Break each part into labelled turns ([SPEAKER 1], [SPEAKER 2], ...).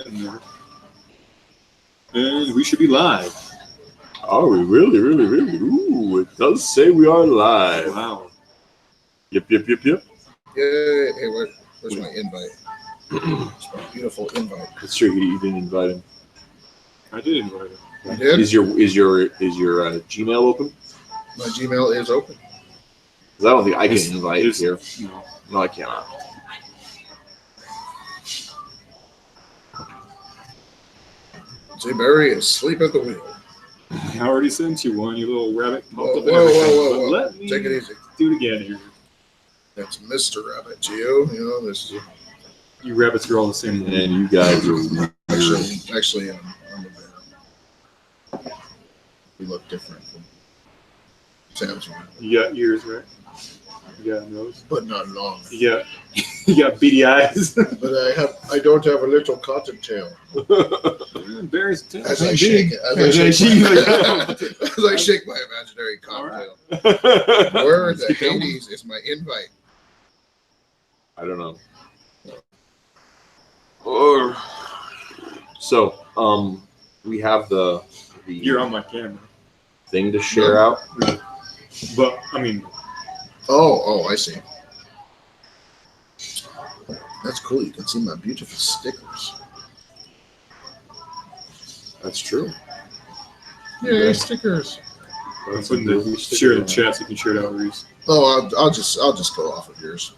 [SPEAKER 1] And we should be live.
[SPEAKER 2] Are we really? Ooh, it does say we are live.
[SPEAKER 1] Wow.
[SPEAKER 2] Yep.
[SPEAKER 3] Yay. Hey, where's my invite? It's my beautiful invite.
[SPEAKER 2] That's true. You didn't invite him.
[SPEAKER 1] I did invite him.
[SPEAKER 3] You did?
[SPEAKER 2] Is your Gmail open?
[SPEAKER 3] My Gmail is open.
[SPEAKER 2] 'Cause I don't think I can invite here.
[SPEAKER 1] No.
[SPEAKER 2] No, I cannot.
[SPEAKER 3] Jay Barry is asleep at the wheel.
[SPEAKER 1] I already sent you one, you little rabbit.
[SPEAKER 3] Whoa.
[SPEAKER 1] Let me
[SPEAKER 3] Take it easy.
[SPEAKER 1] do it again here.
[SPEAKER 3] That's Mr. Rabbit to you. You know, this is
[SPEAKER 1] You rabbits are all the same.
[SPEAKER 2] And you guys are
[SPEAKER 3] actually I'm a bear. We look different from Sam's one,
[SPEAKER 1] You got ears, right? You got a nose.
[SPEAKER 3] but not long.
[SPEAKER 1] You got beady eyes.
[SPEAKER 3] But I don't have a little cottontail.
[SPEAKER 1] Bears.
[SPEAKER 3] As I shake my imaginary cottontail. Where the Hades is my invite?
[SPEAKER 2] I don't know. Or so we have the
[SPEAKER 1] You're on my camera.
[SPEAKER 2] thing to share out.
[SPEAKER 1] But I mean,
[SPEAKER 3] Oh, I see. That's cool. You can see my beautiful stickers.
[SPEAKER 2] That's true.
[SPEAKER 3] Yay, stickers.
[SPEAKER 1] I'm putting the share in the chat so you can share it out, Reese.
[SPEAKER 3] Oh, I'll just go off of yours.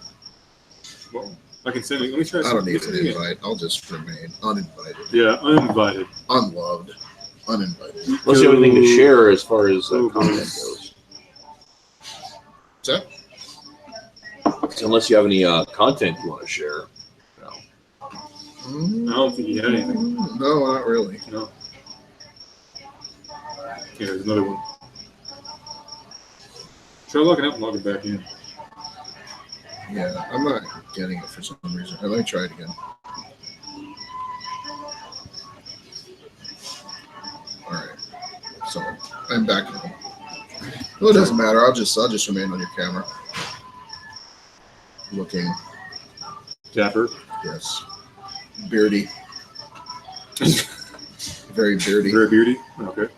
[SPEAKER 1] Well, I can send it. Let me try.
[SPEAKER 3] I don't need an invite. I'll just remain uninvited,
[SPEAKER 1] Yeah, uninvited.
[SPEAKER 3] unloved, uninvited.
[SPEAKER 2] Unless you have anything to share as far as content goes.
[SPEAKER 3] What's that?
[SPEAKER 2] Unless you have any content you want to share. No.
[SPEAKER 1] I don't think you had anything.
[SPEAKER 3] No, not really.
[SPEAKER 1] No. Okay, there's another one. Try logging out and logging back in.
[SPEAKER 3] Yeah, I'm not getting it for some reason. Let me try it again. All right, so I'm back now. Well, it doesn't matter. I'll just remain on your camera, looking.
[SPEAKER 1] Dapper.
[SPEAKER 3] Yes, beardy, very beardy.
[SPEAKER 1] Very beardy. Okay.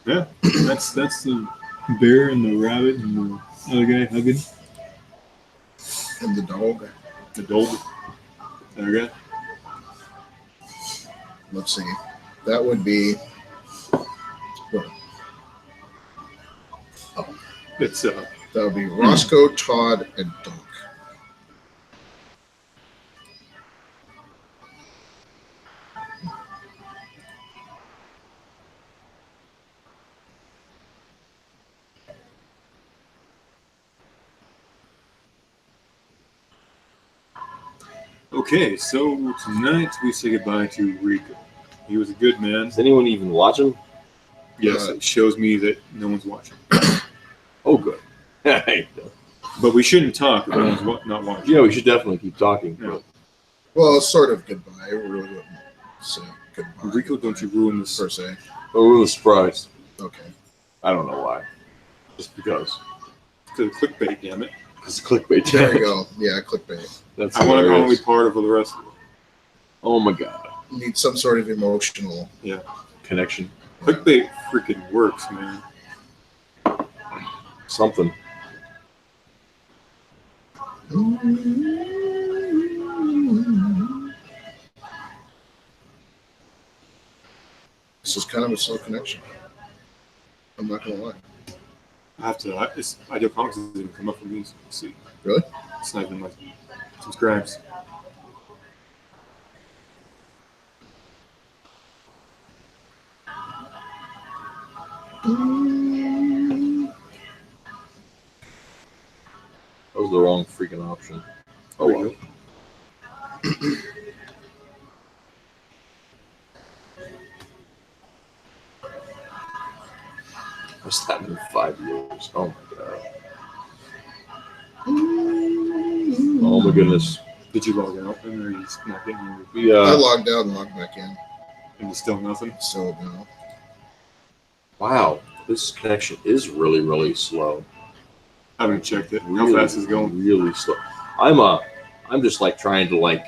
[SPEAKER 1] Yeah, that's the bear and the rabbit and the other guy hugging.
[SPEAKER 3] And the dog.
[SPEAKER 1] The dog. Other guy.
[SPEAKER 3] Let's see. That would be. What? Oh,
[SPEAKER 1] It's
[SPEAKER 3] that would be Roscoe, Todd, and Dunk.
[SPEAKER 1] okay. So tonight we say goodbye to Rico. He was a good man.
[SPEAKER 2] Does anyone even watch him?
[SPEAKER 1] Yes, it shows me that no one's watching.
[SPEAKER 2] Oh, good.
[SPEAKER 1] But we shouldn't talk if no one's not watching.
[SPEAKER 2] Yeah, we should definitely keep talking.
[SPEAKER 1] Yeah.
[SPEAKER 2] But
[SPEAKER 3] Well, it's sort of goodbye. I really wouldn't say goodbye.
[SPEAKER 1] Rico, don't you ruin this.
[SPEAKER 3] Per se.
[SPEAKER 2] we're really surprised.
[SPEAKER 3] Okay.
[SPEAKER 2] I don't know why. Just because.
[SPEAKER 1] To the clickbait, damn it.
[SPEAKER 2] It's clickbait.
[SPEAKER 3] There you go. Yeah, clickbait.
[SPEAKER 2] That's
[SPEAKER 1] I want to
[SPEAKER 2] hilarious.
[SPEAKER 1] be part of the rest of it.
[SPEAKER 2] Oh my god.
[SPEAKER 3] You need some sort of emotional.
[SPEAKER 2] Connection.
[SPEAKER 1] Clickbait freaking works, man.
[SPEAKER 2] Something.
[SPEAKER 3] This is kind of a slow connection. I'm not gonna lie.
[SPEAKER 1] I have to. Ideal Comics doesn't even come up for me. So let's see.
[SPEAKER 3] Really?
[SPEAKER 1] It's not even like subscribes.
[SPEAKER 2] That was the wrong freaking option. Oh
[SPEAKER 1] There
[SPEAKER 2] well.
[SPEAKER 1] you go.
[SPEAKER 2] What's that in 5 years? Oh my god. Oh my goodness.
[SPEAKER 1] Did you log out and are you not getting your
[SPEAKER 3] I
[SPEAKER 2] Yeah.
[SPEAKER 3] logged out and logged back in.
[SPEAKER 1] and it's still nothing?
[SPEAKER 3] So no.
[SPEAKER 2] Wow. This connection is really, really slow.
[SPEAKER 1] I haven't checked it. How
[SPEAKER 2] Really,
[SPEAKER 1] fast is it going?
[SPEAKER 2] Really slow. I'm just like trying to like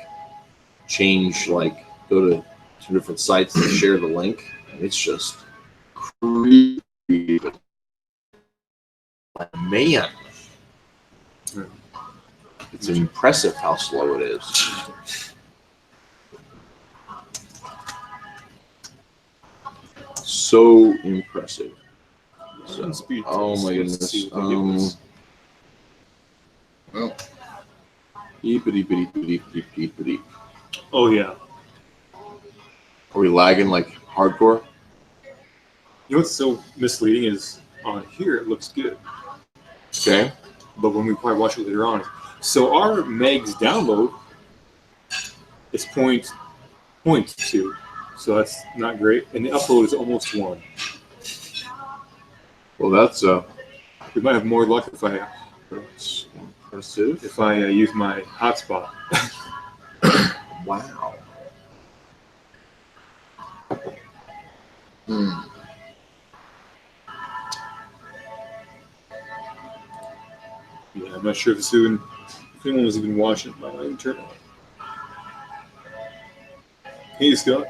[SPEAKER 2] change, like go to 2 different sites and share the link. And it's just creepy. Man, it's impressive how slow it is. So impressive. So,
[SPEAKER 1] Speed
[SPEAKER 2] oh
[SPEAKER 1] test.
[SPEAKER 2] my
[SPEAKER 1] Let's
[SPEAKER 2] goodness.
[SPEAKER 1] see what they give us.
[SPEAKER 3] Well,
[SPEAKER 2] Eepity.
[SPEAKER 1] Oh yeah.
[SPEAKER 2] Are we lagging like hardcore?
[SPEAKER 1] You know what's so misleading is on here it looks good,
[SPEAKER 2] Okay.
[SPEAKER 1] but when we probably watch it later on, so our megs download is point two, so that's not great, and the upload is almost 1.
[SPEAKER 2] Well, that's
[SPEAKER 1] We might have more luck
[SPEAKER 2] impressive.
[SPEAKER 1] if I use my hotspot.
[SPEAKER 2] Wow.
[SPEAKER 1] Yeah, I'm not sure if anyone was even watching my internal. Hey Scott.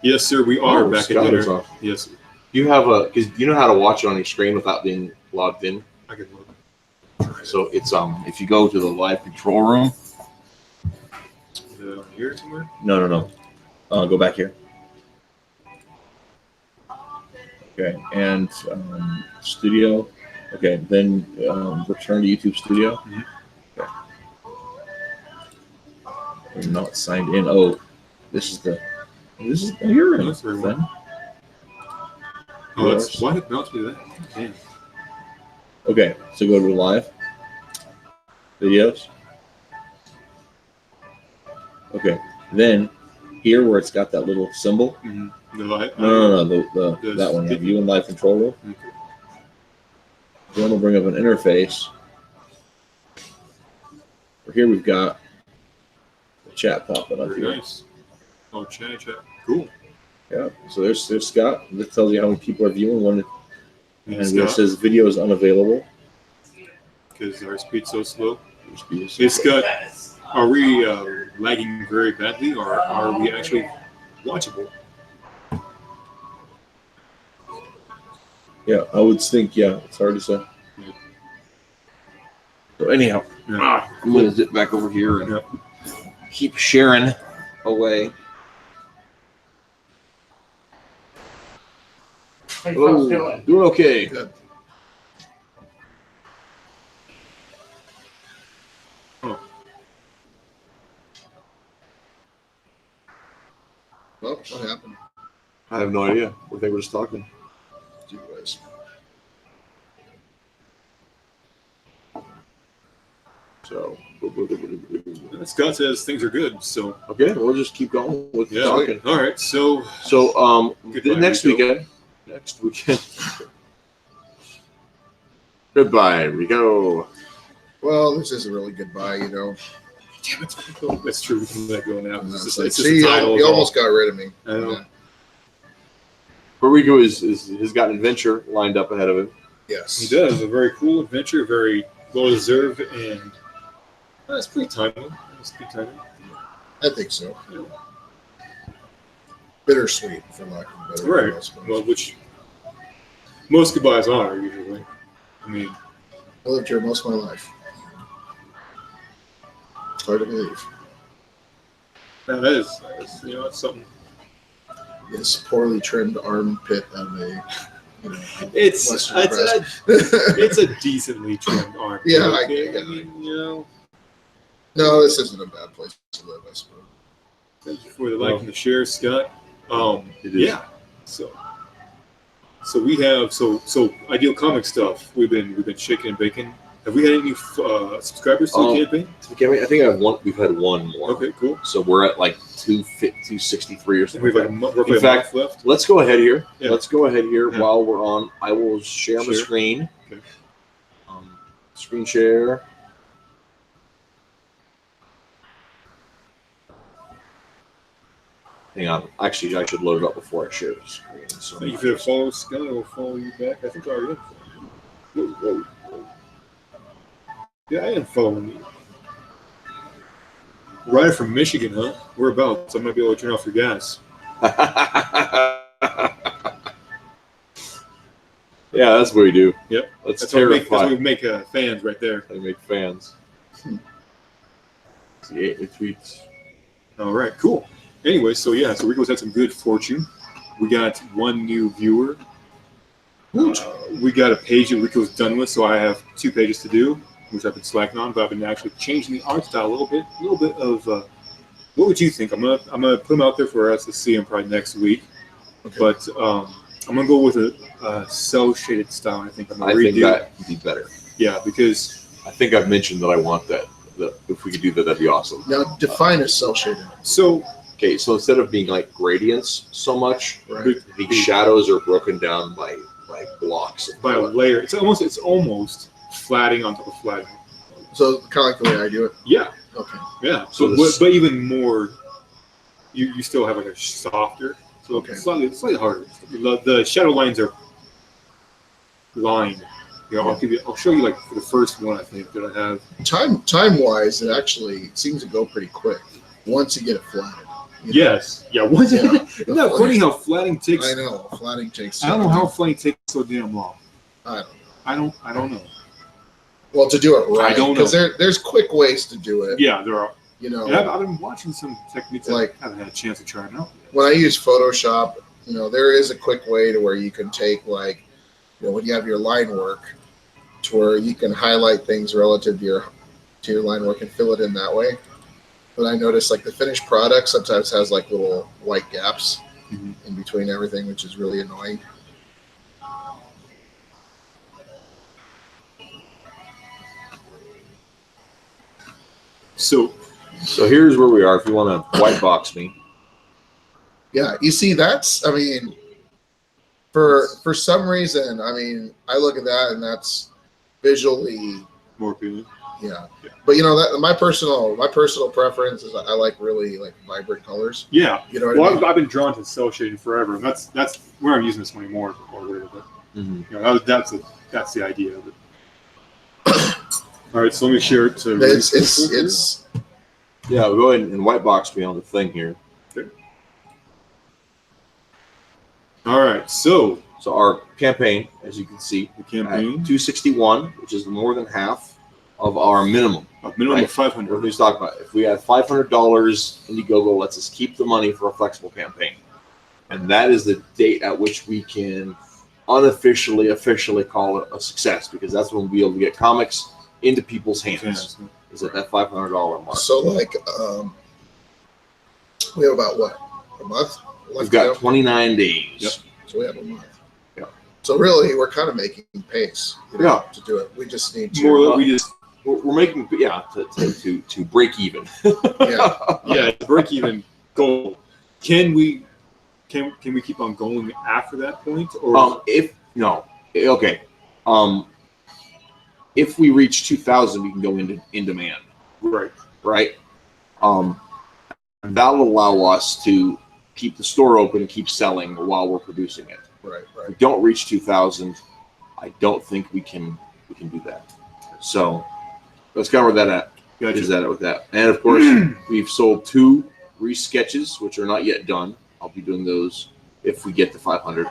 [SPEAKER 1] Yes, sir. We are back
[SPEAKER 2] Scott
[SPEAKER 1] at
[SPEAKER 2] is
[SPEAKER 1] dinner.
[SPEAKER 2] off.
[SPEAKER 1] Yes,
[SPEAKER 2] You have because you know how to watch it on your screen without being logged in.
[SPEAKER 1] I can look.
[SPEAKER 2] So it's if you go to the live control room.
[SPEAKER 1] Here somewhere.
[SPEAKER 2] No. Go back here. Okay, and studio. Okay, then return to YouTube Studio. Okay. We're not signed in. Oh, this is you're in.
[SPEAKER 1] That's very
[SPEAKER 2] Then.
[SPEAKER 1] Oh, that's why did it bounce me that? Damn.
[SPEAKER 2] Okay, so go to live videos. Okay, then here where it's got that little symbol.
[SPEAKER 1] Mm-hmm.
[SPEAKER 2] No, that one. Yeah, view and live control room.
[SPEAKER 1] Okay.
[SPEAKER 2] Then we'll bring up an interface. Here we've got the chat popping up
[SPEAKER 1] Very
[SPEAKER 2] here.
[SPEAKER 1] nice. Oh, chat. Cool.
[SPEAKER 2] Yeah. So there's Scott. This tells you how many people are viewing when
[SPEAKER 1] And
[SPEAKER 2] it says video is unavailable.
[SPEAKER 1] Because our speed's so slow.
[SPEAKER 2] Hey
[SPEAKER 1] Scott, are we lagging very badly, or are we actually watchable?
[SPEAKER 2] Yeah, I would think. Yeah, it's hard to say.
[SPEAKER 1] Yeah.
[SPEAKER 2] So anyhow,
[SPEAKER 1] Yeah.
[SPEAKER 2] I'm gonna zip back over here and keep sharing away. Hello, doing okay.
[SPEAKER 3] good.
[SPEAKER 1] Oh.
[SPEAKER 3] Well, what happened?
[SPEAKER 2] I have no idea. I think we're just talking.
[SPEAKER 3] Anyways.
[SPEAKER 2] So
[SPEAKER 1] Scott says things are good, so
[SPEAKER 2] okay, we'll just keep going with talking.
[SPEAKER 1] All right, so
[SPEAKER 2] next weekend. Goodbye, Rico.
[SPEAKER 3] Well, this is a really goodbye, you know.
[SPEAKER 1] Damn, it's cool. That's true. We can let go now.
[SPEAKER 3] And
[SPEAKER 1] It's
[SPEAKER 3] it's
[SPEAKER 1] just,
[SPEAKER 3] like,
[SPEAKER 1] it's just
[SPEAKER 3] see,
[SPEAKER 1] a title.
[SPEAKER 3] you almost got rid of me.
[SPEAKER 1] I know.
[SPEAKER 2] But Rico has got an adventure lined up ahead of him.
[SPEAKER 3] Yes.
[SPEAKER 1] He does. A very cool adventure, very well deserved, and it's pretty timely.
[SPEAKER 3] I think so.
[SPEAKER 1] Yeah.
[SPEAKER 3] Bittersweet, for lack of a better word. I suppose.
[SPEAKER 1] Well, which most goodbyes are usually. I mean,
[SPEAKER 3] I lived here most of my life. Hard to believe.
[SPEAKER 1] that is it's something.
[SPEAKER 3] This poorly trimmed armpit of a,
[SPEAKER 1] It's
[SPEAKER 3] Western
[SPEAKER 1] it's a decently trimmed arm.
[SPEAKER 3] Yeah, I
[SPEAKER 1] mean,
[SPEAKER 3] No, this isn't a bad place to live, I suppose.
[SPEAKER 1] Thank you for the like and the share, Scott.
[SPEAKER 2] It is.
[SPEAKER 1] Yeah. So we have so Ideal Comic stuff. We've been shaking and baking. Have we had any new subscribers to the campaign?
[SPEAKER 2] I think we've had one more.
[SPEAKER 1] Okay, cool.
[SPEAKER 2] So we're at like 263 or something.
[SPEAKER 1] We've like roughly
[SPEAKER 2] In fact,
[SPEAKER 1] a month left.
[SPEAKER 2] Let's go ahead here.
[SPEAKER 1] Yeah.
[SPEAKER 2] Let's go ahead here
[SPEAKER 1] Yeah.
[SPEAKER 2] while we're on. I will share my screen.
[SPEAKER 1] Okay.
[SPEAKER 2] Screen share. Hang on. Actually, I should load it up before I share the screen. So
[SPEAKER 1] Thank you for the follow, Scott. I will follow you back. I think I already am. Whoa. Yeah, I am following you. Rider from Michigan, huh? Whereabouts? I might be able to turn off your gas.
[SPEAKER 2] Yeah, that's what we do.
[SPEAKER 1] Yep.
[SPEAKER 2] That's
[SPEAKER 1] That's
[SPEAKER 2] terrifying.
[SPEAKER 1] what we make fans right there.
[SPEAKER 2] They make fans. See, 8 tweets.
[SPEAKER 1] All right, cool. Anyway, so Rico's had some good fortune. We got one new viewer. We got a page that Rico's done with, so I have 2 pages to do, which I've been slacking on, but I've been actually changing the art style a little bit of. What would you think? I'm gonna put them out there for us to see them probably next week. Okay. But I'm gonna go with a cell shaded style. I think
[SPEAKER 2] I think that would be better.
[SPEAKER 1] Yeah, because
[SPEAKER 2] I think I've mentioned that I want that. If we could do that, that'd be awesome.
[SPEAKER 3] Now define a cell shaded.
[SPEAKER 1] So
[SPEAKER 2] instead of being like gradients so much,
[SPEAKER 3] right,
[SPEAKER 2] the shadows are broken down by blocks.
[SPEAKER 1] By a layer. It's almost flatting on top of flatting.
[SPEAKER 3] So kind of like the way I do it.
[SPEAKER 1] Yeah.
[SPEAKER 3] Okay.
[SPEAKER 1] Yeah. So, but even more, you still have like a softer. So okay. Slightly harder. The shadow lines are lined. You know, I'll show you like for the first one I think that I have.
[SPEAKER 3] Time wise, it actually seems to go pretty quick once you get it flatted.
[SPEAKER 1] Yes. Yeah. Isn't that funny how flatting takes?
[SPEAKER 3] I know flatting takes.
[SPEAKER 1] I don't know how flatting takes so damn long.
[SPEAKER 3] I don't know.
[SPEAKER 1] Well,
[SPEAKER 3] to do it right,
[SPEAKER 1] I don't know.
[SPEAKER 3] Because there's quick ways to do it.
[SPEAKER 1] Yeah, there are.
[SPEAKER 3] You know,
[SPEAKER 1] and I've been watching some techniques. Like, I haven't had a chance to try them out.
[SPEAKER 3] When I use Photoshop, there is a quick way to where you can take when you have your line work, to where you can highlight things relative to your line work and fill it in that way. But I noticed the finished product sometimes has little white gaps in between everything, which is really annoying.
[SPEAKER 2] So here's where we are. If you want to white box me.
[SPEAKER 3] Yeah, you see, for some reason, I look at that and that's visually
[SPEAKER 1] more appealing.
[SPEAKER 3] Yeah. But that my personal preference is I like really vibrant colors.
[SPEAKER 1] Yeah.
[SPEAKER 3] You know what I mean?
[SPEAKER 1] I've been drawn to cell shading forever, and that's where I'm using this money more or whatever. But that's the idea of it. All right, so let me share it to.
[SPEAKER 3] It's
[SPEAKER 2] yeah. We'll go ahead and white box me on the thing here.
[SPEAKER 1] Okay. All right, so
[SPEAKER 2] our campaign, as you can see,
[SPEAKER 1] the campaign
[SPEAKER 2] 261, which is more than half of our minimum.
[SPEAKER 1] A minimum of 500.
[SPEAKER 2] What are we talking about? If we have $500, Indiegogo lets us keep the money for a flexible campaign, and that is the date at which we can officially call it a success, because that's when we'll be able to get comics into people's hands. Is at that $500 mark.
[SPEAKER 3] So we have about what, a month?
[SPEAKER 2] We've got 29 days.
[SPEAKER 3] Yep. So we have a month.
[SPEAKER 2] Yeah.
[SPEAKER 3] So really, we're kind of making pace. To do it. We just need to.
[SPEAKER 2] We're making to break even.
[SPEAKER 3] Yeah.
[SPEAKER 1] Break even goal. Can we keep on going after that point, or
[SPEAKER 2] if we reach 2,000, we can go in demand. Right. And that'll allow us to keep the store open and keep selling while we're producing it.
[SPEAKER 3] Right.
[SPEAKER 2] If we don't reach 2,000, I don't think we can do that. So let's cover that at.
[SPEAKER 1] Gotcha.
[SPEAKER 2] Is that with that? And of course, we've sold 2 resketches, which are not yet done. I'll be doing those if we get to 500.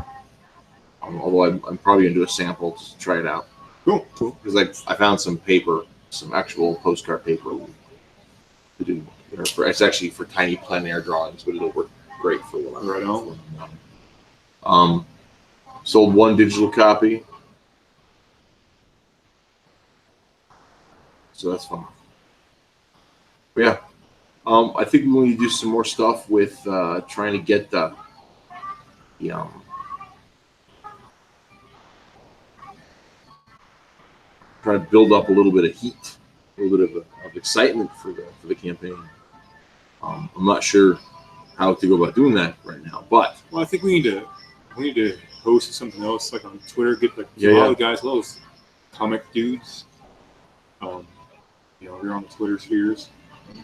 [SPEAKER 2] Although I'm probably gonna do a sample just to try it out.
[SPEAKER 1] Cool.
[SPEAKER 2] Because I found some paper, some actual postcard paper to do. It's actually for tiny plein air drawings, but it'll work great for what I'm
[SPEAKER 1] right on.
[SPEAKER 2] Sold 1 digital copy, so that's fun. But yeah, I think we need to do some more stuff with trying to get the try to build up a little bit of heat, a little bit of excitement for the campaign. I'm not sure how to go about doing that right now, but
[SPEAKER 1] I think we need to host something else like on Twitter. Get a lot of the guys, those comic dudes. You're on the Twitter spheres.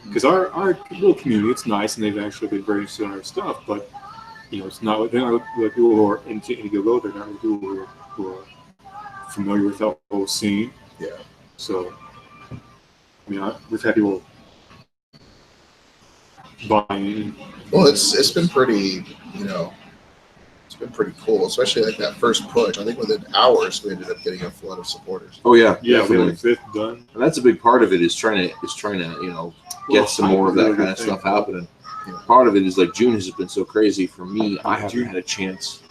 [SPEAKER 1] Because our little community, it's nice, and they've actually been very interested in our stuff. But it's not they're not like people who are into Indiegogo. They're not like people who are familiar with that whole scene.
[SPEAKER 3] Yeah.
[SPEAKER 1] So, we've had people buying.
[SPEAKER 3] Well, it's been pretty, it's been pretty cool, especially like that first push. I think within hours we ended up getting a flood of supporters.
[SPEAKER 2] Oh yeah,
[SPEAKER 1] Yeah, we
[SPEAKER 2] definitely.
[SPEAKER 1] have the 5th done.
[SPEAKER 2] And that's a big part of it is trying to get some more of that
[SPEAKER 1] really
[SPEAKER 2] kind
[SPEAKER 1] good
[SPEAKER 2] of
[SPEAKER 1] thing.
[SPEAKER 2] stuff happening.
[SPEAKER 3] Yeah.
[SPEAKER 2] Part of it is like June has been so crazy for me. I haven't
[SPEAKER 1] June.
[SPEAKER 2] had a chance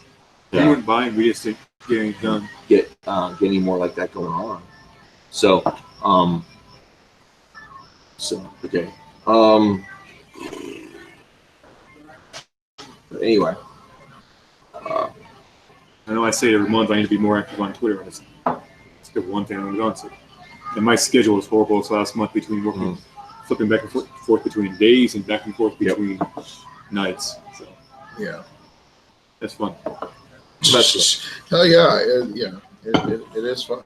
[SPEAKER 1] We went buying. We just didn't get anything done.
[SPEAKER 2] get any more like that going on. So okay. But anyway,
[SPEAKER 1] I know I say it every month I need to be more active on Twitter, and it's the one thing I'm on to. And my schedule was horrible this last month between working, flipping back and forth between days and back and forth between nights. So
[SPEAKER 3] Yeah.
[SPEAKER 1] that's fun.
[SPEAKER 3] Hell yeah, it is fun.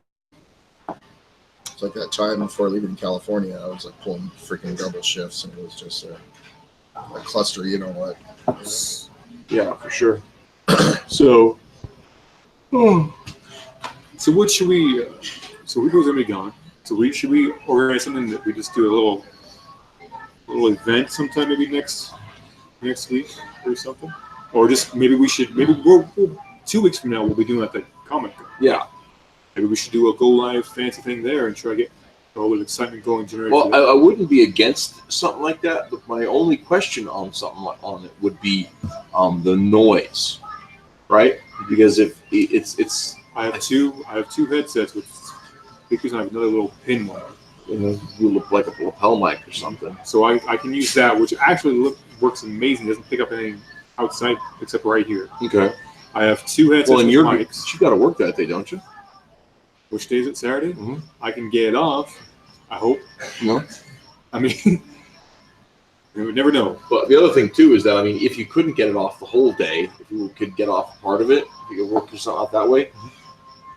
[SPEAKER 3] It's like that time before leaving California, I was like pulling freaking double shifts, and it was just a cluster. You know what?
[SPEAKER 2] yeah, for sure.
[SPEAKER 1] So, so what should we? So Rico's gonna be gone. So should we organize something that we just do a little event sometime, maybe next week or something, or just maybe we'll 2 weeks from now we'll be doing at the Comic Con.
[SPEAKER 2] Yeah.
[SPEAKER 1] Maybe we should do a go live fancy thing there and try to get all the excitement going.
[SPEAKER 2] Well, I wouldn't be against something like that, but my only question on on it would be the noise, right? Because if it's
[SPEAKER 1] I have two headsets with speakers, and I have another little pin one.
[SPEAKER 2] you look like a lapel mic or something.
[SPEAKER 1] So I can use that, which actually works amazing. Doesn't pick up anything outside except right here.
[SPEAKER 2] Okay.
[SPEAKER 1] I have 2 headsets
[SPEAKER 2] Well, and
[SPEAKER 1] with
[SPEAKER 2] you
[SPEAKER 1] mics.
[SPEAKER 2] got to work that day, don't you?
[SPEAKER 1] Which day is it? Saturday?
[SPEAKER 2] Mhm.
[SPEAKER 1] I can get it off. I hope.
[SPEAKER 2] No.
[SPEAKER 1] I mean, you would never know.
[SPEAKER 2] But the other thing too is that if you couldn't get it off the whole day, if you could get off part of it, if you could work something out that way,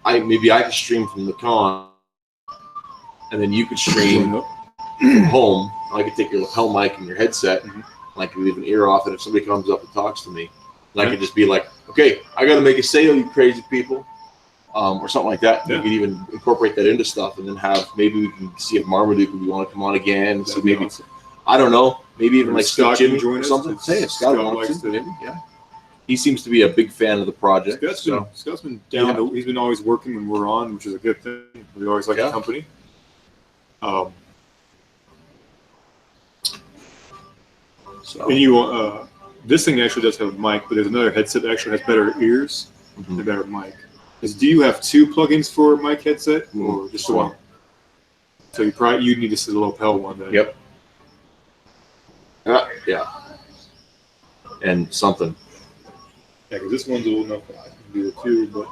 [SPEAKER 2] maybe I could stream from the con, and then you could stream from home. I could take your lapel mic and your headset, and I could leave an ear off. And if somebody comes up and talks to me, and I could just be like, "Okay, I got to make a sale, you crazy people," or something like that.
[SPEAKER 1] Yeah.
[SPEAKER 2] You could even incorporate that into stuff, and then maybe we can see if Marmaduke would want to come on again. So maybe
[SPEAKER 1] awesome.
[SPEAKER 2] I don't know. Maybe even
[SPEAKER 1] Or
[SPEAKER 2] like
[SPEAKER 1] Scott
[SPEAKER 2] Jimmy
[SPEAKER 1] can join
[SPEAKER 2] or
[SPEAKER 1] us.
[SPEAKER 2] something. Hey, if Scott wants
[SPEAKER 1] likes
[SPEAKER 2] to,
[SPEAKER 1] to.
[SPEAKER 2] maybe, yeah. He seems to be a big fan of the project.
[SPEAKER 1] Scott's been down. He's been always working when we're on, which is a good thing. We always like the company. And this thing actually does have a mic, but there's another headset that actually has better ears and a better mic. Do you have 2 plugins for mic headset or just one? So you need to see the lapel one then.
[SPEAKER 2] Yep. Yeah. And something.
[SPEAKER 1] Yeah, because this one's old enough that I can do it too, but.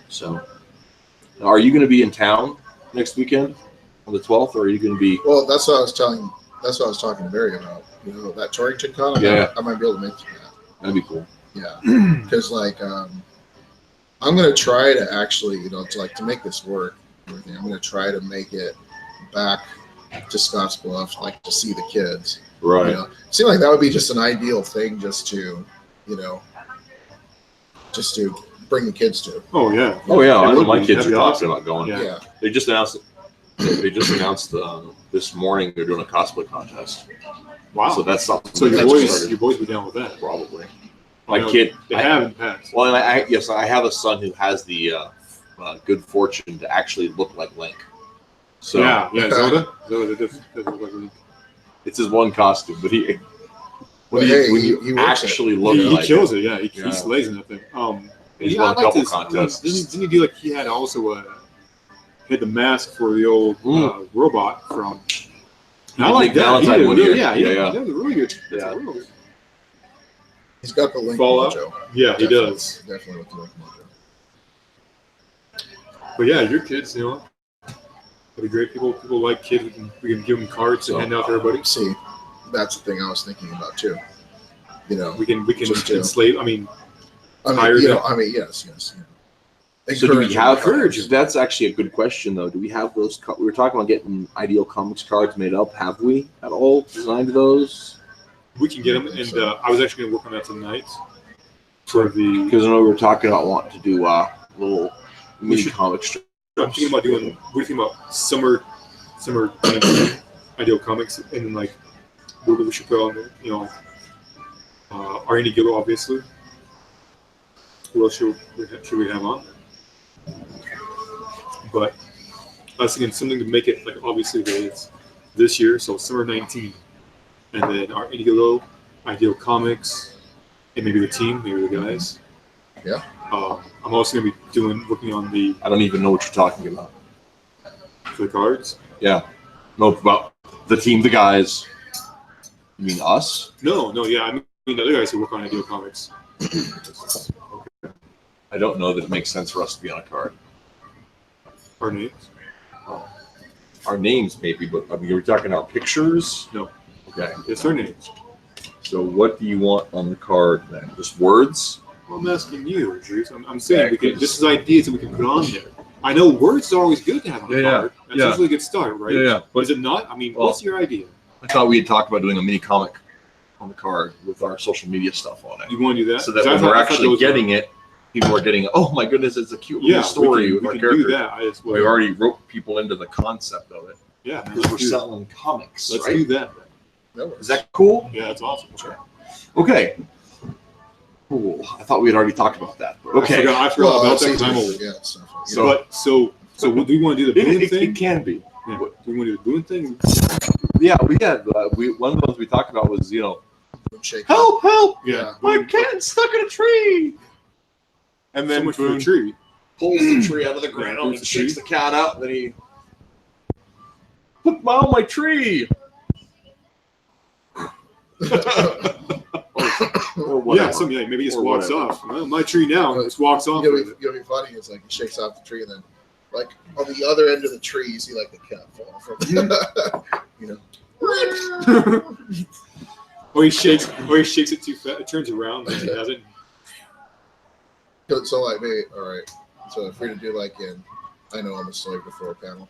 [SPEAKER 2] So, are you going to be in town next weekend on the 12th, or are you going to be?
[SPEAKER 3] Well, that's what I was talking to Barry about. That Torrington con. I might be able to make that.
[SPEAKER 2] That'd be cool.
[SPEAKER 3] Yeah, because I'm gonna try to actually, to make this work. Everything. I'm gonna try to make it back to Scotts Bluff, to see the kids.
[SPEAKER 2] Right.
[SPEAKER 3] It seemed like that would be just an ideal thing, just to bring the kids to.
[SPEAKER 1] Oh yeah.
[SPEAKER 2] Oh yeah. I know my
[SPEAKER 1] That'd
[SPEAKER 2] kids
[SPEAKER 1] be
[SPEAKER 2] are talking
[SPEAKER 1] awesome.
[SPEAKER 2] about going.
[SPEAKER 3] Yeah.
[SPEAKER 2] They just announced this morning they're doing a cosplay contest.
[SPEAKER 1] Wow.
[SPEAKER 2] So that's something.
[SPEAKER 1] So your
[SPEAKER 2] that's
[SPEAKER 1] boys be down with that.
[SPEAKER 2] probably. My kid.
[SPEAKER 1] They haven't passed.
[SPEAKER 2] Well, and I have a son who has the good fortune to actually look like Link. So
[SPEAKER 1] Yeah, Zelda does look like Link.
[SPEAKER 2] it's his one costume, but when
[SPEAKER 3] Hey,
[SPEAKER 2] you
[SPEAKER 3] he works
[SPEAKER 2] actually
[SPEAKER 1] He
[SPEAKER 2] look like
[SPEAKER 1] kills
[SPEAKER 2] it.
[SPEAKER 1] it. Yeah, he slays in that thing.
[SPEAKER 2] He's
[SPEAKER 1] Yeah,
[SPEAKER 2] won a
[SPEAKER 1] I like
[SPEAKER 2] couple
[SPEAKER 1] this.
[SPEAKER 2] contests.
[SPEAKER 1] Didn't he do he had also he had the mask for the old robot from. And I like that.
[SPEAKER 2] Valentine
[SPEAKER 1] He did
[SPEAKER 2] one
[SPEAKER 1] really,
[SPEAKER 2] year.
[SPEAKER 1] yeah,
[SPEAKER 2] Yeah.
[SPEAKER 1] that was really good.
[SPEAKER 2] Yeah.
[SPEAKER 1] That's really good.
[SPEAKER 3] He's got the Link
[SPEAKER 1] Fallout?
[SPEAKER 3] mojo.
[SPEAKER 1] Yeah, he
[SPEAKER 3] Definitely.
[SPEAKER 1] does.
[SPEAKER 3] Definitely with the Link mojo.
[SPEAKER 1] But yeah, your kids, it'd be great. People like kids. We can give them cards to hand out to everybody.
[SPEAKER 3] See, that's the thing I was thinking about too.
[SPEAKER 1] We can
[SPEAKER 3] Just to-
[SPEAKER 1] enslave. I mean, Tired of-
[SPEAKER 3] Yes.
[SPEAKER 2] So do we
[SPEAKER 3] Encouraging
[SPEAKER 2] have
[SPEAKER 3] cards.
[SPEAKER 2] That's actually a good question, though. Do we have those? We were talking about getting Ideal Comics cards made up. Have we at all designed those?
[SPEAKER 1] We can get them, and I was actually going to work on that tonight for the.
[SPEAKER 2] Because I know we were talking about wanting to do little mini
[SPEAKER 1] should-
[SPEAKER 2] comic strips.
[SPEAKER 1] I'm thinking about doing. What do you think about summer Ideal Comics, and then like what we should put on there? You know, our Indie Gillo, obviously. Who else should we have on? But I was thinking something to make it like obviously that it's this year, so summer 19, and then our Indie Gillo, Ideal Comics, and maybe the team, maybe the guys.
[SPEAKER 3] Yeah.
[SPEAKER 1] I'm also going to be working on the
[SPEAKER 2] I don't even know what you're talking about.
[SPEAKER 1] for the cards.
[SPEAKER 2] Yeah. No, about the team, the guys. You mean us?
[SPEAKER 1] No, yeah, I mean the other guys who work on Ideal Comics.
[SPEAKER 2] I don't know that it makes sense for us to be on a card.
[SPEAKER 1] Our names?
[SPEAKER 2] Our names, maybe, but I mean, are we talking about pictures?
[SPEAKER 1] No.
[SPEAKER 2] Okay.
[SPEAKER 1] It's our names.
[SPEAKER 2] So what do you want on the card then? Just words?
[SPEAKER 1] Well, I'm asking you, Drees. I'm saying
[SPEAKER 2] Yeah,
[SPEAKER 1] this is ideas that we can put on there. I know words are always good to have on a
[SPEAKER 2] Yeah,
[SPEAKER 1] card. That's
[SPEAKER 2] yeah.
[SPEAKER 1] usually a good start, right?
[SPEAKER 2] Yeah.
[SPEAKER 1] But is it not? I mean,
[SPEAKER 2] Well-
[SPEAKER 1] what's your idea?
[SPEAKER 2] I thought we had talked about doing a mini comic on the card with our social media stuff on it.
[SPEAKER 1] You want to do that?
[SPEAKER 2] So that
[SPEAKER 1] 'Cause I
[SPEAKER 2] when
[SPEAKER 1] thought-
[SPEAKER 2] we're
[SPEAKER 1] I thought
[SPEAKER 2] actually
[SPEAKER 1] those
[SPEAKER 2] getting it, people are getting, oh my goodness, it's a cute little story
[SPEAKER 1] we
[SPEAKER 2] with our
[SPEAKER 1] can
[SPEAKER 2] characters.
[SPEAKER 1] do that.
[SPEAKER 2] We already wrote people into the concept of it
[SPEAKER 1] Yeah,
[SPEAKER 2] because we're selling comics,
[SPEAKER 1] Let's
[SPEAKER 2] right?
[SPEAKER 1] do that.
[SPEAKER 3] That works.
[SPEAKER 2] Is that cool?
[SPEAKER 1] Yeah, that's awesome.
[SPEAKER 2] Okay. Cool. I thought we had already talked about that. But
[SPEAKER 1] I
[SPEAKER 2] okay.
[SPEAKER 1] forgot
[SPEAKER 3] Well,
[SPEAKER 1] about
[SPEAKER 3] it's
[SPEAKER 1] that.
[SPEAKER 3] easy
[SPEAKER 1] Time
[SPEAKER 3] to
[SPEAKER 1] over.
[SPEAKER 3] forget stuff.
[SPEAKER 2] So-
[SPEAKER 1] So do we want to do the Boone thing?
[SPEAKER 2] It can be.
[SPEAKER 1] Yeah. Do we want to do the Boone thing?
[SPEAKER 2] Yeah, we had one of the ones we talked about was
[SPEAKER 3] Shake
[SPEAKER 2] help,
[SPEAKER 3] Yeah.
[SPEAKER 2] my cat's stuck in a tree. And
[SPEAKER 1] So
[SPEAKER 2] then
[SPEAKER 1] much for
[SPEAKER 2] Boone
[SPEAKER 1] the tree.
[SPEAKER 2] pulls the tree out of the ground
[SPEAKER 1] Pulls
[SPEAKER 2] and
[SPEAKER 1] the
[SPEAKER 2] shakes
[SPEAKER 1] tree.
[SPEAKER 2] the cat out. And then he look on my tree. or whatever.
[SPEAKER 1] Yeah, maybe he just
[SPEAKER 2] Or
[SPEAKER 1] walks
[SPEAKER 2] whatever.
[SPEAKER 1] off. Well, my tree now. Just walks off.
[SPEAKER 3] You
[SPEAKER 1] with
[SPEAKER 3] know,
[SPEAKER 1] it.
[SPEAKER 3] what'd be funny is like he shakes off the tree and then like on the other end of the tree you see like the cat fall from you know.
[SPEAKER 1] Or he shakes it too fast. It turns around and he doesn't.
[SPEAKER 3] So like maybe all right. So if we're to do like in I know I'm a slave before panel.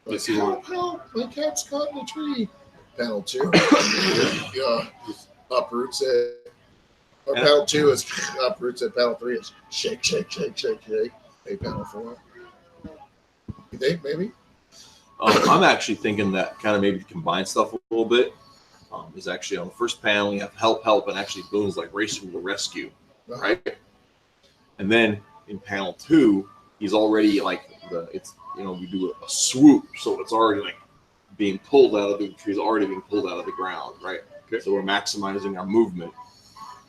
[SPEAKER 3] Like,
[SPEAKER 1] Yes, you are.
[SPEAKER 3] help, my cat's caught in a tree. Panel 2. Yeah. Uproots it. Or panel 2 is uproots it. Panel 3 is shake. Hey, panel 4. You think maybe?
[SPEAKER 2] I'm actually thinking that kind of maybe to combine stuff a little bit. Is actually on the first panel you have help, and actually Boone's like racing to the rescue, right? And then in panel 2, he's already like we do a swoop, so it's already like being pulled out of the tree's already being pulled out of the ground, right?
[SPEAKER 1] Okay.
[SPEAKER 2] So we're maximizing our movement.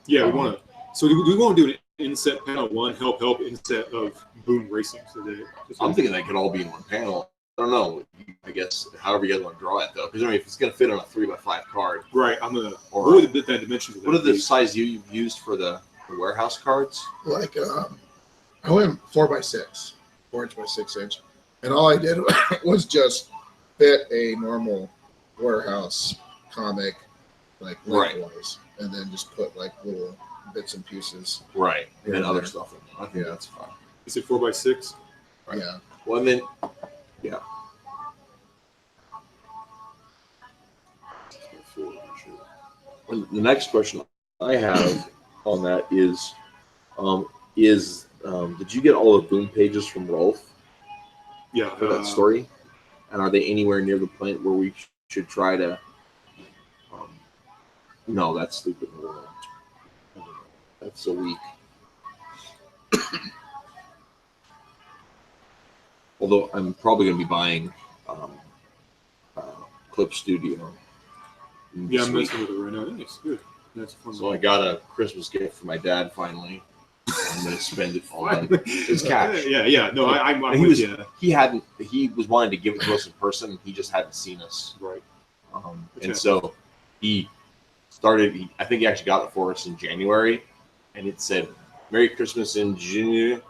[SPEAKER 1] Yeah, we want to. So do we want to do an inset panel 1 help inset of Boone racing today?
[SPEAKER 2] I'm thinking they could all be in one panel. I don't know. I guess however you guys want to draw it though, because I mean, if it's gonna fit on a 3x5 card,
[SPEAKER 1] Right. I'm gonna.
[SPEAKER 2] Or-
[SPEAKER 1] What would the dimensions? Of that
[SPEAKER 2] what are the
[SPEAKER 1] be?
[SPEAKER 2] size you've used for the warehouse cards?
[SPEAKER 3] Like I went 4x6, 4" by 6" and all I did was just fit a normal warehouse comic like
[SPEAKER 2] Right.
[SPEAKER 3] lengthwise, and then just put like little bits and pieces.
[SPEAKER 2] Right. And then
[SPEAKER 3] Yeah.
[SPEAKER 2] other stuff in there. I think
[SPEAKER 3] Yeah.
[SPEAKER 2] that's fine.
[SPEAKER 1] Is it 4x6?
[SPEAKER 2] Right.
[SPEAKER 3] Yeah.
[SPEAKER 2] Well, and then and the next question I have on that is did you get all the Boone pages from Rolf
[SPEAKER 1] Yeah.
[SPEAKER 2] for that story? And are they anywhere near the point where we should try to? No, that's stupid. That's so weak. Although I'm probably going to be buying Clip Studio.
[SPEAKER 1] Yeah, I'm
[SPEAKER 2] this week.
[SPEAKER 1] messing with it right now. Nice, good. That's fun.
[SPEAKER 2] So I got a Christmas gift for my dad finally. I'm going to spend it all on his cash.
[SPEAKER 1] Yeah. No, I'm
[SPEAKER 2] And
[SPEAKER 1] with you.
[SPEAKER 2] He was wanting to give it to us in person, and he just hadn't seen us.
[SPEAKER 1] Right.
[SPEAKER 2] And so he started. I think he actually got it for us in January, and it said "Merry Christmas" in June,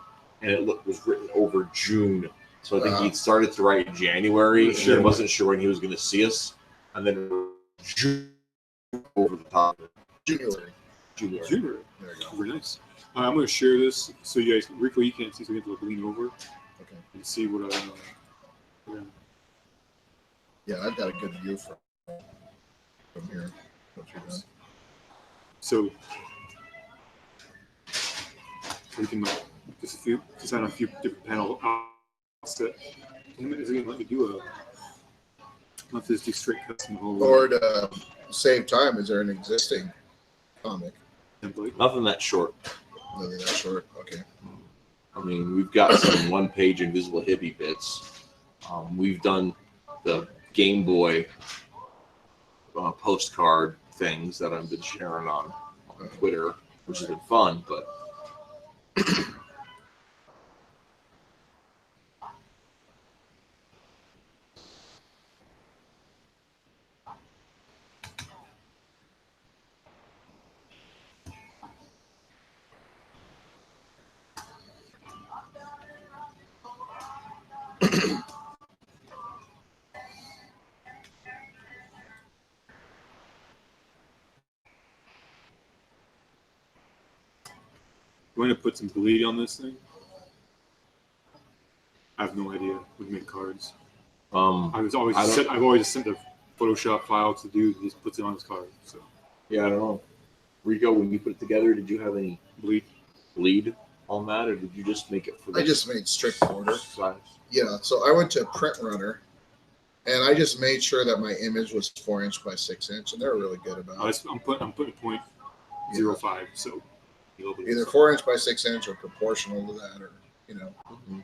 [SPEAKER 2] and it was written over June. So I think he started to write January, and
[SPEAKER 1] Sure.
[SPEAKER 2] he wasn't sure when he was going to see us, and then June over the top.
[SPEAKER 3] January.
[SPEAKER 2] January.
[SPEAKER 1] Junior.
[SPEAKER 3] There you go.
[SPEAKER 1] Very nice. I'm going to share this so you guys, Rico, you can't see, so you have to lean over
[SPEAKER 3] Okay.
[SPEAKER 1] and see what yeah.
[SPEAKER 3] Yeah, I've got a good view from here. What you're doing.
[SPEAKER 1] So we can just on a few different panel outset. Is it going to let me do not just do straight custom whole
[SPEAKER 3] Or to save time, is there an existing comic?
[SPEAKER 1] template?
[SPEAKER 2] Nothing that short.
[SPEAKER 3] Nothing that short. Okay.
[SPEAKER 2] I mean, we've got some one-page invisible hippie bits. We've done the Game Boy postcard things that I've been sharing on Twitter, which has been fun. But
[SPEAKER 1] I'm going to put some bleed on this thing. I have no idea. We make cards. I've always sent a Photoshop file to dude. He just puts it on his card. So
[SPEAKER 2] yeah, I don't know. Rico, when you put it together, did you have any bleed on that, or did you just make it for the
[SPEAKER 3] I just made strict border.
[SPEAKER 2] size?
[SPEAKER 3] Yeah, so I went to Print Runner, and I just made sure that my image was 4" by 6", and they're really good about it.
[SPEAKER 1] I'm putting 0.05. So
[SPEAKER 3] Either 4" by 6" or proportional to that, or
[SPEAKER 2] Mm-hmm.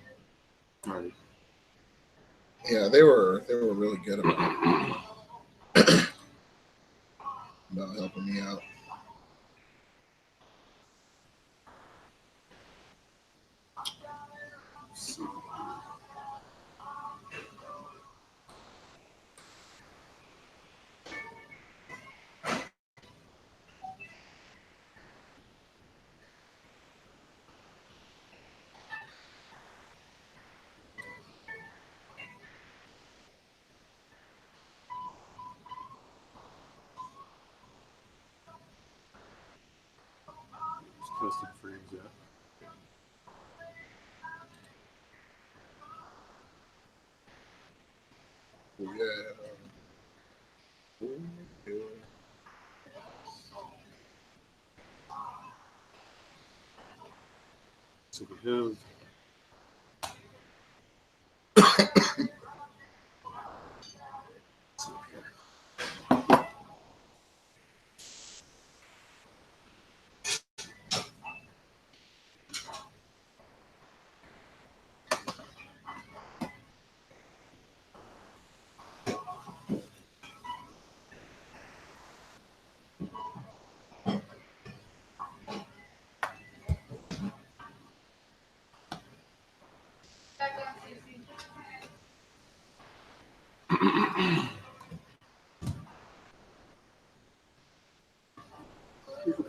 [SPEAKER 1] All right.
[SPEAKER 3] Yeah, they were really good about helping me out.
[SPEAKER 1] Custom frames that. So we have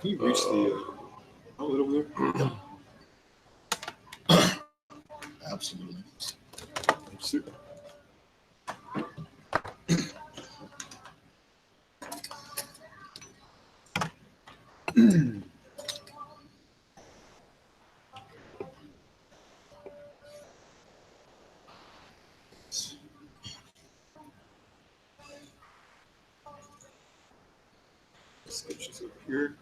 [SPEAKER 1] Can you reach the outlet over there?
[SPEAKER 3] Absolutely.
[SPEAKER 1] Super. Sketches over here.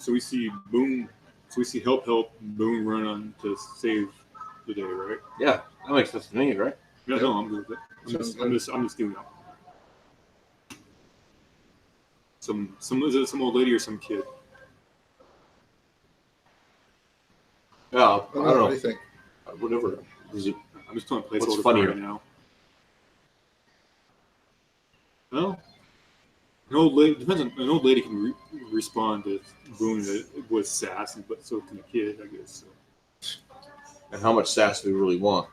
[SPEAKER 1] So we see boom. So we see help, boom, run on to save the day, right?
[SPEAKER 2] Yeah, that makes sense to me, right?
[SPEAKER 1] Yeah,
[SPEAKER 3] Yep.
[SPEAKER 1] no, I'm good with it. I'm just doing that. Is it some old lady or some kid?
[SPEAKER 2] Yeah, I don't
[SPEAKER 3] What
[SPEAKER 2] know.
[SPEAKER 3] do you think?
[SPEAKER 2] Whatever. Is it?
[SPEAKER 1] I'm just doing
[SPEAKER 2] What's
[SPEAKER 1] placeholder
[SPEAKER 2] funnier?
[SPEAKER 1] right now. Well, An old lady can respond to Boone with sass, but so can a kid, I guess. So.
[SPEAKER 2] And how much sass do we really want?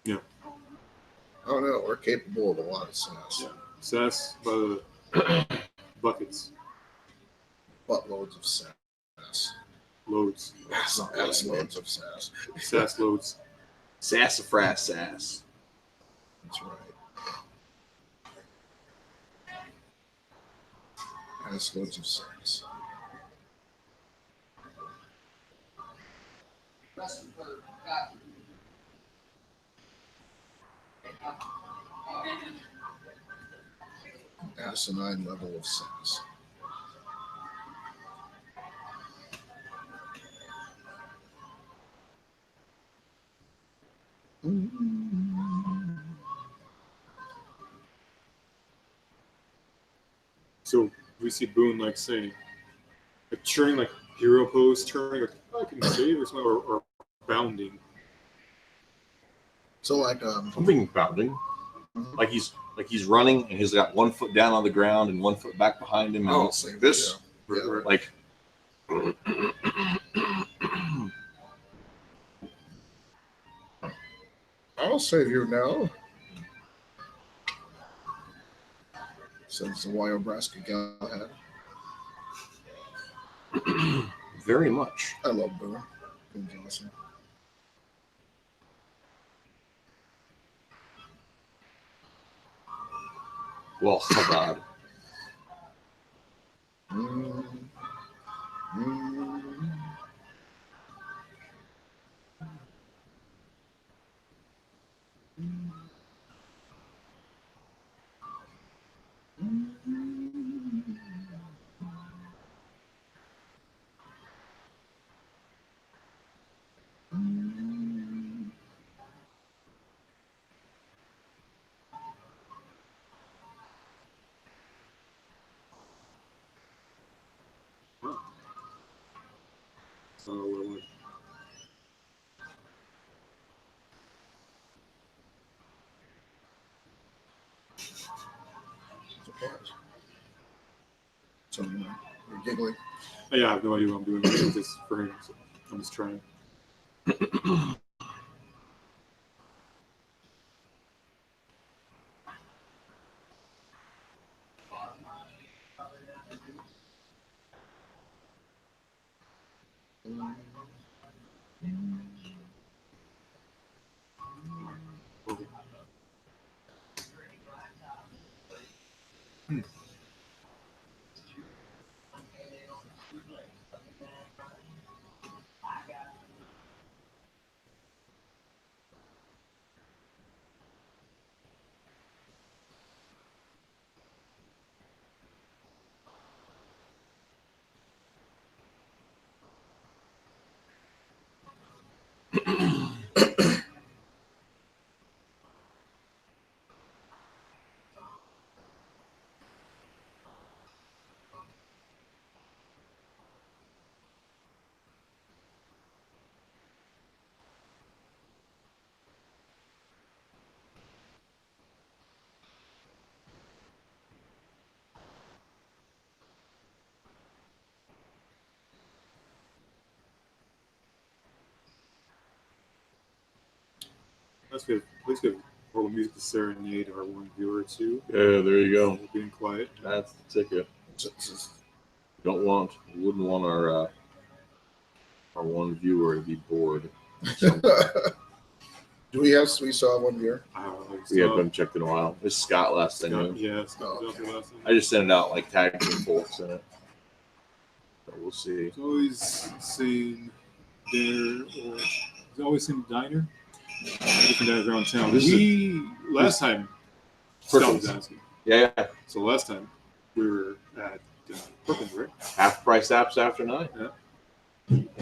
[SPEAKER 1] Yeah.
[SPEAKER 3] I don't know. We're capable of a lot of sass.
[SPEAKER 1] Yeah. Sass by the buckets.
[SPEAKER 3] Buttloads of sass.
[SPEAKER 1] Loads.
[SPEAKER 3] Ass loads of sass.
[SPEAKER 1] Sass loads.
[SPEAKER 2] Sassafras sass.
[SPEAKER 3] That's right. Ass loads of sass. Asinine level of sass.
[SPEAKER 1] So we see Boone like saying, like turning like hero pose, turning like I can save or something, or bounding.
[SPEAKER 3] So like
[SPEAKER 2] I'm thinking bounding. Like he's running and he's got 1 foot down on the ground and 1 foot back behind him. And
[SPEAKER 3] say
[SPEAKER 2] this,
[SPEAKER 3] yeah.
[SPEAKER 1] Right.
[SPEAKER 2] like,
[SPEAKER 3] I'll save you now. Says the Wyobraska Galahad.
[SPEAKER 2] very much.
[SPEAKER 3] I love Boone. Boone's awesome.
[SPEAKER 2] Well, Chabad.
[SPEAKER 3] Mm. Mm.
[SPEAKER 1] So what I want.
[SPEAKER 3] Surprise. So you're giggling.
[SPEAKER 1] Yeah, I have no idea what I'm doing. It's just for him. So I'm just trying. Okay. That's good. Let's get all the music to serenade our one viewer too.
[SPEAKER 2] Yeah, there you go.
[SPEAKER 1] Being quiet.
[SPEAKER 2] That's the ticket.
[SPEAKER 3] Just
[SPEAKER 2] We wouldn't want our one viewer to be bored.
[SPEAKER 3] Do we still have one viewer?
[SPEAKER 2] We haven't checked in a while. It's Scott last thing.
[SPEAKER 1] Yeah,
[SPEAKER 3] Oh, okay.
[SPEAKER 1] last time.
[SPEAKER 2] I just sent it out like tagging folks in it. So we'll see.
[SPEAKER 1] It's always saying dinner or it's always saying diner. Different diners around town. Last time Scott was asking.
[SPEAKER 2] Yeah.
[SPEAKER 1] So last time we were at Perkins, right?
[SPEAKER 2] Half price apps after 9.
[SPEAKER 1] Yeah.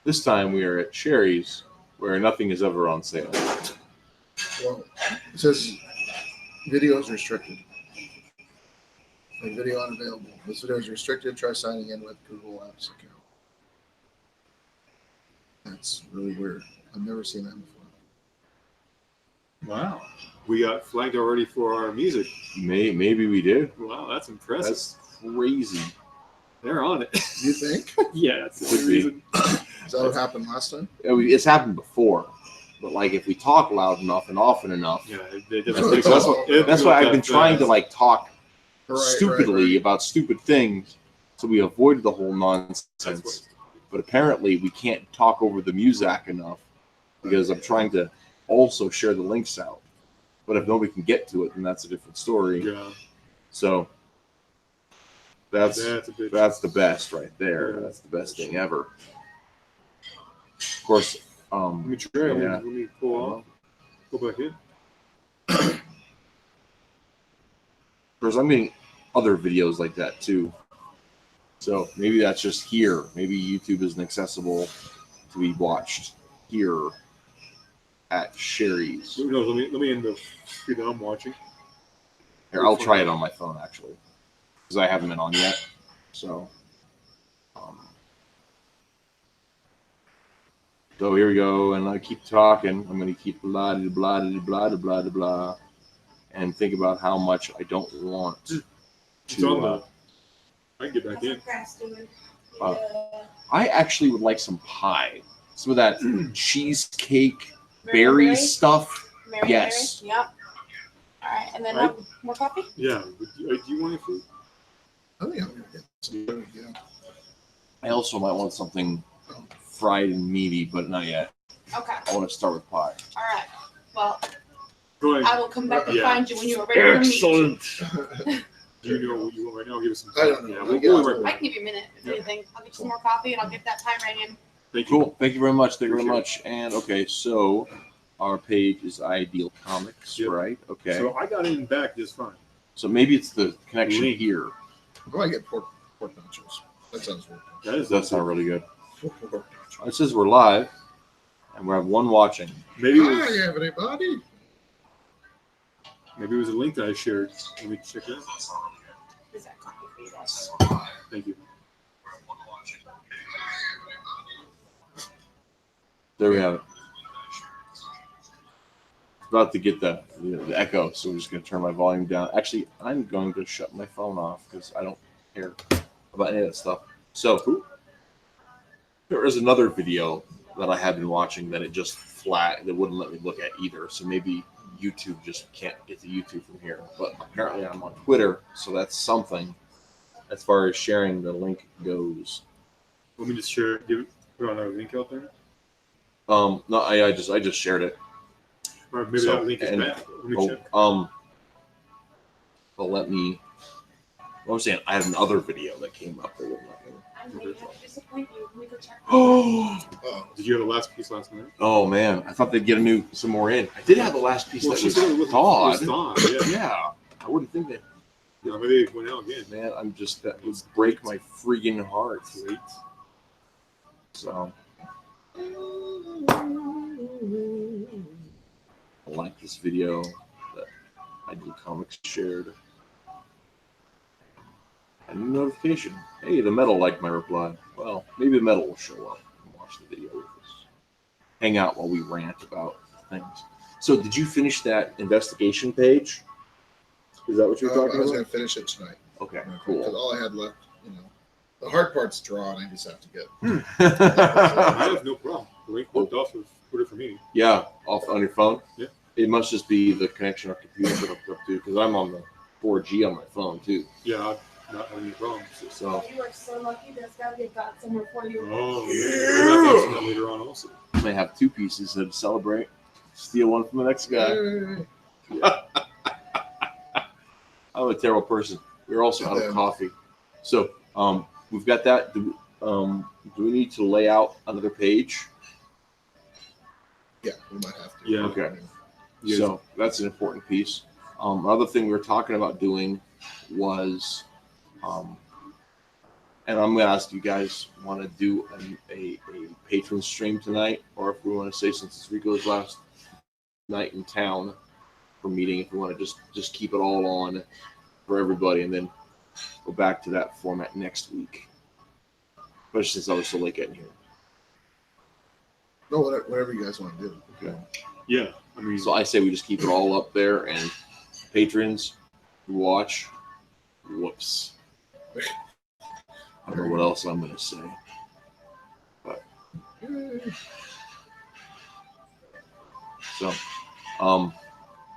[SPEAKER 2] This time we are at Sherry's, where nothing is ever on sale.
[SPEAKER 3] Well, it says video is restricted. Like video unavailable. This video is restricted. Try signing in with Google Apps account. That's really weird. I've never seen that before.
[SPEAKER 1] Wow. We got flagged already for our music.
[SPEAKER 2] Maybe we did.
[SPEAKER 1] Wow, that's impressive.
[SPEAKER 2] That's crazy.
[SPEAKER 1] They're on it.
[SPEAKER 3] You think?
[SPEAKER 1] Yeah, that's the
[SPEAKER 2] Could
[SPEAKER 1] only
[SPEAKER 2] be.
[SPEAKER 1] reason.
[SPEAKER 3] Is that what happened last time?
[SPEAKER 2] It's happened before, but like if we talk loud enough and often enough,
[SPEAKER 1] Yeah,
[SPEAKER 2] that's why I've been trying to like talk
[SPEAKER 3] Right,
[SPEAKER 2] stupidly about stupid things, so we avoided the whole nonsense. But apparently, we can't talk over the music enough because I'm trying to also share the links out. But if nobody can get to it, then that's a different story.
[SPEAKER 1] Yeah,
[SPEAKER 2] So that's
[SPEAKER 1] a bit.
[SPEAKER 2] the best right there.
[SPEAKER 1] Yeah.
[SPEAKER 2] That's the best thing ever. Of course,
[SPEAKER 1] Let me try.
[SPEAKER 2] yeah.
[SPEAKER 1] Let me pull off. Go back in.
[SPEAKER 2] Of course, I'm getting other videos like that too. So maybe that's just here. Maybe YouTube isn't accessible to be watched here at Sherry's.
[SPEAKER 1] No, let me end the feed that I'm watching.
[SPEAKER 2] Here, I'll try it on my phone actually, because I haven't been on yet. So, so here we go, and I keep talking. I'm going to keep blah blah blah blah blah blah, and think about how much I don't want
[SPEAKER 1] It's on
[SPEAKER 2] to.
[SPEAKER 1] the. I can get back in.
[SPEAKER 2] I actually would like some pie. Some of that cheesecake berry stuff. Yes.
[SPEAKER 4] Yep. All right, and then
[SPEAKER 1] Right.
[SPEAKER 4] more coffee.
[SPEAKER 1] Yeah. Do you want any food?
[SPEAKER 3] I think I'm gonna get some food, yeah.
[SPEAKER 2] I also might want something fried and meaty, but not yet.
[SPEAKER 4] Okay.
[SPEAKER 2] I want to start with pie.
[SPEAKER 4] All right. Well,
[SPEAKER 1] Go ahead.
[SPEAKER 4] I will come back and
[SPEAKER 1] Yeah.
[SPEAKER 4] find you when you are ready for meat.
[SPEAKER 1] Do you know what you want right now? Give us some
[SPEAKER 3] I don't know.
[SPEAKER 1] Yeah,
[SPEAKER 3] I
[SPEAKER 1] we'll
[SPEAKER 3] guess.
[SPEAKER 1] be right
[SPEAKER 4] I
[SPEAKER 1] back.
[SPEAKER 4] can give you a minute if
[SPEAKER 1] Yeah.
[SPEAKER 4] anything. I'll get you some more coffee and I'll get that time right in.
[SPEAKER 1] Thank you.
[SPEAKER 2] Cool. Thank you very much. Thank you very
[SPEAKER 1] Appreciate
[SPEAKER 2] much. And okay, so our page is Ideal Comics,
[SPEAKER 1] Yep.
[SPEAKER 2] right? Okay.
[SPEAKER 1] So I got in back just fine.
[SPEAKER 2] So maybe it's the connection
[SPEAKER 1] Link.
[SPEAKER 2] here.
[SPEAKER 3] I might get pork nachos. That sounds weird.
[SPEAKER 2] That's not really good.
[SPEAKER 3] Pork nachos.
[SPEAKER 2] It says we're live, and we have one watching.
[SPEAKER 1] Maybe it
[SPEAKER 3] Hi,
[SPEAKER 1] was,
[SPEAKER 3] everybody.
[SPEAKER 1] maybe it was a link that I shared. Let me check that.
[SPEAKER 4] Is that coffee for you guys?
[SPEAKER 1] Thank you.
[SPEAKER 2] There we have it. About to get the echo, so we're just going to turn my volume down. Actually, I'm going to shut my phone off because I don't care about any of that stuff. So there is another video that I have been watching that it just flat. It wouldn't let me look at either. So maybe YouTube just can't get to YouTube from here. But apparently I'm on Twitter, so that's something as far as sharing the link goes.
[SPEAKER 1] Let me just share. Put on a link out there.
[SPEAKER 2] No, I just shared it.
[SPEAKER 1] Or maybe
[SPEAKER 2] So,
[SPEAKER 1] that link is
[SPEAKER 2] and-
[SPEAKER 1] back. Let me check.
[SPEAKER 2] But let me. What I'm saying, I had another video that came up. That wouldn't let me.
[SPEAKER 4] I may have to disappoint you. Let me go check.
[SPEAKER 2] Oh,
[SPEAKER 3] Oh,
[SPEAKER 1] Did you have the last piece last night?
[SPEAKER 2] oh man! I thought they'd get some more in. I did have the last piece
[SPEAKER 1] Well,
[SPEAKER 2] that
[SPEAKER 1] she
[SPEAKER 2] was
[SPEAKER 1] said it was
[SPEAKER 2] thawed.
[SPEAKER 1] thawed. Yeah.
[SPEAKER 2] Yeah, I wouldn't think that.
[SPEAKER 1] Yeah, maybe it went out again.
[SPEAKER 2] Man, that would break my freaking heart.
[SPEAKER 1] Wait.
[SPEAKER 2] So I like this video that Ideal Comics shared. A new notification. Hey, the metal liked my reply. Well, maybe the metal will show up and watch the video with us. Hang out while we rant about things. So, did you finish that investigation page? Is that what you're
[SPEAKER 3] I
[SPEAKER 2] talking
[SPEAKER 3] was
[SPEAKER 2] about?
[SPEAKER 3] gonna finish it tonight.
[SPEAKER 2] Okay,
[SPEAKER 3] Because
[SPEAKER 2] cool.
[SPEAKER 3] all I had left, the hard part's drawn. I just have to get.
[SPEAKER 1] I have no problem. The link worked off of Twitter for me.
[SPEAKER 2] Yeah, off on your phone?
[SPEAKER 1] Yeah.
[SPEAKER 2] It must just be the connection our computer put up to, because I'm on the 4G on my phone too.
[SPEAKER 1] Yeah, I'm not having any problems.
[SPEAKER 2] So
[SPEAKER 4] You are so lucky. There's got to be a God somewhere for you.
[SPEAKER 1] Oh, yeah. We'll have that later on also.
[SPEAKER 2] I may have two pieces to celebrate. Steal one from the next guy. I'm a terrible person. We're also out of coffee. So we've got that. Do we need to lay out another page?
[SPEAKER 3] Yeah, we might have to.
[SPEAKER 1] Yeah.
[SPEAKER 2] Okay.
[SPEAKER 1] Yes.
[SPEAKER 2] So that's an important piece. Another thing we were talking about doing was, and I'm going to ask you guys, want to do a patron stream tonight, or if we want to say, since it's Rico's last night in town for meeting, if we want to just keep it all on for everybody, and then go back to that format next week. Especially since I was so late getting here.
[SPEAKER 3] No, whatever you guys want to do.
[SPEAKER 2] Okay.
[SPEAKER 1] Yeah, I mean,
[SPEAKER 2] So I say we just keep it all up there, and patrons who watch, whoops. I don't know what else I'm going to say. But so,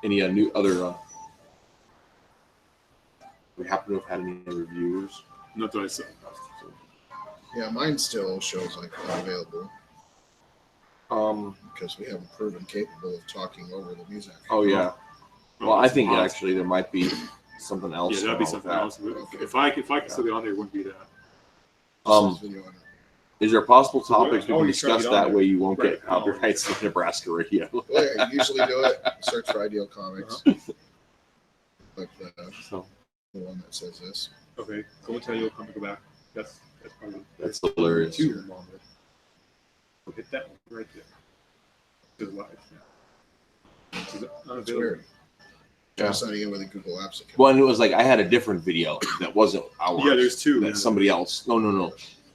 [SPEAKER 2] any new other? We happen to have had any other viewers.
[SPEAKER 1] not that I said.
[SPEAKER 3] Yeah, mine still shows like unavailable because we haven't proven capable of talking over the music.
[SPEAKER 2] Oh yeah.
[SPEAKER 1] Oh,
[SPEAKER 2] Well, I
[SPEAKER 1] it's
[SPEAKER 2] think
[SPEAKER 1] awesome.
[SPEAKER 2] actually there might be something else.
[SPEAKER 1] Yeah, that'd be
[SPEAKER 2] wrong with
[SPEAKER 1] something
[SPEAKER 2] that.
[SPEAKER 1] else. If I could still be on there, it wouldn't be that.
[SPEAKER 2] Um,
[SPEAKER 3] Video on it.
[SPEAKER 2] Is there possible topics we
[SPEAKER 1] Oh,
[SPEAKER 2] can
[SPEAKER 1] you're trying to
[SPEAKER 2] discuss
[SPEAKER 1] get on
[SPEAKER 2] that
[SPEAKER 1] there.
[SPEAKER 2] way you won't
[SPEAKER 1] Right.
[SPEAKER 2] get copyrights in Nebraska radio?
[SPEAKER 3] Well, yeah, you usually do it. Search for Ideal Comics. Like the
[SPEAKER 2] So
[SPEAKER 3] one that says this.
[SPEAKER 1] Okay, go and tell you'll come to go back. That's probably
[SPEAKER 2] that's hilarious.
[SPEAKER 1] two of them on there. We'll hit that one right there. To the live. Is it
[SPEAKER 3] It's
[SPEAKER 1] unavailable?
[SPEAKER 3] weird.
[SPEAKER 2] Yeah.
[SPEAKER 3] I'm signing in with a Google Apps account.
[SPEAKER 2] Well, and it was like I had a different video that wasn't ours.
[SPEAKER 1] Yeah, there's two.
[SPEAKER 2] that
[SPEAKER 1] yeah.
[SPEAKER 2] somebody else. No.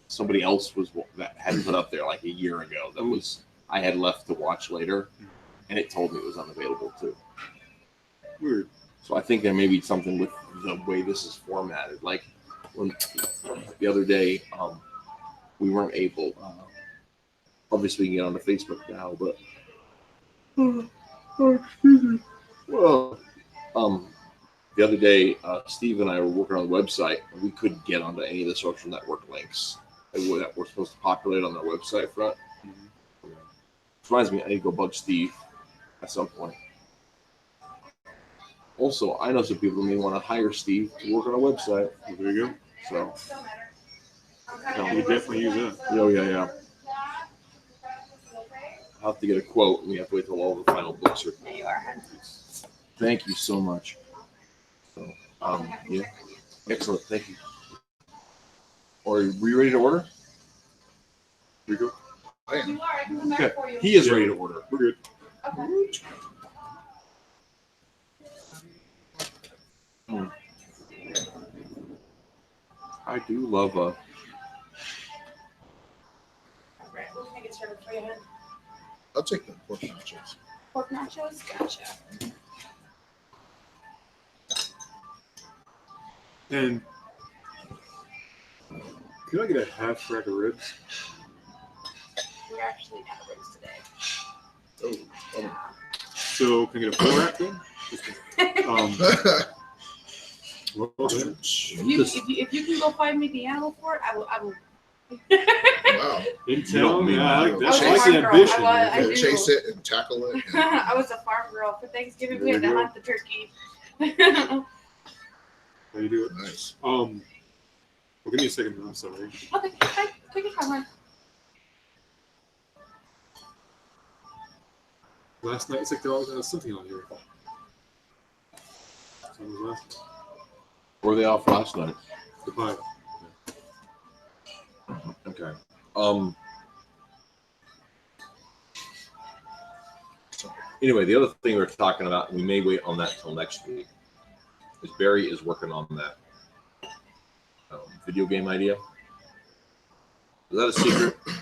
[SPEAKER 2] Somebody else was that had put up there like a year ago. That was I had left to watch later, and it told me it was unavailable too.
[SPEAKER 1] Weird.
[SPEAKER 2] So I think there may be something with the way this is formatted. Like when the other day, we weren't able. Obviously, we can get onto Facebook now, but well, the other day, Steve and I were working on the website, and we couldn't get onto any of the social network links that were supposed to populate on their website front.
[SPEAKER 1] Mhm.
[SPEAKER 2] Which reminds me, I need to go bug Steve at some point. Also, I know some people who may want to hire Steve to work on a website.
[SPEAKER 1] There you go.
[SPEAKER 2] So,
[SPEAKER 1] Yeah, we definitely use that.
[SPEAKER 2] yeah. I'll have to get a quote, and we have to wait till all the final books are.
[SPEAKER 4] There you are.
[SPEAKER 2] Thank you so much. So, yeah, excellent. Thank you. Are we ready to order?
[SPEAKER 1] Rico?
[SPEAKER 3] I am.
[SPEAKER 4] You are. I can come back
[SPEAKER 2] Okay.
[SPEAKER 4] for you.
[SPEAKER 2] He is ready to order.
[SPEAKER 1] We're good.
[SPEAKER 4] Okay.
[SPEAKER 2] I do love
[SPEAKER 4] All right. What can I get started for you? hon?
[SPEAKER 3] I'll take the pork nachos.
[SPEAKER 4] Pork nachos? Gotcha.
[SPEAKER 1] And could I get a half rack of ribs?
[SPEAKER 4] We're actually out of ribs today.
[SPEAKER 3] Oh,
[SPEAKER 1] So can I get a full rack then? Well, then.
[SPEAKER 4] If you can go find me the animal for it, I will.
[SPEAKER 3] wow.
[SPEAKER 1] In
[SPEAKER 2] You don't
[SPEAKER 1] town,
[SPEAKER 2] mean
[SPEAKER 1] yeah, I like
[SPEAKER 2] you.
[SPEAKER 1] that.
[SPEAKER 3] I was
[SPEAKER 1] I
[SPEAKER 3] a
[SPEAKER 1] like
[SPEAKER 4] farm
[SPEAKER 1] the
[SPEAKER 4] girl.
[SPEAKER 1] ambition.
[SPEAKER 4] I
[SPEAKER 3] You
[SPEAKER 4] do.
[SPEAKER 3] chase it and tackle it. And
[SPEAKER 4] I was a farm girl for Thanksgiving. We had to
[SPEAKER 1] There you go.
[SPEAKER 4] hunt the turkey.
[SPEAKER 1] How you do it?
[SPEAKER 3] nice.
[SPEAKER 1] Well, give me a second. I'm sorry.
[SPEAKER 4] Okay, take your time, hon.
[SPEAKER 1] Last night, it's like there always has something on here. So was last
[SPEAKER 2] Were they off last night?
[SPEAKER 1] the pie.
[SPEAKER 2] Okay. Anyway, the other thing we were talking about, and we may wait on that till next week, is Barry is working on that video game idea. Is that a secret? I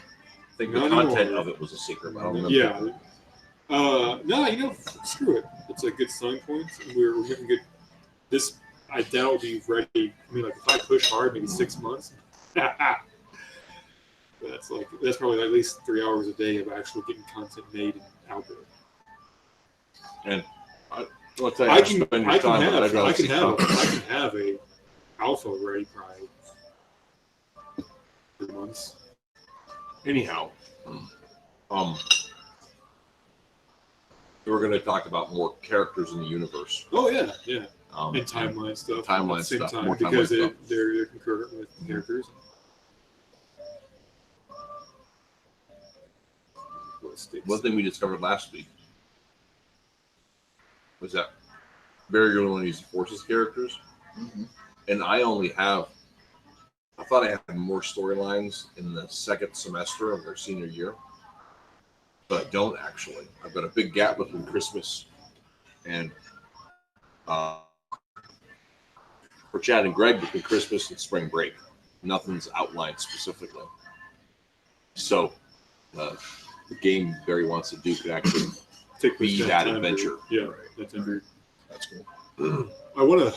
[SPEAKER 2] think the
[SPEAKER 1] Not
[SPEAKER 2] content
[SPEAKER 1] anymore.
[SPEAKER 2] of it was a secret, but I don't know.
[SPEAKER 1] Yeah. No, screw it. It's a good selling point. We're making good. This, I doubt, will be ready. I mean, like, if I push hard, maybe 6 months. That's probably at least 3 hours a day of actually getting content made and out there.
[SPEAKER 2] And I'll tell you,
[SPEAKER 1] I can
[SPEAKER 2] spend your time, but I'd rather see content.
[SPEAKER 1] have a alpha ready probably 3 months.
[SPEAKER 2] Anyhow, we're going to talk about more characters in the universe.
[SPEAKER 1] Oh yeah,
[SPEAKER 2] Um,
[SPEAKER 1] and timeline stuff.
[SPEAKER 2] Timeline
[SPEAKER 1] at the same
[SPEAKER 2] stuff,
[SPEAKER 1] time,
[SPEAKER 2] more timeline
[SPEAKER 1] because
[SPEAKER 2] stuff.
[SPEAKER 1] they're concurrent with characters.
[SPEAKER 2] One thing we discovered last week was that Barry only one of these Forces characters,
[SPEAKER 3] Mm-hmm.
[SPEAKER 2] and I thought I had more storylines in the second semester of their senior year, but I don't actually. I've got a big gap between Christmas and for Chad and Greg between Christmas and spring break. Nothing's outlined specifically. So the game Barry wants to do could actually
[SPEAKER 1] Take
[SPEAKER 2] be
[SPEAKER 1] this
[SPEAKER 2] that
[SPEAKER 1] time
[SPEAKER 2] adventure.
[SPEAKER 1] Yeah,
[SPEAKER 3] Right.
[SPEAKER 1] that's adventure.
[SPEAKER 3] That's cool.
[SPEAKER 1] I want to.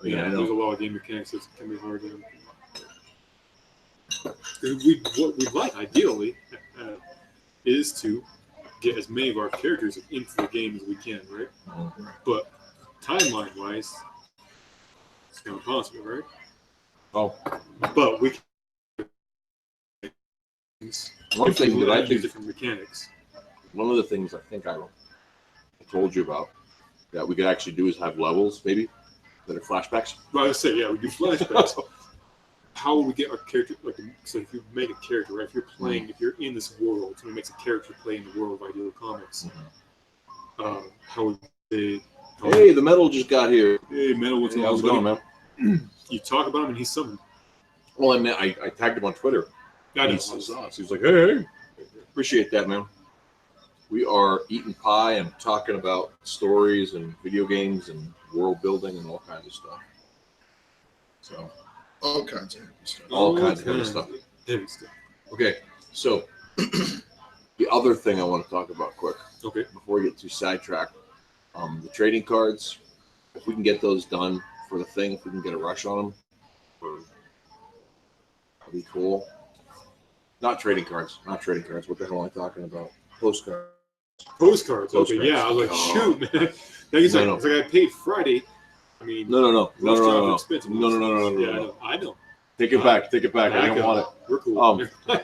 [SPEAKER 2] Yeah, I
[SPEAKER 1] there's a
[SPEAKER 2] know.
[SPEAKER 1] lot of game mechanics that can be hard to. What we'd like ideally is to get as many of our characters into the game as we can, right? But timeline wise, it's not possible, right?
[SPEAKER 2] Oh,
[SPEAKER 1] But we can.
[SPEAKER 2] one thing that I
[SPEAKER 1] use
[SPEAKER 2] think,
[SPEAKER 1] different mechanics.
[SPEAKER 2] one of the things I think I told you about that we could actually do is have levels, maybe, that are flashbacks.
[SPEAKER 1] Well, I would say, yeah, we do flashbacks. How would we get our character? Like, so if you make a character, right? If you're playing, if you're in this world, someone makes a character play in the world of Ideal Comics. How would they?
[SPEAKER 2] Hey, the metal just got here.
[SPEAKER 1] Hey, Metal, what's
[SPEAKER 2] Hey,
[SPEAKER 1] up,
[SPEAKER 2] how's it
[SPEAKER 1] buddy?
[SPEAKER 2] going, man?
[SPEAKER 1] You talk about him and he's summoned.
[SPEAKER 2] Well, I meant I tagged him on Twitter.
[SPEAKER 1] I know.
[SPEAKER 2] He saw us. He was like, hey, appreciate that, man. We are eating pie and talking about stories and video games and world building and all kinds of stuff. So,
[SPEAKER 3] All kinds of stuff.
[SPEAKER 2] all kinds of heavy stuff.
[SPEAKER 1] Heavy stuff.
[SPEAKER 2] Okay, so the other thing I want to talk about quick
[SPEAKER 1] Okay.
[SPEAKER 2] before we get too sidetracked, the trading cards. If we can get those done for the thing, if we can get a rush on them, that'd be cool. Not trading cards. Not trading cards. What the hell am I talking about? Postcards.
[SPEAKER 1] Postcards. Okay,
[SPEAKER 2] Postcards.
[SPEAKER 1] yeah. I was like,
[SPEAKER 2] Oh.
[SPEAKER 1] shoot, man. Like it's
[SPEAKER 2] No,
[SPEAKER 1] like,
[SPEAKER 2] no.
[SPEAKER 1] it's like I paid Friday. I mean,
[SPEAKER 2] No.
[SPEAKER 1] most jobs are expensive.
[SPEAKER 2] No.
[SPEAKER 1] Yeah, I know.
[SPEAKER 2] Take it back. Take it back. I don't want it.
[SPEAKER 1] We're cool.
[SPEAKER 2] Um,
[SPEAKER 1] All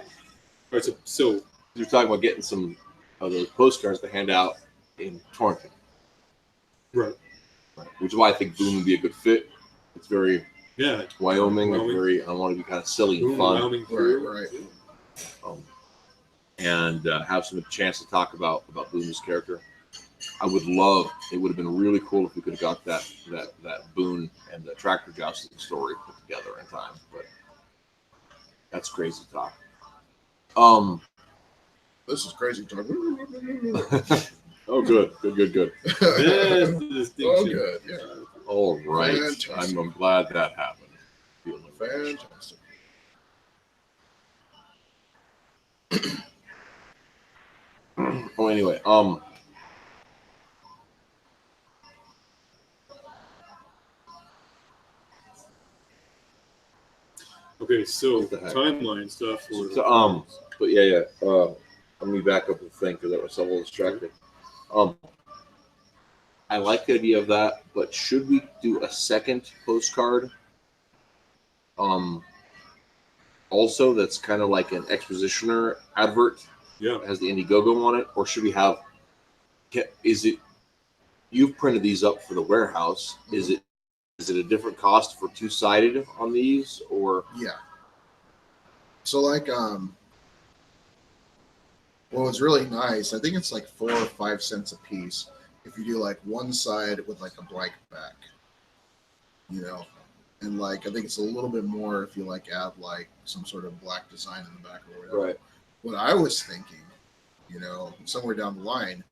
[SPEAKER 1] right, so
[SPEAKER 2] You're talking about getting some of those postcards to hand out in Torrington,
[SPEAKER 1] right.
[SPEAKER 2] which is why I think Boone would be a good fit. It's very
[SPEAKER 1] Yeah.
[SPEAKER 2] Wyoming.
[SPEAKER 1] Wyoming.
[SPEAKER 2] Very. I want to be kind of silly and
[SPEAKER 1] Boom,
[SPEAKER 2] fun.
[SPEAKER 1] Wyoming,
[SPEAKER 3] Right.
[SPEAKER 2] And have some chance to talk about Boone's character. I would love. It would have been really cool if we could have got that Boone and the tractor jousting story put together in time. But that's crazy talk.
[SPEAKER 3] This is crazy talk.
[SPEAKER 2] Oh, good.
[SPEAKER 1] That's the distinction.
[SPEAKER 3] Oh, good. Yeah.
[SPEAKER 2] All right.
[SPEAKER 3] Fantastic.
[SPEAKER 2] I'm glad that happened. Feeling
[SPEAKER 3] Fantastic.
[SPEAKER 2] Oh, anyway,
[SPEAKER 1] Okay, so
[SPEAKER 2] What the heck?
[SPEAKER 1] timeline stuff.
[SPEAKER 2] but yeah. Let me back up the thing because I was a little distracted. I like the idea of that, but should we do a second postcard? Also, that's kind of like an expositioner advert.
[SPEAKER 1] Yeah.
[SPEAKER 2] That has the Indiegogo on it, or should we have? Is it? You've printed these up for the warehouse. Is it a different cost for two-sided on these, or?
[SPEAKER 3] Yeah. So like well, it's really nice. I think it's like 4 or 5 cents a piece if you do like one side with like a blank back. You know. And like I think it's a little bit more if you like add like some sort of black design in the back or whatever.
[SPEAKER 2] Right.
[SPEAKER 3] What I was thinking, you know, somewhere down the line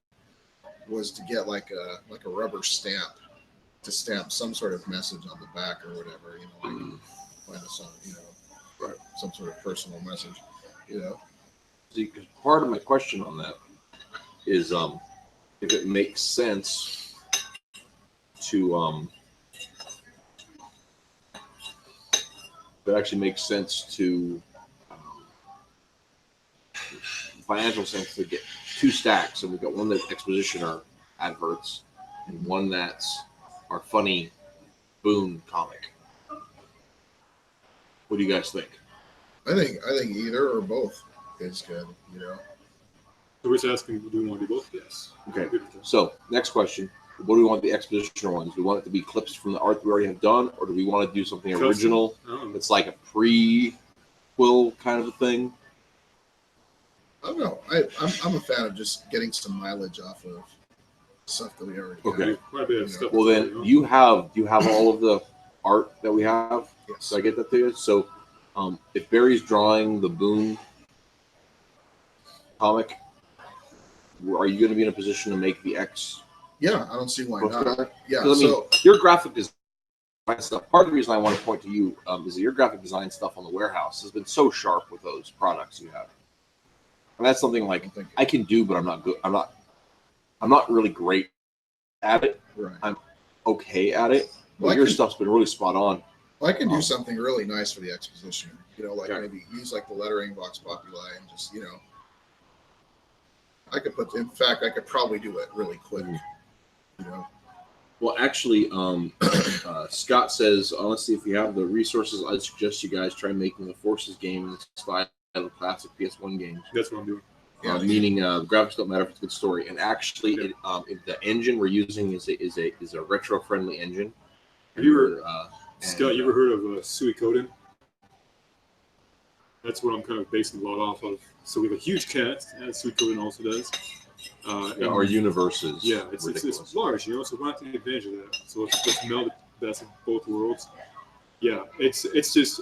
[SPEAKER 3] was to get like a rubber stamp to stamp some sort of message on the back or whatever, you know, like find some, you know,
[SPEAKER 2] Right.
[SPEAKER 3] some sort of personal message, you know.
[SPEAKER 2] See, 'cause part of my question on that is if it makes sense to if it actually makes sense to financial sense to get 2 stacks. So we've got one that's expositioner adverts and one that's our funny Boone comic. What do you guys think?
[SPEAKER 3] I think either or both is good, you know.
[SPEAKER 1] So we're just asking, do we want to do both? Yes.
[SPEAKER 2] Okay. So next question. What do we want the expositioner ones? Do we want it to be clips from the art we already have done, or do we want to do something
[SPEAKER 1] Custom.
[SPEAKER 2] original?
[SPEAKER 1] Oh.
[SPEAKER 2] It's like a pre-quill kind of a thing.
[SPEAKER 3] I don't know. I'm a fan of just getting some mileage off of stuff that we already have.
[SPEAKER 2] Okay.
[SPEAKER 1] Quite a bit of stuff.
[SPEAKER 2] Well, then you have all of the art that we have.
[SPEAKER 3] Yes.
[SPEAKER 2] So I get that to you. So if Barry's drawing the Boone comic, are you going to be in a position to make the X?
[SPEAKER 3] Yeah, I don't see why
[SPEAKER 2] postcard?
[SPEAKER 3] not. Yeah.
[SPEAKER 2] 'Cause, I mean,
[SPEAKER 3] So
[SPEAKER 2] your graphic design stuff. Part of the reason I want to point to you is that your graphic design stuff on the warehouse has been so sharp with those products you have. And that's something like
[SPEAKER 3] don't think-
[SPEAKER 2] I can do, but I'm not good. I'm not really great at it.
[SPEAKER 3] Right.
[SPEAKER 2] I'm okay at it. But
[SPEAKER 3] Well, I
[SPEAKER 2] your
[SPEAKER 3] can-
[SPEAKER 2] stuff's been really spot on.
[SPEAKER 3] Well, I can do
[SPEAKER 2] Oh.
[SPEAKER 3] something really nice for the exposition. You know, like
[SPEAKER 2] Yeah.
[SPEAKER 3] maybe use like the lettering Vox Populi and just, you know, I could put. In fact, I could probably do it really quick. You know.
[SPEAKER 2] Well, actually, Scott says, honestly, if you have the resources, I'd suggest you guys try making the Forces game in the style of classic PS1 games.
[SPEAKER 1] That's what I'm doing.
[SPEAKER 3] Yeah.
[SPEAKER 2] Meaning, the graphics don't matter if it's a good story. And actually, the engine we're using is a retro friendly engine.
[SPEAKER 1] Have you ever,
[SPEAKER 2] And,
[SPEAKER 1] Scott, you ever heard of Suikoden? That's what I'm kind of basing a lot off of. So we have a huge cast, as Suikoden also does.
[SPEAKER 2] yeah, our universe is ridiculous.
[SPEAKER 1] it's large, you know, so we're not taking advantage of that. So let's meld the best of both worlds. Yeah, it's just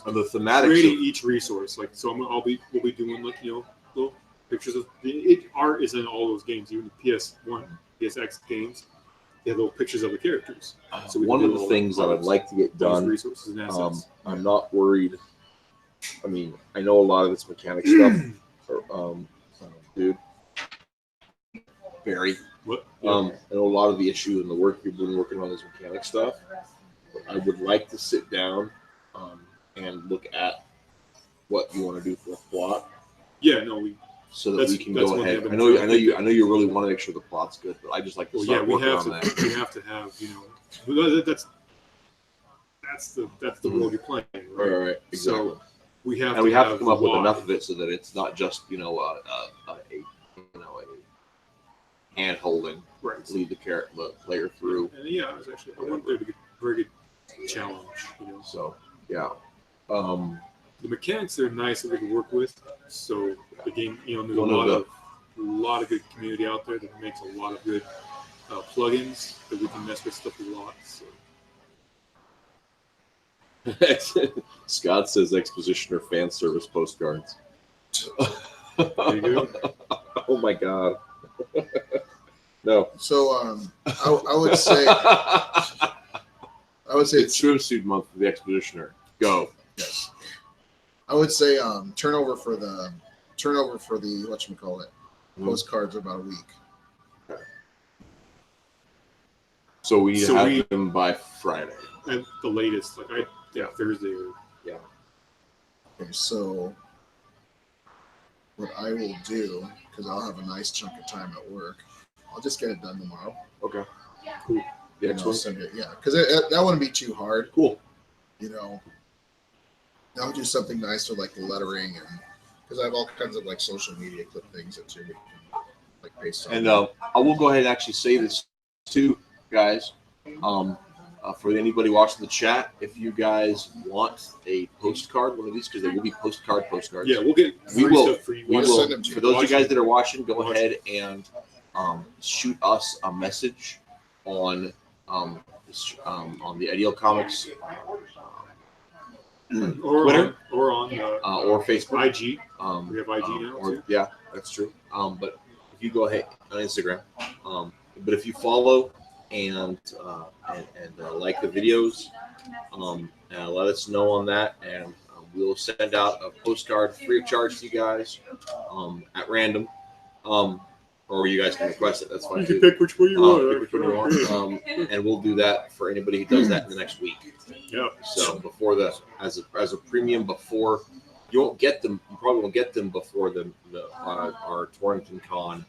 [SPEAKER 2] And the thematics
[SPEAKER 1] creating
[SPEAKER 2] of-
[SPEAKER 1] each resource. Like, so we'll be doing like, you know, little pictures of art is in all those games, even the PS1, PSX games. They have little pictures of the characters. So we
[SPEAKER 2] one
[SPEAKER 1] can
[SPEAKER 2] of
[SPEAKER 1] do
[SPEAKER 2] the
[SPEAKER 1] all
[SPEAKER 2] things that I'd like to get
[SPEAKER 1] those
[SPEAKER 2] done.
[SPEAKER 1] resources and assets.
[SPEAKER 2] I'm not worried. I mean, I know a lot of it's mechanic stuff. Dude, Barry.
[SPEAKER 1] What?
[SPEAKER 2] I know a lot of the issue and the work you've been working on is mechanic stuff. But I would like to sit down and look at what you want to do for a plot,
[SPEAKER 1] Yeah, no, we.
[SPEAKER 2] so that
[SPEAKER 1] That's-
[SPEAKER 2] we can
[SPEAKER 1] that's
[SPEAKER 2] go
[SPEAKER 1] one
[SPEAKER 2] ahead.
[SPEAKER 1] thing
[SPEAKER 2] I
[SPEAKER 1] I've
[SPEAKER 2] know
[SPEAKER 1] been
[SPEAKER 2] you really want to make sure the plot's good, but I just like to
[SPEAKER 1] Well, yeah,
[SPEAKER 2] start
[SPEAKER 1] we
[SPEAKER 2] working
[SPEAKER 1] have
[SPEAKER 2] on
[SPEAKER 1] to.
[SPEAKER 2] that.
[SPEAKER 1] We have to have, you know, that's the world you're playing, right?
[SPEAKER 2] Right, exactly.
[SPEAKER 1] So we have
[SPEAKER 2] And we have to come up with
[SPEAKER 1] why.
[SPEAKER 2] enough of it so that it's not just a hand holding,
[SPEAKER 1] Right.
[SPEAKER 2] lead the player through.
[SPEAKER 1] And yeah, I want there to be a very good challenge, you know.
[SPEAKER 2] So yeah,
[SPEAKER 1] The mechanics are nice that we can work with. So the game, you know, there's
[SPEAKER 2] One
[SPEAKER 1] a
[SPEAKER 2] of
[SPEAKER 1] lot of good community out there that makes a lot of good plugins that we can mess with stuff a lot. So.
[SPEAKER 2] Scott says exposition or fan service postcards.
[SPEAKER 1] There you go.
[SPEAKER 2] Oh my god. No.
[SPEAKER 3] So I would say
[SPEAKER 2] It's swimsuit month for the expeditioner. Go.
[SPEAKER 3] yes. I would say turnover for the whatchamacallit, postcards are about a week.
[SPEAKER 2] So we
[SPEAKER 1] So
[SPEAKER 2] have
[SPEAKER 1] we-
[SPEAKER 2] them by Friday.
[SPEAKER 1] At the latest, like Thursday or
[SPEAKER 3] Okay, so what I will do, because I'll have a nice chunk of time at work, I'll just get it done tomorrow.
[SPEAKER 2] Okay.
[SPEAKER 1] Cool.
[SPEAKER 2] The
[SPEAKER 3] And
[SPEAKER 2] next
[SPEAKER 3] I'll
[SPEAKER 2] one.
[SPEAKER 3] send it, yeah, because that wouldn't be too hard.
[SPEAKER 2] Cool.
[SPEAKER 3] You know, I'll do something nice with like the lettering, and because I have all kinds of like social media clip things that you can like paste on.
[SPEAKER 2] And I will go ahead and actually say this too, guys. For anybody watching the chat, if you guys want a postcard, one of these, because there will be postcards.
[SPEAKER 1] yeah, we'll get
[SPEAKER 2] We
[SPEAKER 1] free
[SPEAKER 2] will.
[SPEAKER 1] stuff for you.
[SPEAKER 2] We
[SPEAKER 3] I'll
[SPEAKER 2] will.
[SPEAKER 3] send them to
[SPEAKER 2] For
[SPEAKER 3] you.
[SPEAKER 2] those of you
[SPEAKER 1] Watch
[SPEAKER 2] guys that are watching, go
[SPEAKER 1] Watch
[SPEAKER 2] ahead and shoot us a message on the Ideal Comics
[SPEAKER 1] or
[SPEAKER 2] Twitter.
[SPEAKER 1] on
[SPEAKER 2] Or Facebook.
[SPEAKER 1] IG.
[SPEAKER 2] Um,
[SPEAKER 1] We have IG now, too.
[SPEAKER 2] Yeah, that's true. But if you go ahead on Instagram, but if you follow and like the videos, let us know on that, and we'll send out a postcard free of charge to you guys at random. Or you guys can request it. That's fine
[SPEAKER 1] You
[SPEAKER 2] too.
[SPEAKER 1] can pick which one you want.
[SPEAKER 2] Pick which one you want. And we'll do that for anybody who does that in the next week.
[SPEAKER 1] Yeah.
[SPEAKER 2] So before as a premium, before you won't get them, you probably won't get them before our Torrington Con,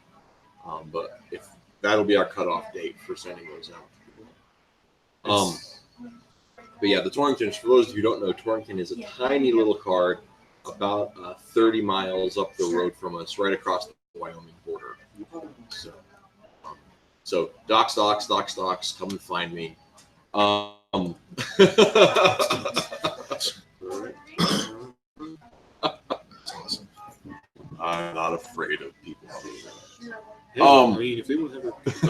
[SPEAKER 2] but if that'll be our cutoff date for sending those out. But yeah, the Torrington. For those of you who don't know, Torrington is a tiny little card, about 30 miles up the road from us, right across the Wyoming border. So docs, come and find me.
[SPEAKER 3] That's awesome.
[SPEAKER 2] I'm not afraid of people.
[SPEAKER 1] Hey, I mean, if they want to have a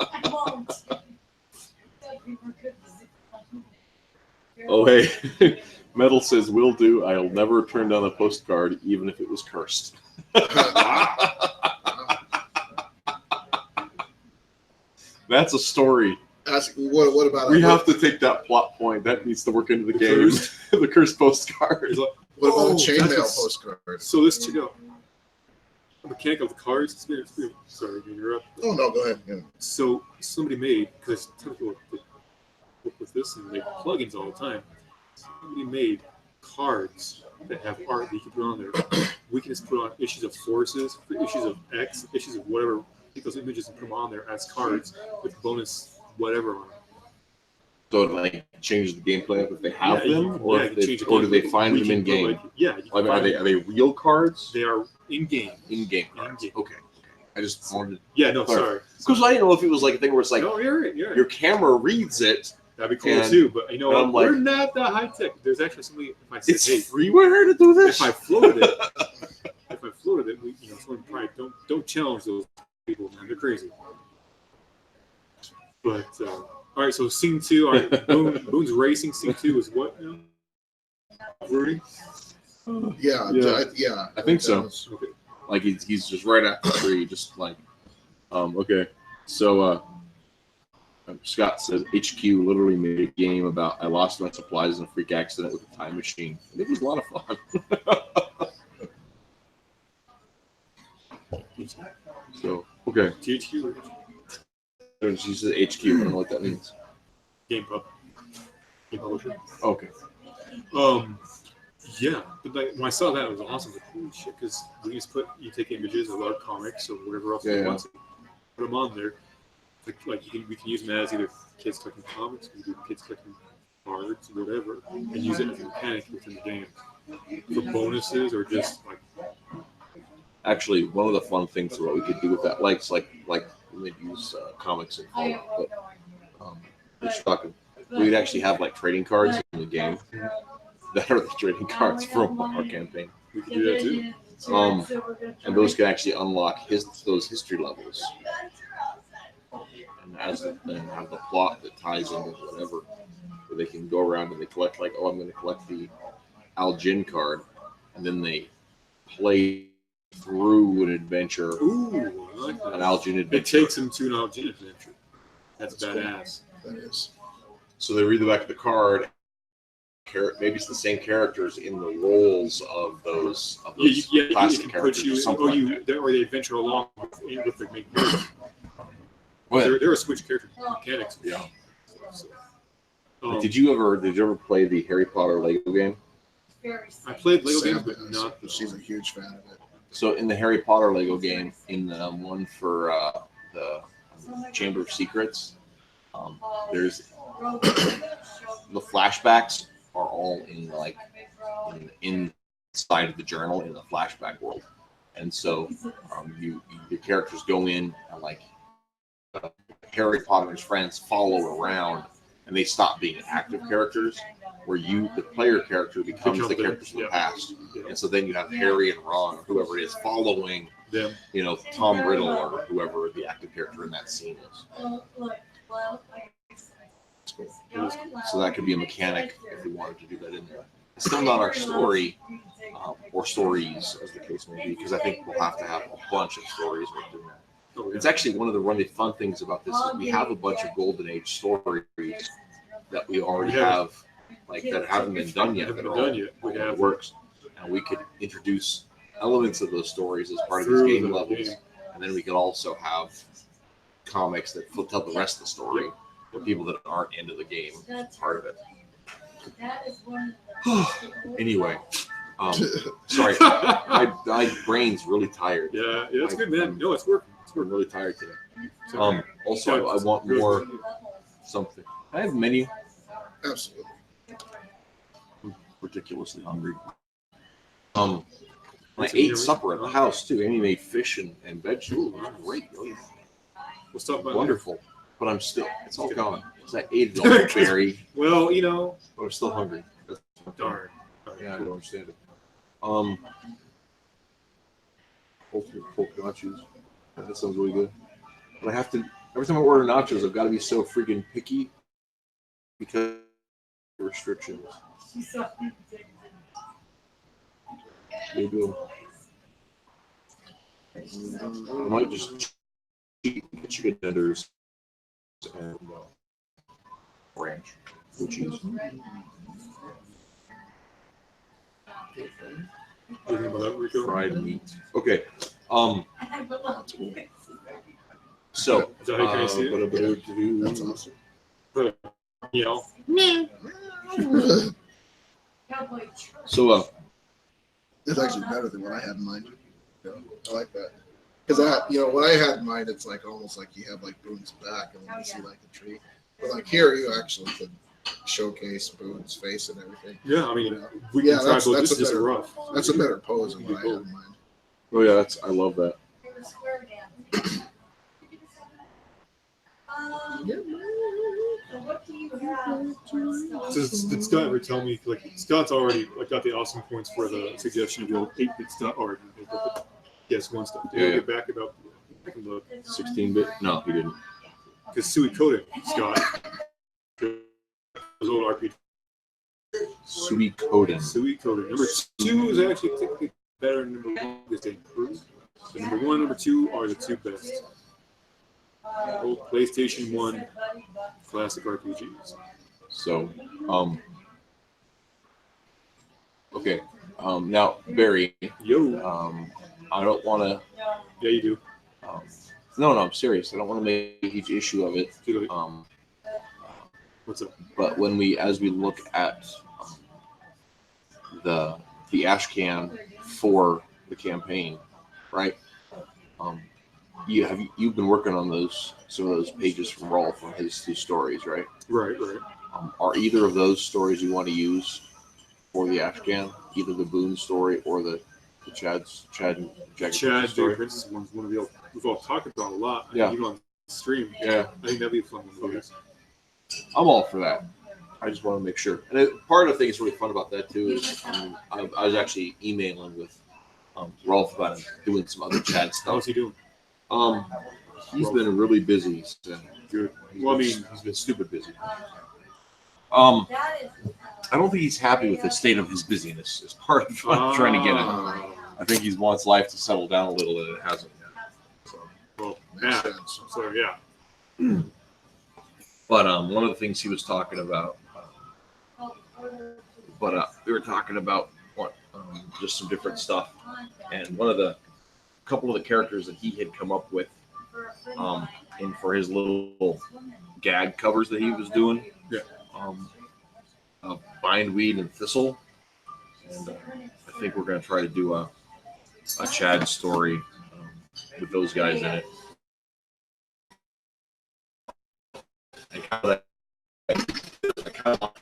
[SPEAKER 4] I won't.
[SPEAKER 2] Oh, hey. Metal says, will do. I'll never turn down a postcard, even if it was cursed. That's a story.
[SPEAKER 3] Ask what about
[SPEAKER 2] We have to take that plot point. That needs to work into the game.
[SPEAKER 1] cursed?
[SPEAKER 2] The cursed postcard.
[SPEAKER 1] It's like,
[SPEAKER 3] What about
[SPEAKER 1] Oh,
[SPEAKER 3] a chainmail
[SPEAKER 1] that's what's-
[SPEAKER 3] postcard?
[SPEAKER 1] So let's check out the mechanic of the cards. Sorry to interrupt.
[SPEAKER 3] Oh no, go ahead. Yeah.
[SPEAKER 1] So somebody made, because people work with this and make plugins all the time. Somebody made cards that have art that you can put on there. We can just put on issues of Forces, issues of X, issues of whatever. Take those images and put them on there as cards with bonus whatever on them.
[SPEAKER 2] So like change the gameplay up if they have
[SPEAKER 1] Yeah,
[SPEAKER 2] them, or,
[SPEAKER 1] yeah,
[SPEAKER 2] if
[SPEAKER 1] you change the
[SPEAKER 2] or do they
[SPEAKER 1] gameplay.
[SPEAKER 2] find
[SPEAKER 1] We
[SPEAKER 2] them
[SPEAKER 1] can
[SPEAKER 2] in
[SPEAKER 1] put,
[SPEAKER 2] game?
[SPEAKER 1] like, yeah, you can
[SPEAKER 2] Like,
[SPEAKER 1] find
[SPEAKER 2] are they real cards?
[SPEAKER 1] They are in game.
[SPEAKER 2] In game cards.
[SPEAKER 1] In-game.
[SPEAKER 2] Okay. I just wanted to
[SPEAKER 1] Yeah, no,
[SPEAKER 2] clarify.
[SPEAKER 1] sorry.
[SPEAKER 2] Because I didn't know if it was like a thing where it's like
[SPEAKER 1] No, you're right. You're right.
[SPEAKER 2] your camera reads it.
[SPEAKER 1] That'd be cool
[SPEAKER 2] and-
[SPEAKER 1] too, but you know
[SPEAKER 2] and
[SPEAKER 1] what?
[SPEAKER 2] I'm like-
[SPEAKER 1] We're not that high tech. There's actually somebody. If I said,
[SPEAKER 2] It's
[SPEAKER 1] hey,
[SPEAKER 2] freeware to do this.
[SPEAKER 1] if I floated it, we, someone probably don't challenge those people, man. They're crazy. But all right, so scene 2. All right, Boone's racing. Scene 2 is what now? Rudy?
[SPEAKER 3] Yeah,
[SPEAKER 2] Yeah.
[SPEAKER 3] yeah.
[SPEAKER 2] I think so.
[SPEAKER 1] Okay.
[SPEAKER 2] Like he's just right at the tree, just like, okay. So Scott says HQ literally made a game about I lost my supplies in a freak accident with a time machine. And it was a lot of fun. So okay,
[SPEAKER 1] THQ
[SPEAKER 2] and she says HQ. I don't know what that means.
[SPEAKER 1] Game Publisher.
[SPEAKER 2] Okay.
[SPEAKER 1] Yeah, but like, when I saw that, it was awesome. Like, holy shit, because we just you take images of our comics or whatever else
[SPEAKER 2] Yeah,
[SPEAKER 1] you
[SPEAKER 2] yeah.
[SPEAKER 1] want to put them on there. Like we can use them as either kids collecting comics, we can do kids collecting cards, whatever, and use it as a mechanic within the game for bonuses or just like.
[SPEAKER 2] Actually, one of the fun things what we could do with that, like we would use comics and Fallout, but just talking, we'd actually have like trading cards in the game that are the trading cards from our campaign.
[SPEAKER 1] We can do that too.
[SPEAKER 2] And those can actually unlock those history levels, and then have the plot that ties in with whatever, where they can go around and they collect like, oh, I'm going to collect the Al Jin card, and then they play through an adventure,
[SPEAKER 1] Ooh, I like that.
[SPEAKER 2] an Al Jin
[SPEAKER 1] It
[SPEAKER 2] adventure.
[SPEAKER 1] takes them to an Algin adventure. That's
[SPEAKER 3] That's cool.
[SPEAKER 1] badass.
[SPEAKER 3] That is.
[SPEAKER 2] So they read the back of the card. Maybe it's the same characters in the roles of those
[SPEAKER 1] Yeah,
[SPEAKER 2] classic
[SPEAKER 1] it can
[SPEAKER 2] characters,
[SPEAKER 1] put you,
[SPEAKER 2] or something like that.
[SPEAKER 1] or they adventure along with the main character.
[SPEAKER 2] Well,
[SPEAKER 1] There are switch character mechanics.
[SPEAKER 2] Yeah.
[SPEAKER 1] So,
[SPEAKER 2] did you ever play the Harry Potter Lego game?
[SPEAKER 1] I played Lego
[SPEAKER 3] Sam
[SPEAKER 1] games, but
[SPEAKER 3] has.
[SPEAKER 1] not.
[SPEAKER 3] She's a huge fan of it.
[SPEAKER 2] So in the Harry Potter Lego game, in the one for the Chamber of Secrets, there's the flashbacks are all inside of the journal in the flashback world, and so the characters go in and like Harry Potter's friends follow around, and they stop being active characters, where the player character becomes the characters from the past. And so then you have Harry and Ron, or whoever it is, following,
[SPEAKER 1] Them.
[SPEAKER 2] Tom Riddle or whoever the active character in that scene is. So that could be a mechanic if we wanted to do that in there. It's still not our story, or stories, as the case may be, because I think we'll have to have a bunch of stories within that.
[SPEAKER 1] Oh, yeah.
[SPEAKER 2] It's actually one of the really fun things about this is we have a bunch of Golden Age stories that we already have, like that haven't been done yet.
[SPEAKER 1] Haven't
[SPEAKER 2] That
[SPEAKER 1] been
[SPEAKER 2] are
[SPEAKER 1] done yet.
[SPEAKER 2] all
[SPEAKER 1] We
[SPEAKER 2] in the
[SPEAKER 1] have
[SPEAKER 2] works, and we could introduce elements of those stories as part of
[SPEAKER 1] Through
[SPEAKER 2] these game
[SPEAKER 1] the
[SPEAKER 2] levels,
[SPEAKER 1] game.
[SPEAKER 2] and then we could also have comics that tell the rest of the story for people that aren't into the game part of it. Anyway, sorry, my brain's really tired.
[SPEAKER 1] Yeah, that's good, man. No, it's working.
[SPEAKER 2] I'm really tired today.
[SPEAKER 1] So,
[SPEAKER 2] Also, I want more something. I have menu.
[SPEAKER 3] Absolutely.
[SPEAKER 2] I'm ridiculously hungry. And I ate supper at the house too. Amy made fish and vegetables. It was great. Really
[SPEAKER 1] we'll stop by.
[SPEAKER 2] wonderful. But I'm still, it's all gone. So I ate it all, Barry,
[SPEAKER 1] Well,
[SPEAKER 2] but I'm still hungry.
[SPEAKER 1] darn.
[SPEAKER 2] Yeah, I don't understand it. Ultimate pork nachos. That sounds really good. But I have to, every time I order nachos, I've got to be so freaking picky because of restrictions. They do. I might just cheat and get chicken tenders and ranch with cheese.
[SPEAKER 1] What do you think about that, Rico?
[SPEAKER 2] Fried meat. Okay. So,
[SPEAKER 1] Is that how you kind of see it?
[SPEAKER 3] That's awesome.
[SPEAKER 1] You know,
[SPEAKER 2] so
[SPEAKER 3] It's actually better than what I had in mind. I like that. Because what I had in mind, it's like almost like you have like Boone's back and then you see like the tree. But like here, you actually could showcase Boone's face and everything.
[SPEAKER 1] yeah. I mean,
[SPEAKER 3] Yeah.
[SPEAKER 1] we can
[SPEAKER 3] Yeah,
[SPEAKER 1] try,
[SPEAKER 3] that's-
[SPEAKER 1] but
[SPEAKER 3] that's
[SPEAKER 1] this
[SPEAKER 3] a
[SPEAKER 1] is
[SPEAKER 3] better-
[SPEAKER 1] rough.
[SPEAKER 3] That's a better pose than what I had in mind.
[SPEAKER 2] oh yeah, I love that.
[SPEAKER 1] Did Scott ever tell me, like, Scott's already like got the awesome points for the suggestion of the old 8-bit stuff, or PS1 stuff. Did he get back about I can look
[SPEAKER 2] 16-bit? No, he didn't.
[SPEAKER 1] because Sui coded Scott. Those old RPG.
[SPEAKER 2] Sweet Coden.
[SPEAKER 1] Sui coded. Number 2 is actually technically better than number 1 because they improved. So number 1 and number 2 are the two best. Old PlayStation 1 classic RPGs.
[SPEAKER 2] So, okay. Now, Barry,
[SPEAKER 1] Yo.
[SPEAKER 2] I don't want to.
[SPEAKER 1] Yeah, you do.
[SPEAKER 2] No, I'm serious. I don't want to make a huge issue of it.
[SPEAKER 1] What's up?
[SPEAKER 2] But as we look at the ash can for the campaign, right? You've been working on some of those pages from Rolf from his two stories, right?
[SPEAKER 1] Right.
[SPEAKER 2] Are either of those stories you want to use for the ash can? Either the Boone story or the Chad and Jack story?
[SPEAKER 1] Princess one's one of the we've all talked about a lot.
[SPEAKER 2] Yeah.
[SPEAKER 1] Even on the stream.
[SPEAKER 2] Yeah.
[SPEAKER 1] I think that'd be a fun one for us.
[SPEAKER 2] I'm all for that. I just want to make sure. And part of the thing that's really fun about that too is I was actually emailing with Rolf about him doing some other Chad
[SPEAKER 1] How's
[SPEAKER 2] stuff.
[SPEAKER 1] he doing?
[SPEAKER 2] He's been really busy. So
[SPEAKER 1] Good.
[SPEAKER 2] he's been stupid busy. I don't think he's happy with the state of his busyness. Is part of what I'm trying to get at. I think he wants life to settle down a little, and it hasn't yet. So,
[SPEAKER 1] Well,
[SPEAKER 3] Makes
[SPEAKER 1] yeah.
[SPEAKER 3] sense.
[SPEAKER 1] So yeah.
[SPEAKER 2] but one of the things he was talking about, we were talking about just some different stuff, and couple of the characters that he had come up with, and for his little gag covers that he was doing, Bindweed and Thistle, and I think we're going to try to do a Chad story with those guys in it. And kind of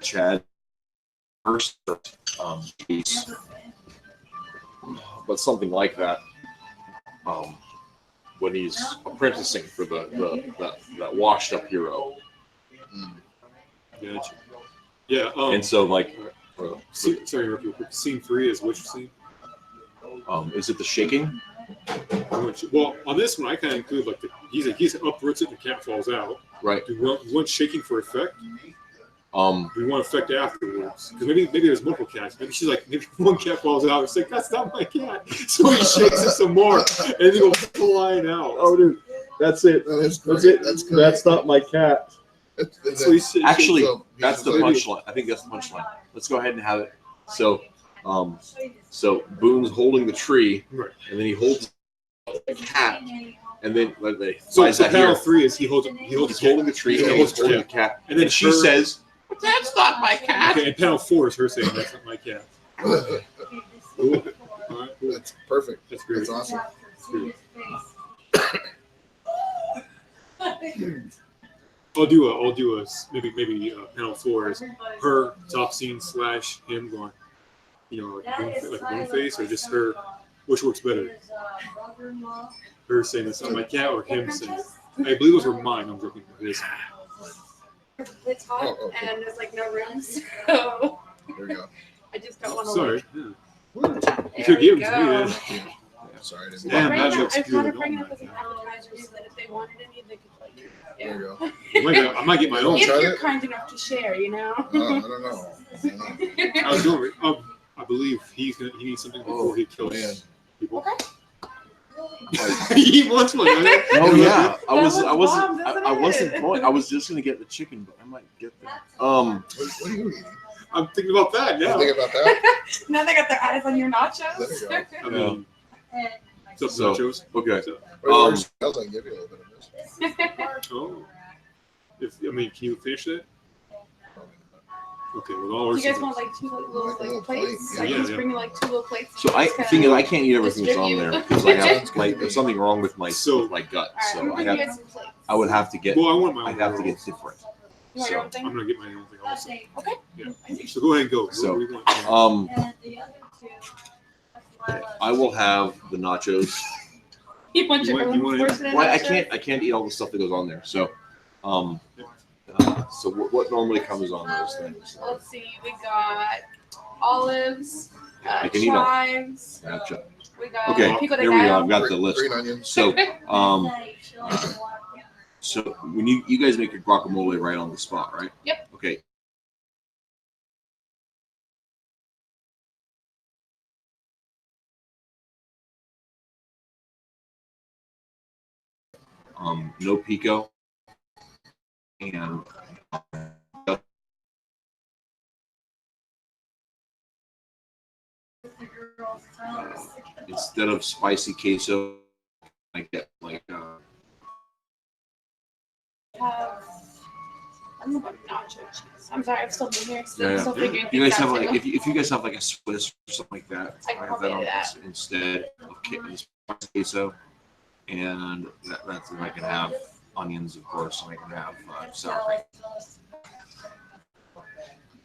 [SPEAKER 2] Chad first piece, but something like that. When he's apprenticing for that washed up hero.
[SPEAKER 1] Gotcha. Yeah.
[SPEAKER 2] And so like
[SPEAKER 1] sorry, real quick. Scene 3 is which scene?
[SPEAKER 2] Is it the shaking?
[SPEAKER 1] Well, on this one, I kind of include like he's uproots it, the cat falls out.
[SPEAKER 2] Right.
[SPEAKER 1] Do we want shaking for effect?
[SPEAKER 2] Um,
[SPEAKER 1] We want effect afterwards because maybe there's multiple cats. Maybe she's like, maybe one cat falls out. It's like that's not my cat. So he shakes it some more, and then go flying out.
[SPEAKER 2] oh, dude, that's it.
[SPEAKER 3] That is great.
[SPEAKER 2] That's it.
[SPEAKER 3] That's great.
[SPEAKER 2] That's not my cat.
[SPEAKER 1] So he shakes
[SPEAKER 2] Actually,
[SPEAKER 3] So,
[SPEAKER 2] that's the punchline. I think that's the punchline. Let's go ahead and have it. So, so Boone's holding the tree,
[SPEAKER 1] Right.
[SPEAKER 2] and then he holds the cat, and then
[SPEAKER 1] So
[SPEAKER 2] flies out
[SPEAKER 1] panel
[SPEAKER 2] here.
[SPEAKER 1] 3 is he holds
[SPEAKER 2] He's holding the tree, and he's holding the cat,
[SPEAKER 1] And then
[SPEAKER 2] she
[SPEAKER 1] her-
[SPEAKER 2] says, "But that's not my cat."
[SPEAKER 1] Okay, and panel 4 is her saying that's not my cat. Cool. All right, cool.
[SPEAKER 3] That's perfect.
[SPEAKER 1] That's great.
[SPEAKER 3] That's awesome.
[SPEAKER 1] That's great. I'll do a maybe panel 4 is her top scene / him going, like a moon face, or just her. Which works better? Her saying that's not my cat, or him saying? I believe those were mine. I'm joking. His.
[SPEAKER 4] It's hot
[SPEAKER 3] Oh, okay.
[SPEAKER 4] and there's like no room, so
[SPEAKER 3] There we go.
[SPEAKER 4] I just don't want to.
[SPEAKER 1] Sorry.
[SPEAKER 3] What?
[SPEAKER 1] You could give it to me then.
[SPEAKER 3] Yeah, sorry, I didn't.
[SPEAKER 1] Damn,
[SPEAKER 4] Right
[SPEAKER 1] that
[SPEAKER 4] now,
[SPEAKER 1] looks
[SPEAKER 4] I
[SPEAKER 1] good.
[SPEAKER 4] kind
[SPEAKER 1] I
[SPEAKER 4] of
[SPEAKER 1] don't
[SPEAKER 4] bring it
[SPEAKER 1] like
[SPEAKER 4] up as an
[SPEAKER 1] that.
[SPEAKER 4] appetizer so that if they wanted any, they could like.
[SPEAKER 3] There we
[SPEAKER 4] Yeah.
[SPEAKER 3] go.
[SPEAKER 1] I might get my own.
[SPEAKER 4] If
[SPEAKER 3] Try
[SPEAKER 4] you're
[SPEAKER 3] it?
[SPEAKER 4] kind enough to share,
[SPEAKER 3] I don't know. I don't know.
[SPEAKER 1] I was doing. I believe he needs something before he kills
[SPEAKER 3] man.
[SPEAKER 1] people.
[SPEAKER 4] Okay.
[SPEAKER 1] He wants one. Right?
[SPEAKER 2] Oh yeah, I
[SPEAKER 4] was
[SPEAKER 2] wasn't
[SPEAKER 4] bomb,
[SPEAKER 2] I wasn't going. I was just gonna get the chicken, but I might get that.
[SPEAKER 3] What are you eating?
[SPEAKER 1] I'm thinking about that
[SPEAKER 3] You
[SPEAKER 1] now.
[SPEAKER 3] think about that?
[SPEAKER 4] Now they got their eyes on your nachos.
[SPEAKER 3] There you
[SPEAKER 1] I mean, some
[SPEAKER 2] So-
[SPEAKER 1] nachos.
[SPEAKER 2] Okay.
[SPEAKER 1] So,
[SPEAKER 3] Or else I can give you a little bit of this.
[SPEAKER 1] oh. Can you finish that? Okay, with all
[SPEAKER 4] Do
[SPEAKER 1] our
[SPEAKER 4] you guys want like two little
[SPEAKER 3] Like a little
[SPEAKER 4] plates?
[SPEAKER 3] plate,
[SPEAKER 4] I
[SPEAKER 1] yeah.
[SPEAKER 4] can just bring you like two little plates.
[SPEAKER 2] So I
[SPEAKER 4] Just
[SPEAKER 2] think
[SPEAKER 4] kinda-
[SPEAKER 2] I can't eat everything that's on there because I have there's something wrong with my
[SPEAKER 1] So-
[SPEAKER 2] gut.
[SPEAKER 4] All right, I'm
[SPEAKER 2] So
[SPEAKER 4] gonna
[SPEAKER 2] I
[SPEAKER 4] bring you
[SPEAKER 2] have
[SPEAKER 4] guys some plates.
[SPEAKER 2] I would have to get
[SPEAKER 1] Well, I want my own.
[SPEAKER 2] I'd have to get
[SPEAKER 1] rolls.
[SPEAKER 2] different.
[SPEAKER 4] You want your
[SPEAKER 2] So
[SPEAKER 4] own thing?
[SPEAKER 1] I'm gonna get my own thing also.
[SPEAKER 4] Okay.
[SPEAKER 1] Yeah. So go ahead and go.
[SPEAKER 2] So,
[SPEAKER 1] What do you want?
[SPEAKER 2] I will have the nachos.
[SPEAKER 4] You want your
[SPEAKER 1] You
[SPEAKER 4] own
[SPEAKER 1] want it?
[SPEAKER 4] portion of
[SPEAKER 2] Well, I
[SPEAKER 4] nachos?
[SPEAKER 2] can't eat all the stuff that goes on there. So so what normally comes on those things?
[SPEAKER 4] Let's see. We got olives,
[SPEAKER 2] I can eat all.
[SPEAKER 4] chives.
[SPEAKER 2] Gotcha.
[SPEAKER 4] We got
[SPEAKER 2] Okay,
[SPEAKER 4] pico de
[SPEAKER 2] there we go.
[SPEAKER 4] gallo.
[SPEAKER 2] I've got the list.
[SPEAKER 3] Green onions.
[SPEAKER 2] So so when you guys make your guacamole right on the spot, right?
[SPEAKER 4] Yep.
[SPEAKER 2] Okay. No pico and instead of spicy queso, I get like
[SPEAKER 4] I don't know about nacho cheese. I'm sorry, I've still been here. Still,
[SPEAKER 2] Yeah, yeah.
[SPEAKER 4] still figuring
[SPEAKER 2] you guys
[SPEAKER 4] things
[SPEAKER 2] have
[SPEAKER 4] out
[SPEAKER 2] like
[SPEAKER 4] too.
[SPEAKER 2] if you guys have like a Swiss or something like that,
[SPEAKER 4] I can
[SPEAKER 2] I have that on
[SPEAKER 4] probably do that.
[SPEAKER 2] instead of spicy queso, and that's and I can have onions, of course, and I can have sour cream.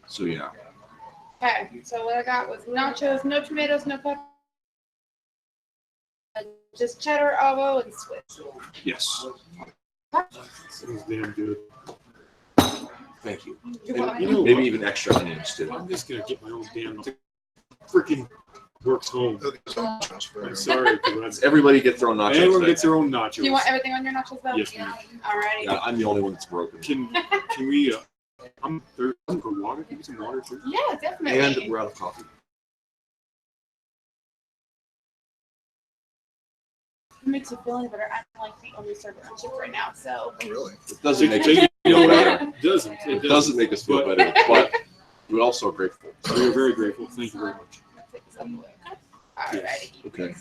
[SPEAKER 2] So yeah.
[SPEAKER 4] Okay, so what I got was nachos, no tomatoes, no pepper, just cheddar, avo, and Swiss.
[SPEAKER 2] Yes.
[SPEAKER 1] Sounds damn good.
[SPEAKER 2] Thank you.
[SPEAKER 4] You
[SPEAKER 2] And
[SPEAKER 4] want
[SPEAKER 1] you know
[SPEAKER 2] maybe
[SPEAKER 1] what?
[SPEAKER 2] even extra onions too.
[SPEAKER 1] I'm just gonna get my own damn freaking works home.
[SPEAKER 3] Look at those nachos for
[SPEAKER 1] I'm
[SPEAKER 3] everyone.
[SPEAKER 1] sorry, because
[SPEAKER 2] Everybody get their own nachos.
[SPEAKER 1] everyone
[SPEAKER 2] today.
[SPEAKER 1] gets their own nachos.
[SPEAKER 4] Do you want everything on your nachos though?
[SPEAKER 1] Yes, ma'am.
[SPEAKER 4] Alrighty.
[SPEAKER 2] Yeah, I'm the only one that's broken.
[SPEAKER 1] Can we? I'm thirsty for water. Give me some water too.
[SPEAKER 4] Yeah, definitely.
[SPEAKER 2] And we're out of coffee.
[SPEAKER 4] It makes you feel any better. I don't like the only service on ship right now, so.
[SPEAKER 3] Oh, really?
[SPEAKER 2] It doesn't make
[SPEAKER 1] Take
[SPEAKER 2] us
[SPEAKER 1] it
[SPEAKER 2] feel
[SPEAKER 1] away.
[SPEAKER 2] better.
[SPEAKER 1] It doesn't.
[SPEAKER 2] It doesn't make us feel
[SPEAKER 1] But-
[SPEAKER 2] better, but we're also grateful.
[SPEAKER 1] We are very grateful. Thank you very much.
[SPEAKER 4] Alrighty.
[SPEAKER 2] Okay.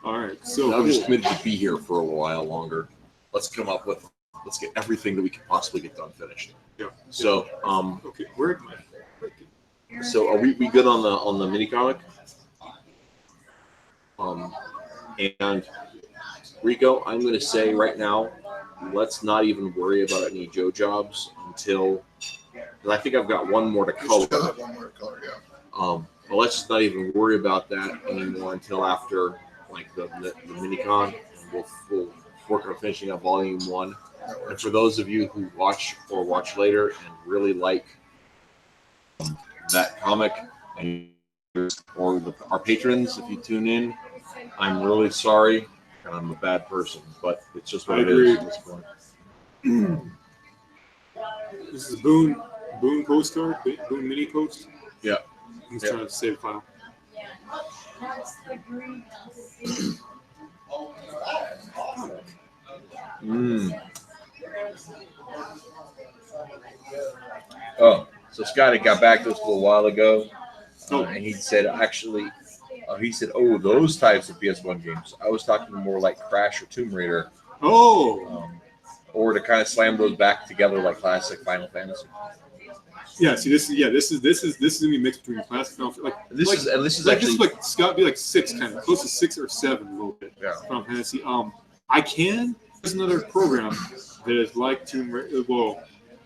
[SPEAKER 1] All right. So
[SPEAKER 2] I'm just committed to be here for a while longer. Let's get everything that we can possibly get done finished.
[SPEAKER 1] Yeah.
[SPEAKER 2] So
[SPEAKER 1] okay. Where am I?
[SPEAKER 2] so are we good on the mini comic? And Rico, I'm going to say right now, let's not even worry about any Joe jobs until. I think I've got one more to
[SPEAKER 3] You
[SPEAKER 2] color.
[SPEAKER 3] still have one more color, yeah.
[SPEAKER 2] But let's just not even worry about that anymore until after like the mini-con. And we'll work on finishing up volume 1.
[SPEAKER 3] That
[SPEAKER 2] And
[SPEAKER 3] works.
[SPEAKER 2] for those of you who watch or watch later and really like that comic, and or our patrons, if you tune in, I'm really sorry, and I'm a bad person, but it's just what
[SPEAKER 1] I
[SPEAKER 2] it is
[SPEAKER 1] agree.
[SPEAKER 2] at this point.
[SPEAKER 1] This is Boone postcard. Boone mini post.
[SPEAKER 2] Yeah.
[SPEAKER 1] I'm just
[SPEAKER 2] Yeah.
[SPEAKER 1] trying to save a file.
[SPEAKER 2] Oh, so Scott had got back to us a little while ago,
[SPEAKER 1] Oh.
[SPEAKER 2] and he said oh, those types of PS1 games. I was talking more like Crash or Tomb Raider,
[SPEAKER 1] Oh.
[SPEAKER 2] or to kind of slam those back together like classic Final Fantasy.
[SPEAKER 1] Yeah. See, this is gonna be mixed between classic Final like
[SPEAKER 2] This
[SPEAKER 1] like,
[SPEAKER 2] is
[SPEAKER 1] this
[SPEAKER 2] actually
[SPEAKER 1] is like Scott be like 6 kind of close to 6 or 7 a little bit.
[SPEAKER 2] Yeah.
[SPEAKER 1] Final Fantasy. There's another program that is like Tomb Raider. Well,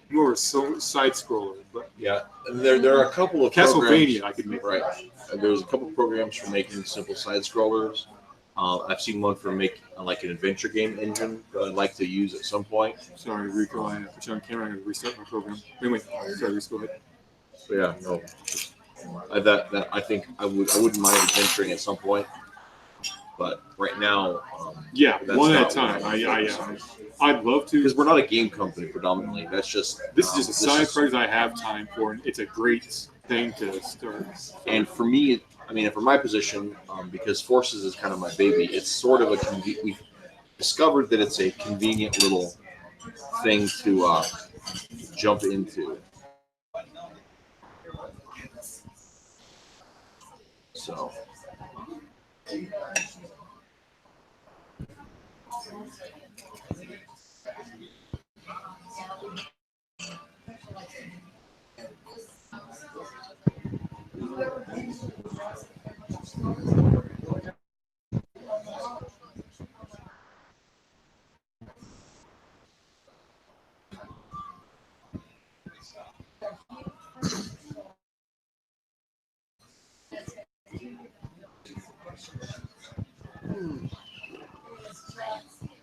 [SPEAKER 1] more so side scroller, but
[SPEAKER 2] yeah. And there are a couple of
[SPEAKER 1] Castlevania
[SPEAKER 2] programs,
[SPEAKER 1] I could make.
[SPEAKER 2] right? And there's a couple of programs for making simple side scrollers. I've seen one for make like an adventure game engine that I'd like to use at some point.
[SPEAKER 1] Sorry, Rico. I put you on camera. I'm gonna restart my program. Anyway, sorry, just go ahead.
[SPEAKER 2] But yeah, no. That I think I wouldn't mind adventuring at some point, but right now,
[SPEAKER 1] Yeah,
[SPEAKER 2] that's
[SPEAKER 1] one at a
[SPEAKER 2] not
[SPEAKER 1] time.
[SPEAKER 2] what I'm
[SPEAKER 1] I'd love to.
[SPEAKER 2] because we're not a game company predominantly. That's just
[SPEAKER 1] This is just a
[SPEAKER 2] this
[SPEAKER 1] side
[SPEAKER 2] is-
[SPEAKER 1] project I have time for, and it's a great thing to start.
[SPEAKER 2] And for me, I mean, for my position, because Forces is kind of my baby, it's sort of we've discovered that it's a convenient little thing to jump into. So.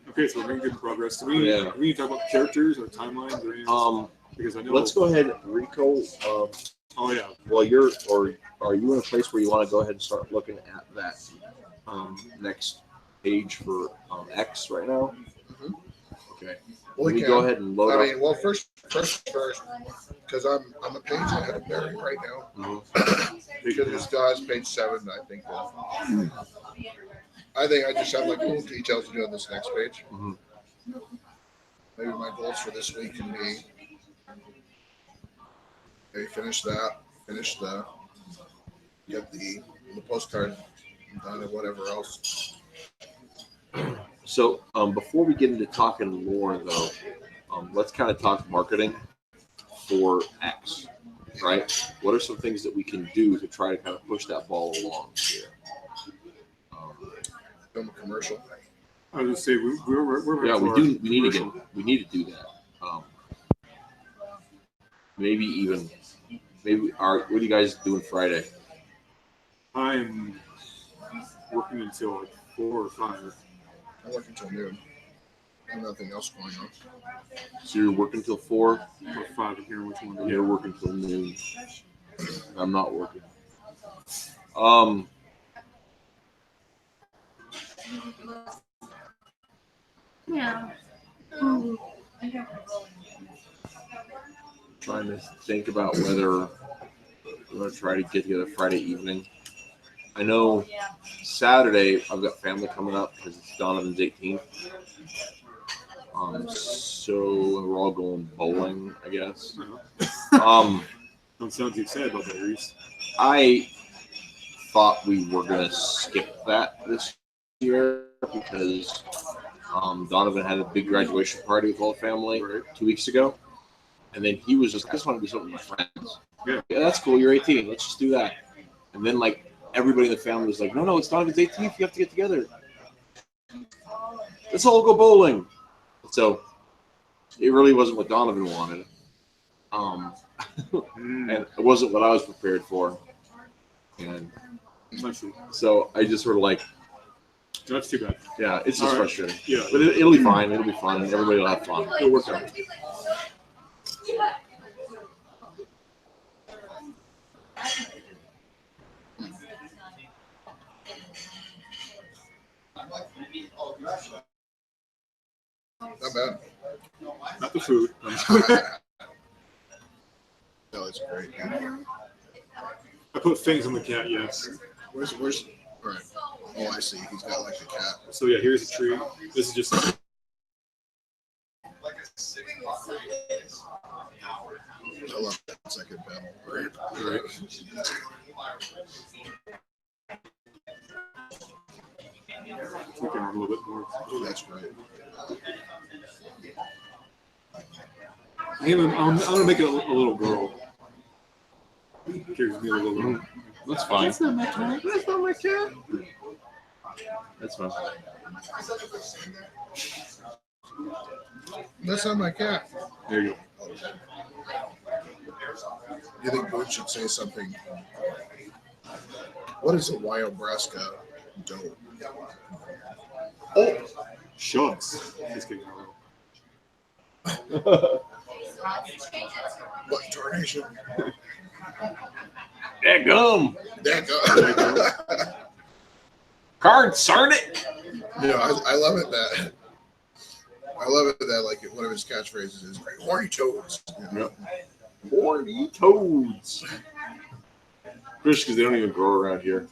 [SPEAKER 1] Okay, so we're making good progress. Do we need to talk about characters or timelines or anything? Because I know.
[SPEAKER 2] Let's go ahead, Rico.
[SPEAKER 1] Oh yeah.
[SPEAKER 2] Well, are you in a place where you want to go ahead and start looking at that next page for X right now?
[SPEAKER 3] Mhm.
[SPEAKER 2] Okay.
[SPEAKER 3] Well,
[SPEAKER 2] Let me go ahead and load
[SPEAKER 3] I
[SPEAKER 2] up.
[SPEAKER 3] mean, well, first, because I'm a page ahead of Barry right now. Because it still has page 7. I think I just have like little details to do on this next page.
[SPEAKER 2] Mhm.
[SPEAKER 3] Maybe my goals for this week can be, okay, finish that, get the postcard done, and whatever else.
[SPEAKER 2] So before we get into talking more, though, let's kind of talk marketing for X, right? What are some things that we can do to try to kind of push that ball along here?
[SPEAKER 3] Film a commercial.
[SPEAKER 1] I was gonna say we're
[SPEAKER 2] Yeah,
[SPEAKER 1] for
[SPEAKER 2] we need to do that. What are you guys doing Friday?
[SPEAKER 1] I'm working until like 4 or 5.
[SPEAKER 3] I work until noon. I have nothing else going on.
[SPEAKER 2] So you're working till 4.
[SPEAKER 1] Or 5 if you're which one.
[SPEAKER 2] You're working till noon. I'm not working.
[SPEAKER 4] Yeah.
[SPEAKER 2] Trying to think about whether we're going to try to get together Friday evening. I know Saturday I've got family coming up because it's Donovan's 18th. So we're all going bowling, I guess.
[SPEAKER 1] Don't sound too excited about that, Reese.
[SPEAKER 2] I thought we were going to skip that this year because Donovan had a big graduation party with all the family 2 weeks ago. And then he was just, I just want to do something with my friends. Yeah, that's cool. You're 18. Let's just do that. And then, like, everybody in the family was like, no, it's Donovan's 18th. You have to get together. Let's all go bowling. So it really wasn't what Donovan wanted. And it wasn't what I was prepared for. And so I just sort of like,
[SPEAKER 1] that's too bad.
[SPEAKER 2] Yeah, it's just frustrating.
[SPEAKER 1] Yeah.
[SPEAKER 2] But it'll be fine. It'll be fun. Everybody will have fun. It'll work out.
[SPEAKER 3] Not bad.
[SPEAKER 1] Not the food.
[SPEAKER 3] No, it's great.
[SPEAKER 1] I put things on the cat, yes.
[SPEAKER 3] Where's all right. Oh, I see. He's got like the cat.
[SPEAKER 1] So yeah, here's a tree. This is just
[SPEAKER 3] I love that second panel. Right.
[SPEAKER 1] Tweak it a little bit more.
[SPEAKER 3] Oh, that's great.
[SPEAKER 1] I'm gonna make it a little girl. Here's me a little girl.
[SPEAKER 2] That's fine.
[SPEAKER 1] That's not my cat. That's not my cat.
[SPEAKER 2] That's fine.
[SPEAKER 3] That's not my cat.
[SPEAKER 1] There you go.
[SPEAKER 3] You think Boone should say something? What is a Wyobraska doe?
[SPEAKER 1] Oh, shucks. Just kidding.
[SPEAKER 3] What tarnation?
[SPEAKER 2] That gum. Card, cern it.
[SPEAKER 3] You know, I love it that. I love it that like one of his catchphrases is "horny toads." You know?
[SPEAKER 2] Horny toads. Just because they don't even grow around here.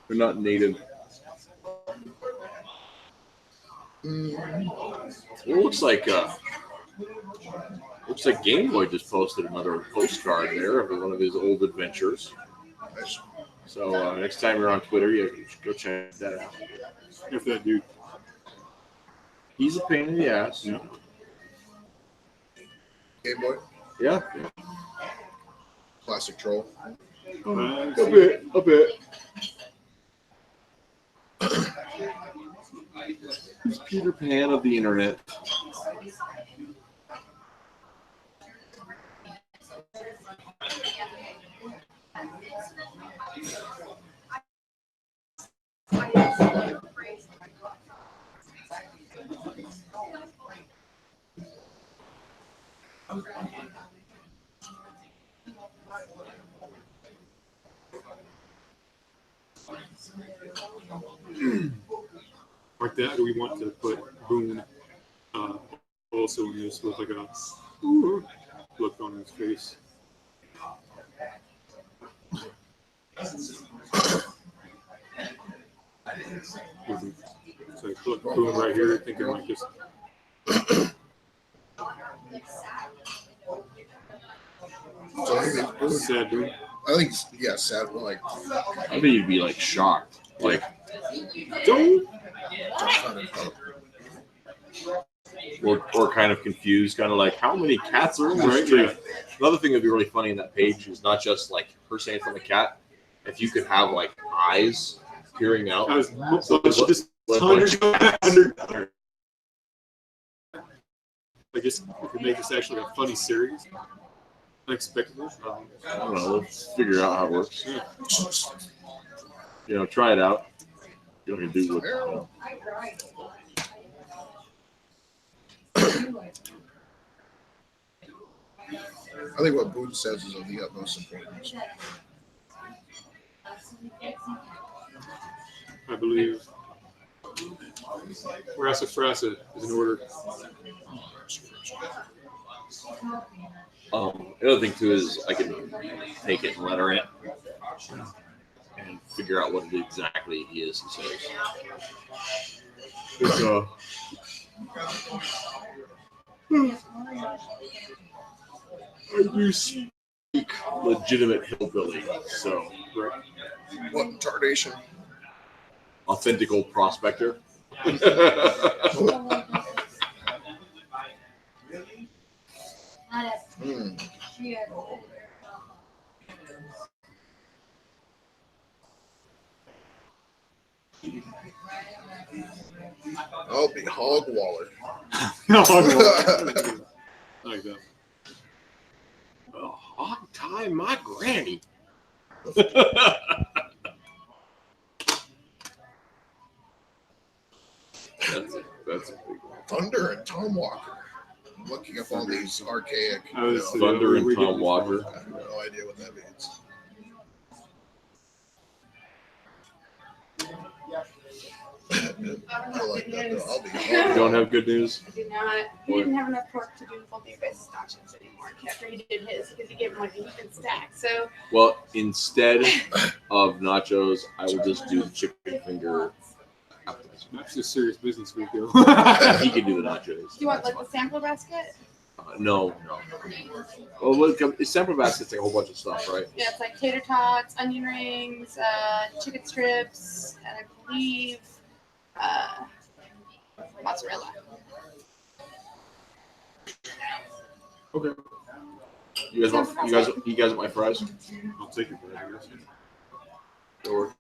[SPEAKER 2] They're not native. It looks like Looks like Game Boy just posted another postcard there of one of his old adventures.
[SPEAKER 3] Nice.
[SPEAKER 2] So next time you're on Twitter, you should go check that out.
[SPEAKER 1] If that dude.
[SPEAKER 2] He's a pain in the ass.
[SPEAKER 1] Yeah.
[SPEAKER 3] Game Boy,
[SPEAKER 2] Yeah.
[SPEAKER 3] classic troll.
[SPEAKER 2] A bit. He's Peter Pan of the internet.
[SPEAKER 1] Like that, do we want to put Boone also in this with like a look on his face? So put Boone right here, thinking like this.
[SPEAKER 3] So I think it's
[SPEAKER 1] Sad Boone.
[SPEAKER 3] I think yeah, sad. But like,
[SPEAKER 2] I think you'd be like shocked. Like,
[SPEAKER 1] Don't.
[SPEAKER 2] or kind of confused, kind of like, how many cats are in this
[SPEAKER 1] Right,
[SPEAKER 2] tree?
[SPEAKER 1] yeah.
[SPEAKER 2] Another thing that'd be really funny in that page is not just like her saying from a cat. If you could have like eyes peering out,
[SPEAKER 1] I was just
[SPEAKER 2] What-
[SPEAKER 1] $100. I guess we could make this actually a funny series. Unexpectedly.
[SPEAKER 2] I don't know. Let's figure out how it works.
[SPEAKER 1] Yeah.
[SPEAKER 2] You know, try it out. You don't do what.
[SPEAKER 3] I think what Boone says is of the utmost importance.
[SPEAKER 1] I believe Rasa Frasa is in order.
[SPEAKER 2] The other thing too is I can take it and letter it and figure out what it exactly he is. He says. It's, I do speak legitimate hillbilly, so
[SPEAKER 1] Right.
[SPEAKER 3] What tarnation?
[SPEAKER 2] authentical prospector.
[SPEAKER 3] Hmm. I'll be hog wallered.
[SPEAKER 1] I like that.
[SPEAKER 2] A hog tie my granny. That's a big one.
[SPEAKER 3] Thunder and Tom Walker. I'm looking up all these archaic.
[SPEAKER 1] I was-
[SPEAKER 2] Thunder
[SPEAKER 1] we
[SPEAKER 2] and
[SPEAKER 1] get
[SPEAKER 2] Tom
[SPEAKER 1] this
[SPEAKER 2] Walker.
[SPEAKER 3] I have no idea what that means. I like that though. I'll be
[SPEAKER 2] You
[SPEAKER 3] hog
[SPEAKER 2] don't have good news?
[SPEAKER 4] I do not. He didn't have enough pork to do both of your guys' stotches anymore after he did his because he gave him like an even stack. So
[SPEAKER 2] Well, instead of nachos, I will just do the chicken finger.
[SPEAKER 1] That's just serious business, Rico.
[SPEAKER 2] He can do the nachos.
[SPEAKER 4] do you want like the sampler basket?
[SPEAKER 2] No. Well, look, it's sample basket's like a whole bunch of stuff, right?
[SPEAKER 4] Yeah, it's like tater tots, onion rings, chicken strips, and I believe mozzarella.
[SPEAKER 2] Okay. You guys want my fries?
[SPEAKER 1] I'll take it, but I guess.
[SPEAKER 2] That'll work.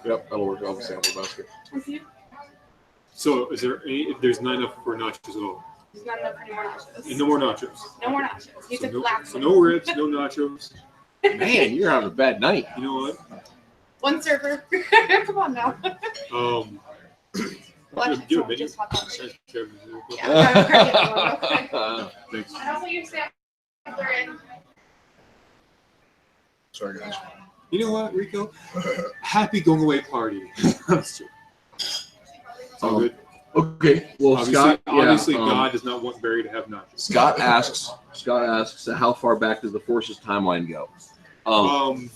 [SPEAKER 2] Yep, that'll work. I'll have a sample basket.
[SPEAKER 4] Thank you.
[SPEAKER 1] So, is there any? If there's not enough for nachos at all,
[SPEAKER 4] There's not enough for any more nachos.
[SPEAKER 1] and no more nachos.
[SPEAKER 4] No more nachos. He
[SPEAKER 1] So
[SPEAKER 4] took
[SPEAKER 1] no,
[SPEAKER 4] last
[SPEAKER 1] so
[SPEAKER 4] one.
[SPEAKER 1] no ribs, no nachos.
[SPEAKER 2] Man, you're having a bad night.
[SPEAKER 1] You know what?
[SPEAKER 4] One server. Come on now.
[SPEAKER 1] Do you have a menu?
[SPEAKER 4] Just hot dogs.
[SPEAKER 1] Thanks, Kevin.
[SPEAKER 4] Yeah, I'm gonna get one real quick.
[SPEAKER 1] Thanks.
[SPEAKER 4] And also your sampler in.
[SPEAKER 3] Sorry guys.
[SPEAKER 1] You know what, Rico? Happy going away party. It's all good.
[SPEAKER 2] Okay. Well,
[SPEAKER 1] Obviously, God does not want Barry to have nachos.
[SPEAKER 2] Scott asks, how far back does the Forces timeline go?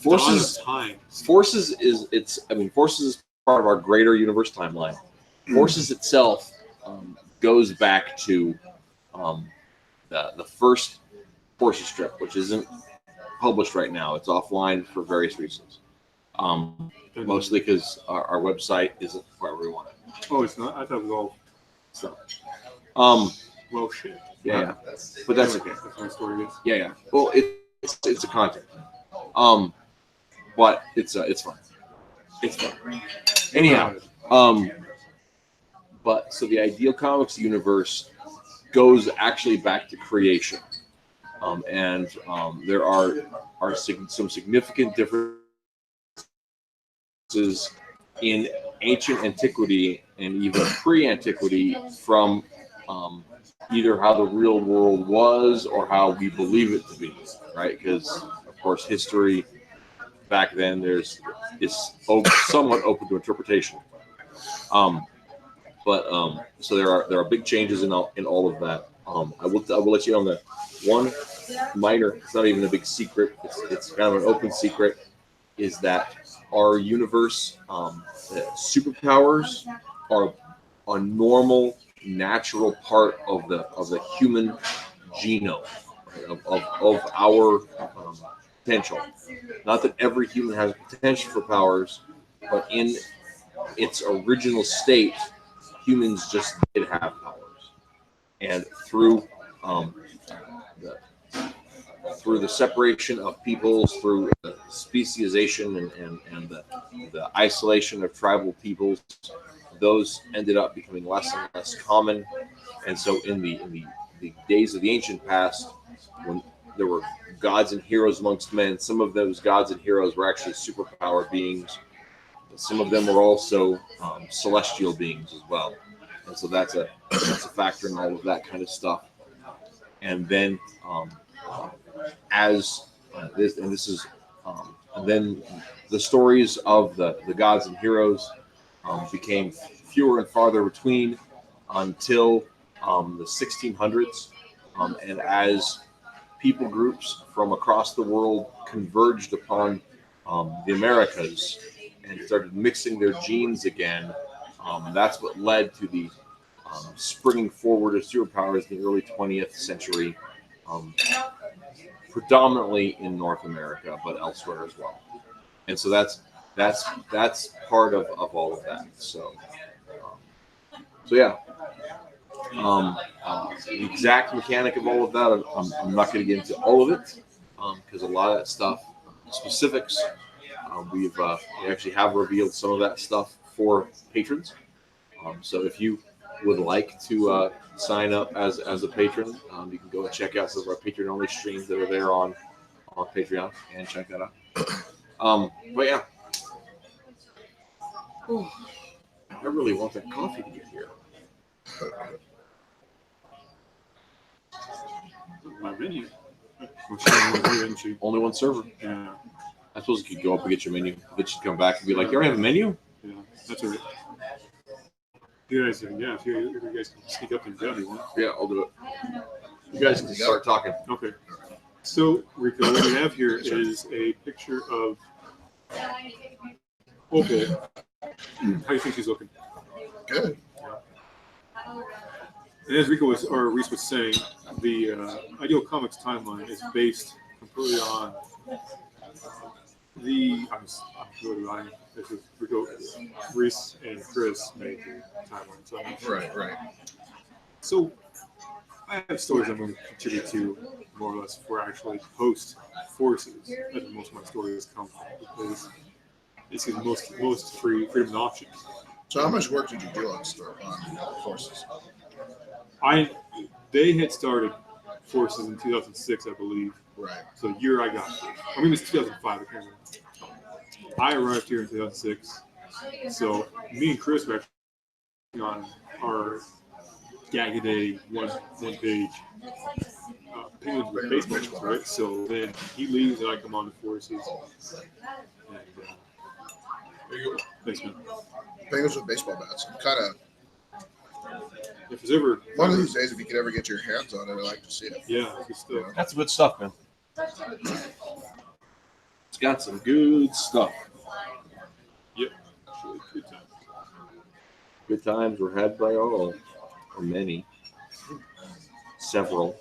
[SPEAKER 1] Forces time.
[SPEAKER 2] Forces is part of our greater universe timeline. Forces itself goes back to the first Forces strip, which isn't published right now. It's offline for various reasons. Mostly because our website isn't where we want it.
[SPEAKER 1] Oh, it's not. I thought it was all.
[SPEAKER 2] So,
[SPEAKER 1] Well, shit.
[SPEAKER 2] yeah. But that's
[SPEAKER 1] okay. That's my story. Is.
[SPEAKER 2] Yeah. Well, it's a content. But it's fun. It's fun. Anyhow, but so the Ideal Comics universe goes actually back to creation, and there are some significant differences in ancient antiquity and even pre-antiquity from either how the real world was or how we believe it to be, right? Because of course history back then is somewhat open to interpretation. So there are big changes in all of that. I will let you know on the one minor. It's not even a big secret. It's kind of an open secret. Is that our universe superpowers are a normal, natural part of the human genome, right? of our potential. Not that every human has potential for powers, but in its original state, humans just did have powers, and through the separation of peoples, through the speciation and the isolation of tribal peoples, those ended up becoming less and less common. And so in the days of the ancient past, when there were gods and heroes amongst men, some of those gods and heroes were actually superpower beings. Some of them were also celestial beings as well. And so that's a factor in all of that kind of stuff. And then then the stories of the gods and heroes became fewer and farther between until the 1600s, and as people groups from across the world converged upon the Americas and started mixing their genes again, that's what led to the springing forward of superpowers in the early 20th century, predominantly in North America, but elsewhere as well. And so that's part of all of that. So yeah. The exact mechanic of all of that, I'm not going to get into all of it, because a lot of that stuff, specifics, we actually have revealed some of that stuff for patrons. So if you would like to sign up as a patron, you can go and check out some of our patron-only streams that are there on Patreon and check that out. But yeah, I really want that coffee to get here.
[SPEAKER 1] My menu.
[SPEAKER 2] Only one server.
[SPEAKER 1] Yeah.
[SPEAKER 2] I suppose you could go up and get your menu. But she'd come back and be like, "You already have a menu?"
[SPEAKER 1] Yeah, that's all right. You guys, yeah, if you guys can sneak up and down, you want?
[SPEAKER 2] Yeah, I'll do it. You guys can start talking.
[SPEAKER 1] Okay. So, Rico, what we have here is a picture of Opal. How do you think she's looking?
[SPEAKER 3] Good.
[SPEAKER 1] And as Reese was saying, the Ideal Comics timeline is based completely on this is Rico, Reese, and Chris made the timeline. So
[SPEAKER 3] Right.
[SPEAKER 1] So I have stories I'm going to contribute to more or less for actually post Forces. That's where most of my stories come from, because this is most freedom and options.
[SPEAKER 3] So how much work did you do on Forces?
[SPEAKER 1] They had started Forces in 2006, I believe.
[SPEAKER 3] Right.
[SPEAKER 1] So the year I got here. I mean, it was 2005. I can't remember. I arrived here in 2006. So me and Chris were actually on our gag-a-day one page Penguins with baseball, right? So then he leaves and I come on to Forces. And,
[SPEAKER 3] There you go.
[SPEAKER 1] thanks, man.
[SPEAKER 3] Penguins with baseball bats. I'm kind of
[SPEAKER 1] If there's ever
[SPEAKER 3] one of these days, if you could ever get your hands on it, I'd like to see it.
[SPEAKER 1] yeah, good stuff.
[SPEAKER 2] That's good stuff, man. It's got some good stuff.
[SPEAKER 1] Yep. Really good time.
[SPEAKER 2] Good times were had by all, or many, several.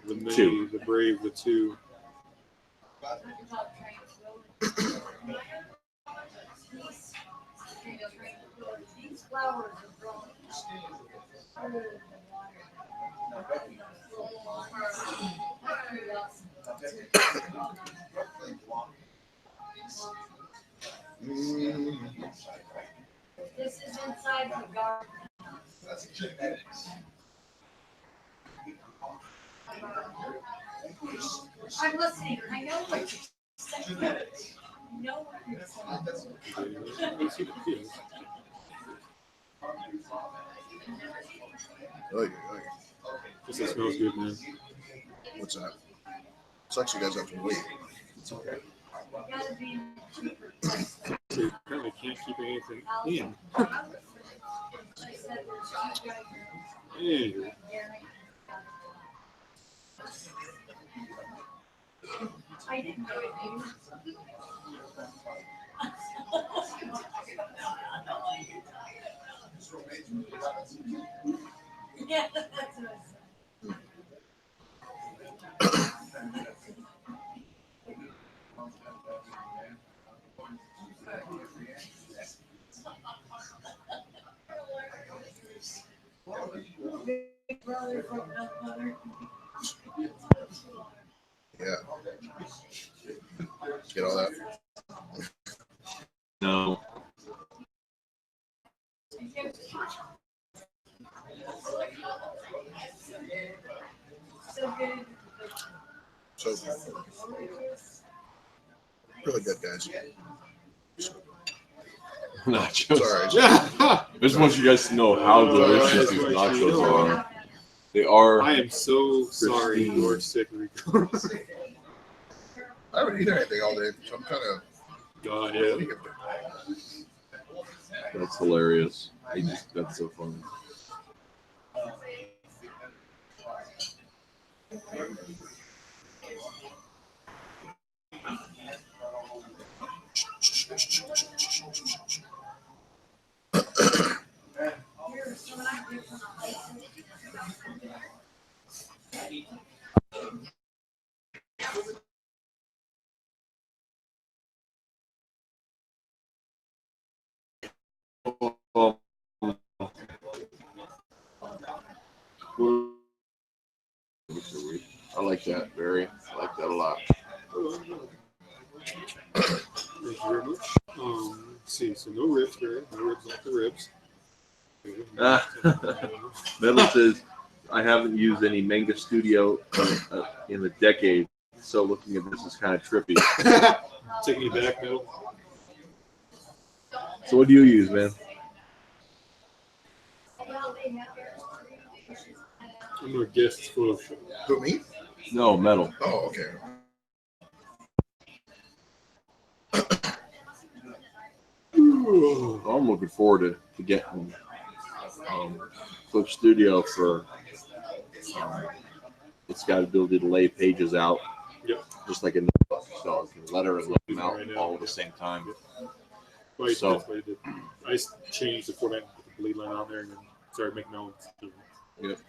[SPEAKER 1] The May,
[SPEAKER 2] Two.
[SPEAKER 1] the Brave, the 2.
[SPEAKER 5] These flowers are growing. This is inside the garden. I'm listening. I know what you're saying. I know what you're saying.
[SPEAKER 1] This smells good, man.
[SPEAKER 3] What's that? Sucks you guys have to wait.
[SPEAKER 2] It's okay.
[SPEAKER 1] They apparently can't keep anything in. Anyway.
[SPEAKER 5] I didn't know it. Yeah, that's what I said. Big brother from another.
[SPEAKER 3] Yeah. Get all that.
[SPEAKER 2] No.
[SPEAKER 5] So good.
[SPEAKER 3] So really good, guys.
[SPEAKER 2] Nachos.
[SPEAKER 3] Sorry.
[SPEAKER 2] I just want you guys to know how delicious these nachos are. They are.
[SPEAKER 1] I am so sorry
[SPEAKER 2] Christine.
[SPEAKER 1] you're sick, Rico.
[SPEAKER 3] I haven't eaten anything all day, so I'm kind of.
[SPEAKER 1] God, yeah.
[SPEAKER 2] That's hilarious. That's so funny. I like that, Barry. I like that a lot.
[SPEAKER 1] Thank you very much. Let's see, so no ribs, Barry. No ribs off the ribs.
[SPEAKER 2] Metal says, I haven't used any Manga Studio in a decade, so looking at this is kind of trippy.
[SPEAKER 1] Taking you back, Metal.
[SPEAKER 2] So what do you use, man?
[SPEAKER 1] I'm going to guess it's Photoshop.
[SPEAKER 3] Who, me?
[SPEAKER 2] No, Metal.
[SPEAKER 3] Oh, okay.
[SPEAKER 2] I'm looking forward to getting Clip Studio for. It's got the ability to lay pages out,
[SPEAKER 1] Yep.
[SPEAKER 2] just like a notebook, so I can letter and lay them out all at the same time.
[SPEAKER 1] Well,
[SPEAKER 2] So-
[SPEAKER 1] that's what I did. I just changed the format, put the bleed line on there, and then started making my own.
[SPEAKER 2] Yep.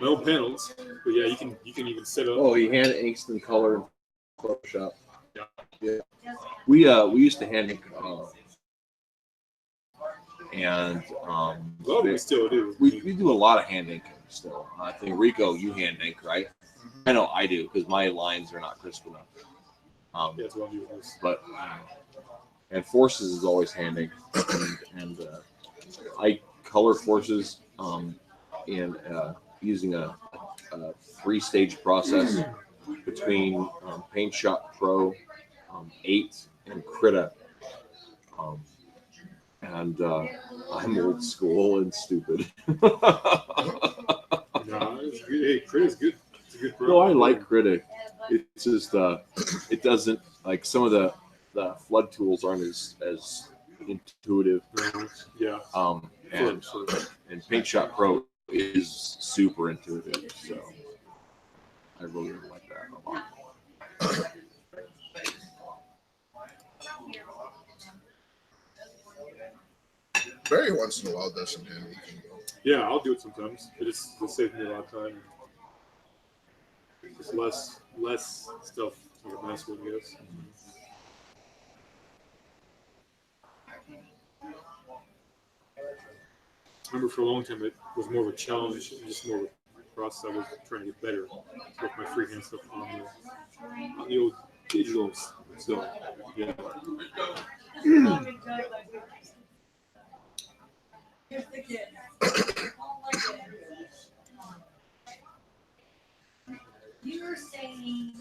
[SPEAKER 1] My own panels. But yeah, you can even set up.
[SPEAKER 2] Oh, he hand inks in color in Photoshop.
[SPEAKER 1] Yeah.
[SPEAKER 2] Yeah. We used to hand ink, and
[SPEAKER 1] Well, we still do.
[SPEAKER 2] we do a lot of hand inking still. I think Rico, you hand ink, right? I know I do because my lines are not crisp enough.
[SPEAKER 1] Yeah, that's what I'm doing. This.
[SPEAKER 2] But and Forces is always hand ink, and I color Forces in using a 3-stage process between Paint Shop Pro 8 and Krita. And I'm old school and stupid.
[SPEAKER 1] No, it's good. Hey, Crit is good. It's a good
[SPEAKER 2] No,
[SPEAKER 1] program.
[SPEAKER 2] I like Krita. It's just it doesn't like some of the flood tools aren't as intuitive.
[SPEAKER 1] Yeah.
[SPEAKER 2] And Paint Shop Pro is super intuitive, so I really like that a lot.
[SPEAKER 3] Barry once in a while does some hand making.
[SPEAKER 1] Yeah, I'll do it sometimes. It saves me a lot of time. Just less stuff to mess with, I guess. I remember for a long time it was more of a challenge and just more of a process. I was trying to get better with my freehand stuff on the old digitals. So yeah.
[SPEAKER 5] You were saying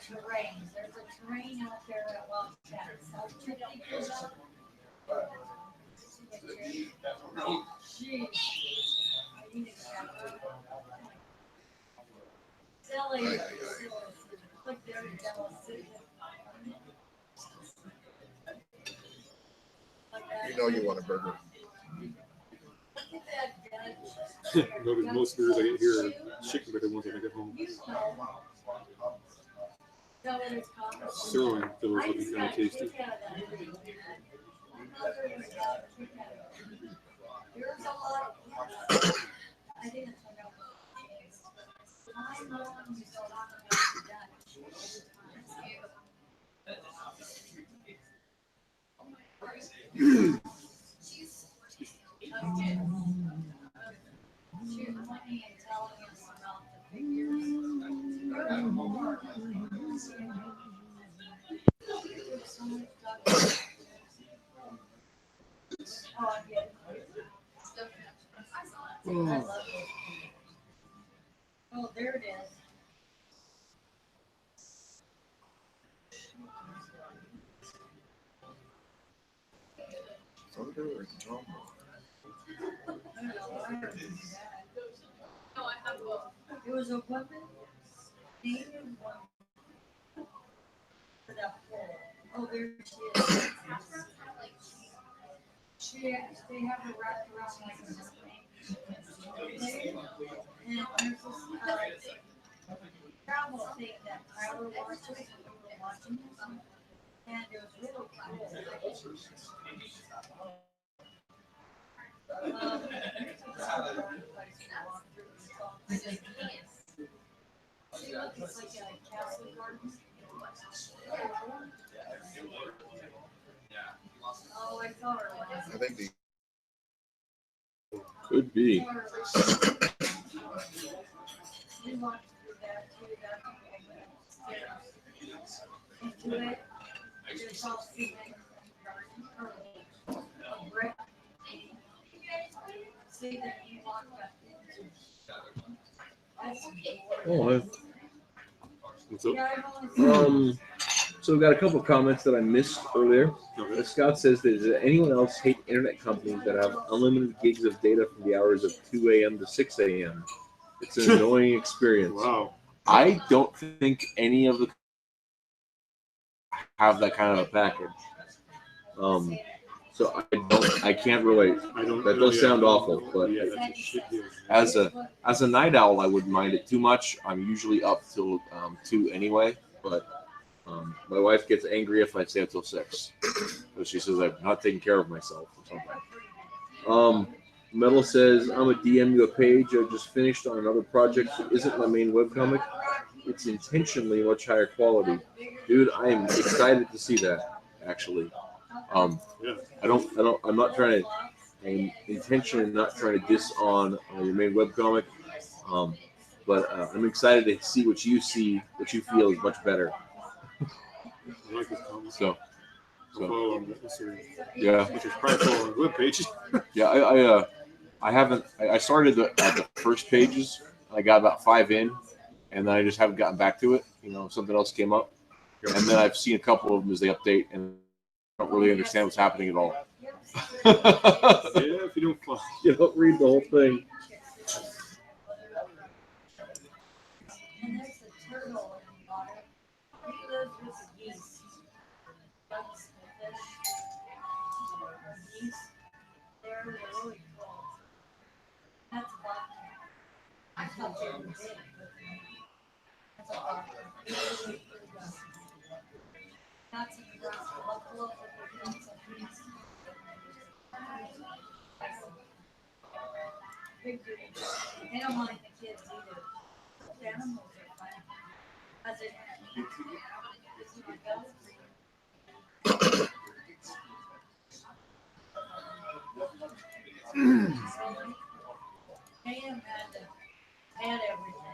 [SPEAKER 5] terrain. There's a terrain out there at Wildcat. Silly. Look there,
[SPEAKER 3] You know you want a burger.
[SPEAKER 1] No, because most burgers I get here are chicken burger ones when I get home. Sirloin fillers looking kind of tasty.
[SPEAKER 5] I didn't she was pointing and telling us about the figures. Oh, yeah. I love it. Oh, there it is.
[SPEAKER 3] Thunder or Tom?
[SPEAKER 5] It was a woman named for that pole. Oh, there she is. They have her wrapped around like a and there's this travel thing that Tyler watches and we were watching this, and it was really cool. She looks like a castle garden. Oh, I saw her last.
[SPEAKER 3] I think the
[SPEAKER 2] Could be.
[SPEAKER 5] We walked through that too. Into it. It's all cement or brick. See that you walk up into.
[SPEAKER 2] Oh,
[SPEAKER 1] What's up?
[SPEAKER 5] Yeah, I've only seen.
[SPEAKER 2] so we've got a couple of comments that I missed earlier.
[SPEAKER 1] Okay.
[SPEAKER 2] Scott says, does anyone else hate internet companies that have unlimited gigs of data from the hours of 2 a.m. to 6 a.m.? It's an annoying experience.
[SPEAKER 1] Wow.
[SPEAKER 2] I don't think any of the have that kind of a package. So I can't relate. That does sound awful, but
[SPEAKER 1] yeah, that's a shit deal.
[SPEAKER 2] as a night owl, I wouldn't mind it too much. I'm usually up till 2 anyway, but my wife gets angry if I stay up till 6. So she says I'm not taking care of myself or something. Metal says, I'm a DM you a page I just finished on another project that isn't my main webcomic. It's intentionally much higher quality. Dude, I am excited to see that, actually.
[SPEAKER 1] Yeah.
[SPEAKER 2] I'm not trying to, I'm intentionally not trying to diss on your main webcomic. But I'm excited to see what you feel is much better.
[SPEAKER 1] I like this comment.
[SPEAKER 2] So
[SPEAKER 1] Follow on Instagram.
[SPEAKER 2] yeah.
[SPEAKER 1] Which is probably follow on the webpage.
[SPEAKER 2] Yeah, I haven't. I started at the first pages. I got about 5 in, and then I just haven't gotten back to it. Something else came up, and then I've seen a couple of them as they update, and I don't really understand what's happening at all.
[SPEAKER 1] Yeah, if you don't follow.
[SPEAKER 2] You don't read the whole thing.
[SPEAKER 5] And there's a turtle in the water. He lives with the geese. Ducks and fish. Geese. They're really cool. That's a bobcat. I thought they were big. That's a bobcat. That's a buffalo with the geese. Big dude. They don't mind the kids either. The animals are fun. I said, Pam had everything.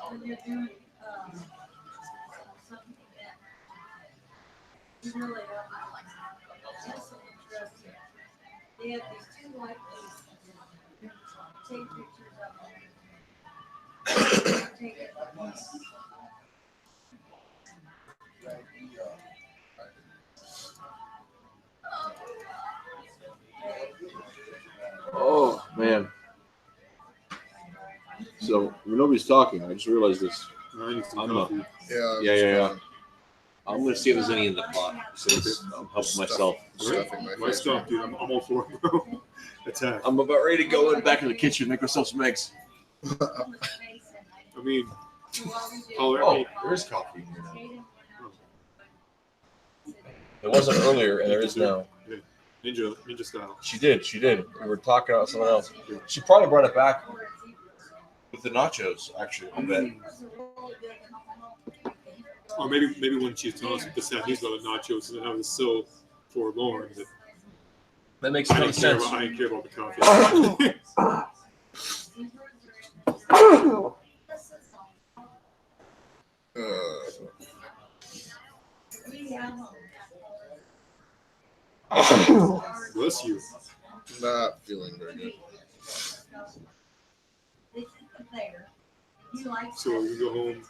[SPEAKER 5] When you're doing something that you really don't like, it's so interesting. They have these two white ladies take pictures of them. Take it.
[SPEAKER 2] Oh man. So when nobody's talking, I just realized this.
[SPEAKER 1] I need some
[SPEAKER 2] I'm
[SPEAKER 1] coffee.
[SPEAKER 2] Yeah. I'm gonna see if there's any in the pot since I'm helping myself.
[SPEAKER 3] Stuffing my
[SPEAKER 1] My
[SPEAKER 3] face.
[SPEAKER 1] stuff, dude. I'm all for it, bro. Attack.
[SPEAKER 2] I'm about ready to go in back in the kitchen, make myself some eggs.
[SPEAKER 1] I mean, holler at me.
[SPEAKER 2] There is coffee in here now. There wasn't earlier, and there is now.
[SPEAKER 1] Ninja style.
[SPEAKER 2] She did. We were talking about someone else. She probably brought it back with the nachos, actually, I bet.
[SPEAKER 1] Or maybe when she's telling us the sad news about the nachos, and I was so forlorn that
[SPEAKER 2] That makes a ton of sense.
[SPEAKER 1] I didn't care about the coffee. Bless you.
[SPEAKER 3] Not feeling very good.
[SPEAKER 1] So we can go home.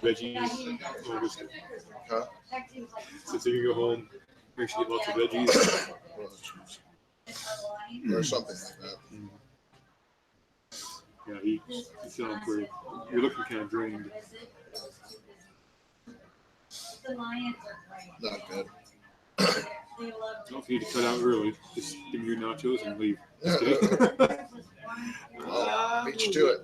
[SPEAKER 1] Veggies. Oh, this good.
[SPEAKER 3] Huh?
[SPEAKER 1] So you can go home. Make sure you get lots of veggies.
[SPEAKER 3] Or something like that.
[SPEAKER 1] Yeah, he sounds pretty. You're looking kind of drained.
[SPEAKER 3] Not good.
[SPEAKER 1] Don't need to cut out early. Just give me your nachos and leave. Just kidding.
[SPEAKER 3] Well, beat you to it.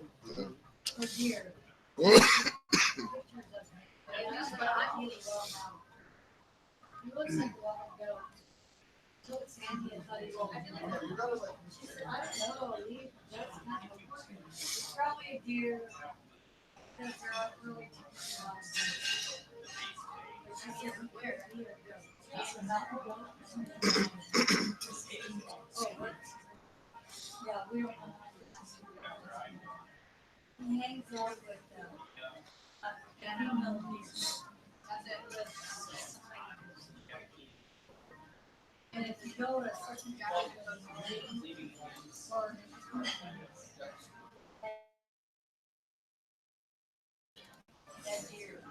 [SPEAKER 5] Probably a deer. Because they're all really she said, where? Yeah, we don't know. He hangs out with female people. And if you go to a certain guy or that deer,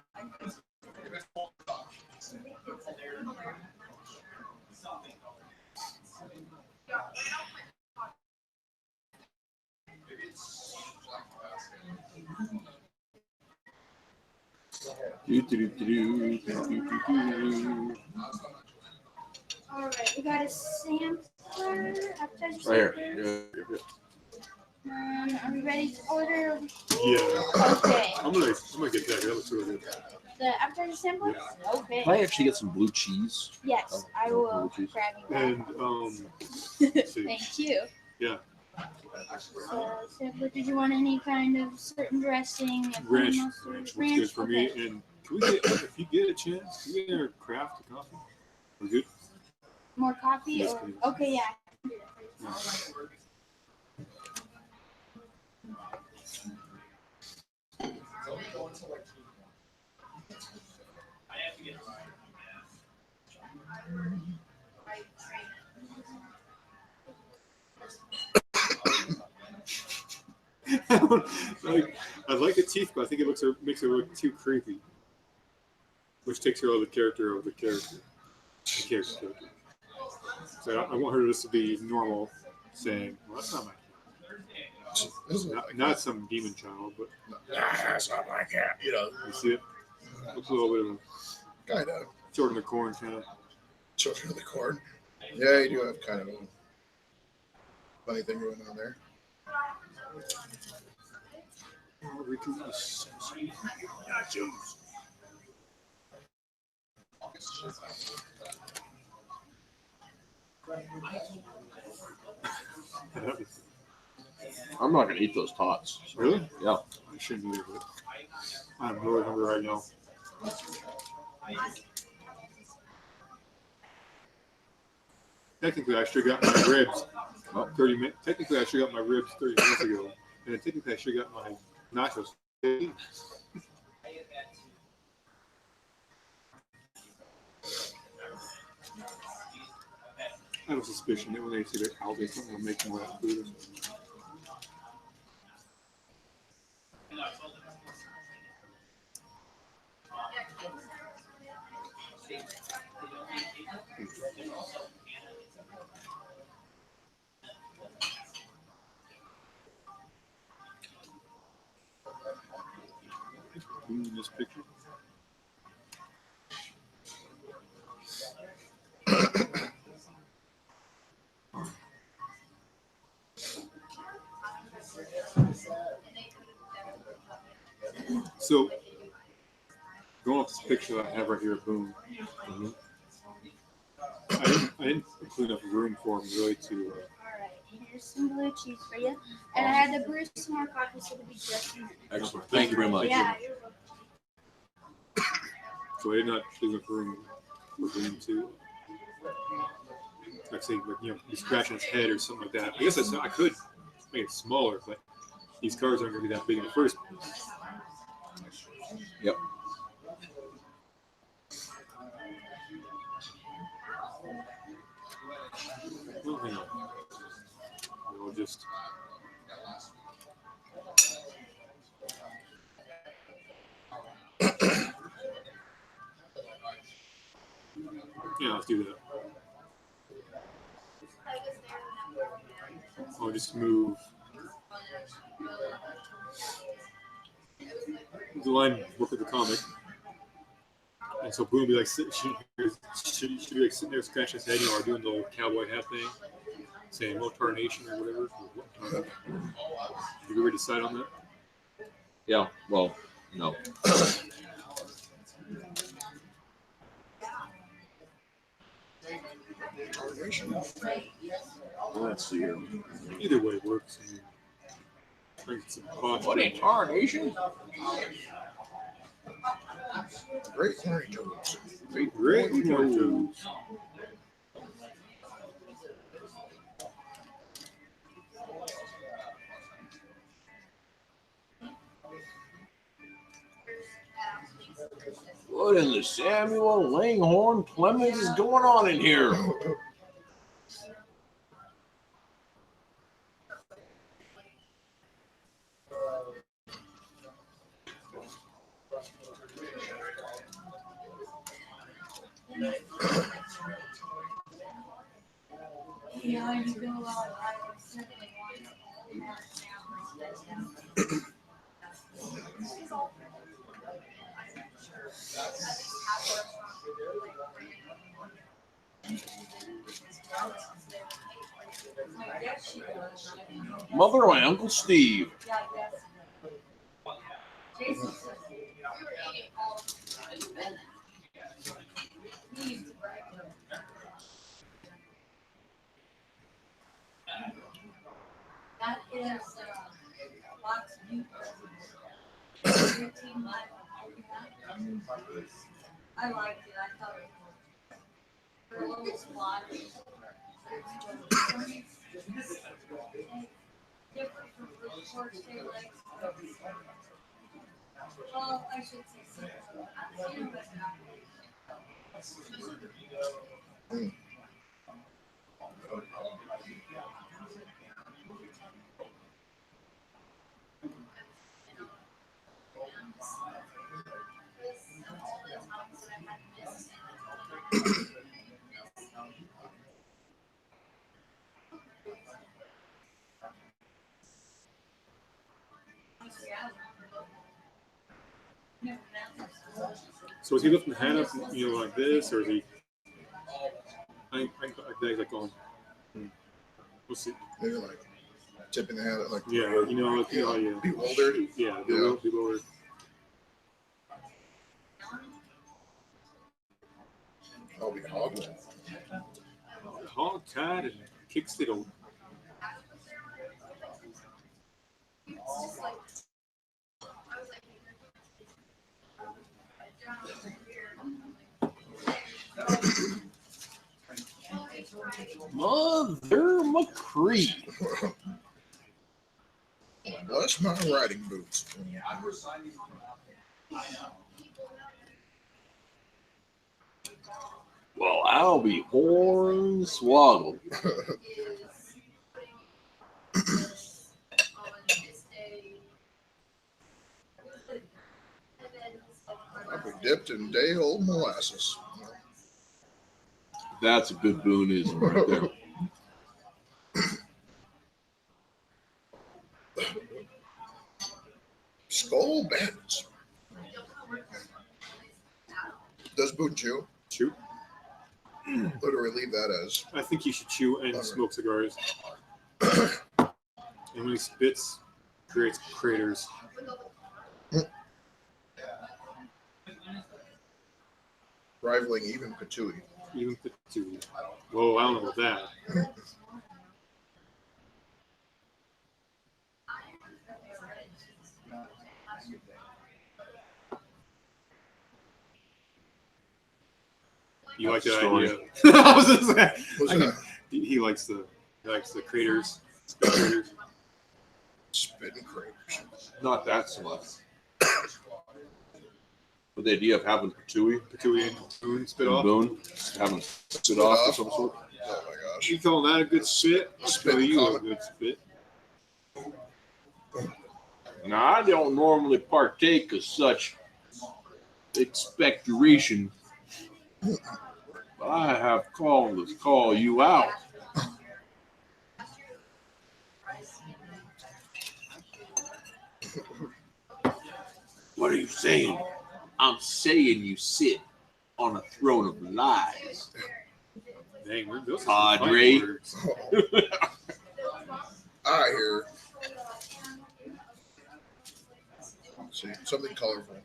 [SPEAKER 5] all right, we got a sampler. Appetizer
[SPEAKER 2] Right
[SPEAKER 5] sampler.
[SPEAKER 2] here.
[SPEAKER 5] Are we ready to order?
[SPEAKER 1] Yeah.
[SPEAKER 5] Okay.
[SPEAKER 1] I'm gonna get that. That looks really good.
[SPEAKER 5] The appetizer sampler? Okay.
[SPEAKER 2] Can I actually get some blue cheese?
[SPEAKER 5] Yes, I will
[SPEAKER 2] Blue cheese.
[SPEAKER 5] grab you that.
[SPEAKER 1] And let's see.
[SPEAKER 5] Thank you.
[SPEAKER 1] Yeah.
[SPEAKER 5] So, sampler, did you want any kind of certain dressing?
[SPEAKER 1] Ranch.
[SPEAKER 5] Mustard?
[SPEAKER 1] Ranch looks good for me.
[SPEAKER 5] Okay.
[SPEAKER 1] And can we get, if you get a chance, can we get our craft coffee? We're good.
[SPEAKER 5] More coffee?
[SPEAKER 1] Yes,
[SPEAKER 5] Or,
[SPEAKER 1] please.
[SPEAKER 5] okay, yeah.
[SPEAKER 1] Like, I like the teeth, but I think it makes it look too creepy, which takes away the character of the character. The character. So I want her just to be normal, saying, "Well, that's not my not some demon child, but
[SPEAKER 3] That's not my cat. You know,
[SPEAKER 1] you see it. Looks a little bit of a
[SPEAKER 3] kind of
[SPEAKER 1] short in the corn kind of."
[SPEAKER 3] children of the corn. Yeah, you do have kind of a. funny thing going on there.
[SPEAKER 1] Oh, Rico is nachos.
[SPEAKER 2] I'm not gonna eat those tots. So,
[SPEAKER 1] Really?
[SPEAKER 2] yeah.
[SPEAKER 1] I shouldn't do it. I'm really hungry right now. Technically, I should have got my ribs 30 minutes. Technically, I should have got my ribs 30 minutes ago, and then technically, I should have got my nachos. I have a suspicion that when they say they're out, they something will make them without food. In this picture. So, going off this picture that I have right here, boom. I didn't include enough room for him really to.
[SPEAKER 4] All right, here's some blue cheese for you, and I had to brew some more coffee so it'll be just a minute.
[SPEAKER 2] Excellent. Thank you very much.
[SPEAKER 4] Yeah, you're welcome.
[SPEAKER 1] So I did not leave enough room for him to. Like say, like, he's scratching his head or something like that. I guess I could make it smaller, but these cars aren't going to be that big in the first place.
[SPEAKER 2] Yep.
[SPEAKER 1] Well, hang on. We'll just. Yeah, let's do that. I'll just move the line, work with the comic. And so Boone be like, should be like sitting there scratching his head, or doing the old cowboy hat thing, saying "Well, tarnation" or whatever. Did we ever decide on that?
[SPEAKER 2] Yeah. Well, no. Let's see here.
[SPEAKER 1] Either way works. Bring some coffee.
[SPEAKER 2] What in tarnation?
[SPEAKER 3] Great horny toads.
[SPEAKER 1] Great nachos.
[SPEAKER 2] What in the Samuel Langhorne Clemens is going on in here?
[SPEAKER 5] Yeah, you go out. I would certainly
[SPEAKER 2] Mother and Uncle Steve.
[SPEAKER 5] That is lots of new presents. I liked it. I thought it was for a little spot. Different from the porch day legs. Well, I should say
[SPEAKER 1] So is he lifting the hat up, like this, or is he? I think like going. We'll see.
[SPEAKER 3] Maybe like tipping the hand, like
[SPEAKER 1] Yeah, you know, yeah.
[SPEAKER 3] bewildered.
[SPEAKER 1] Yeah,
[SPEAKER 3] Yeah.
[SPEAKER 1] bewildered.
[SPEAKER 3] I'll be hogging.
[SPEAKER 1] Hog tied and kicks it over.
[SPEAKER 2] Mother McCree.
[SPEAKER 3] Bless my riding boots.
[SPEAKER 2] Well, I'll be hornswoggled.
[SPEAKER 3] I'll be dipped in day-old molasses.
[SPEAKER 2] That's a good boonism right there.
[SPEAKER 3] Skull Bandits. Does Boone chew?
[SPEAKER 1] Chew.
[SPEAKER 3] What do we leave that as?
[SPEAKER 1] I think he should chew and smoke cigars. And when he spits, creates craters.
[SPEAKER 3] Rivaling even Patooey.
[SPEAKER 1] Even patooey. Whoa, I don't know about that. You like that
[SPEAKER 2] Story.
[SPEAKER 1] idea? I was just saying.
[SPEAKER 3] What's
[SPEAKER 1] I
[SPEAKER 3] that?
[SPEAKER 1] can- He likes the craters. Spit craters.
[SPEAKER 3] Spitting craters.
[SPEAKER 2] Not that so much. But the idea of having Patooey
[SPEAKER 1] Patooey and Boone spit
[SPEAKER 2] and
[SPEAKER 1] off.
[SPEAKER 2] Boone having spit off of some sort.
[SPEAKER 3] Oh my gosh.
[SPEAKER 1] You calling that a good spit? I'll
[SPEAKER 3] Spit
[SPEAKER 1] tell you a
[SPEAKER 3] comet.
[SPEAKER 1] good spit.
[SPEAKER 2] Now, I don't normally partake of such expectoration, but I have called to call you out. What are you saying? I'm saying you sit on a throne of lies.
[SPEAKER 1] Dang, those are some
[SPEAKER 2] Padre.
[SPEAKER 1] fighting words.
[SPEAKER 3] I hear. See, something colorful.